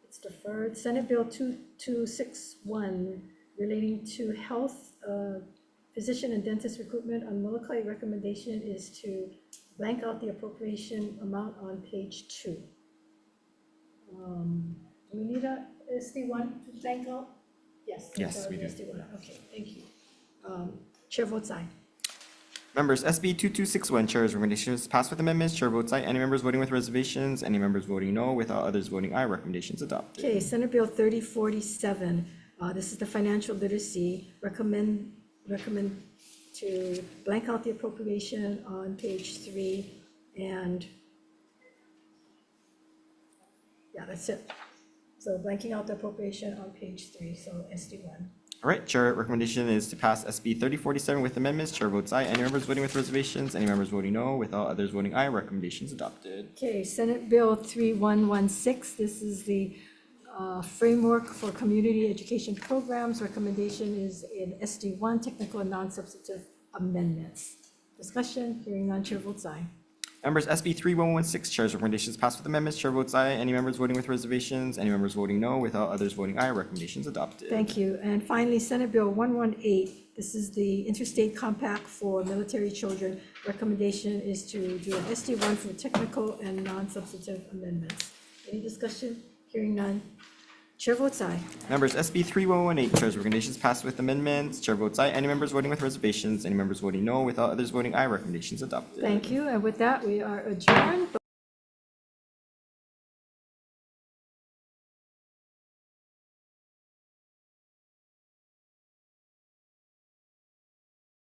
Speaker 4: It's deferred. Senate Bill 2261 relating to health, physician and dentist recruitment on Molokai. Recommendation is to blank out the appropriation amount on page 2. Do we need a SD1 to blank out? Yes.
Speaker 17: Yes, we do.
Speaker 4: SD1. Okay, thank you. Chair votes aye.
Speaker 17: Members, SB 2261, Chair's recommendation is passed with amendments. Chair votes aye. Any members voting with reservations? Any members voting no? Without others voting aye, recommendations adopted.
Speaker 4: Okay, Senate Bill 3047. This is the financial literacy. Recommend to blank out the appropriation on page 3 and yeah, that's it. So blanking out the appropriation on page 3, so SD1.
Speaker 17: All right, Chair, recommendation is to pass SB 3047 with amendments. Chair votes aye. Any members voting with reservations? Any members voting no? Without others voting aye, recommendations adopted.
Speaker 4: Okay, Senate Bill 3116. This is the framework for community education programs. Recommendation is in SD1, technical and non-substantive amendments. Discussion, hearing none, chair votes aye.
Speaker 17: Members, SB 3116, Chair's recommendation is passed with amendments. Chair votes aye. Any members voting with reservations? Any members voting no? Without others voting aye, recommendations adopted.
Speaker 4: Thank you. And finally, Senate Bill 118. This is the interstate compact for military children. Recommendation is to do an SD1 for technical and non-substantive amendments. Any discussion? Hearing none. Chair votes aye.
Speaker 17: Members, SB 3118, Chair's recommendation is passed with amendments. Chair votes aye. Any members voting with reservations? Any members voting no? Without others voting aye, recommendations adopted.
Speaker 4: Thank you. And with that, we are adjourned.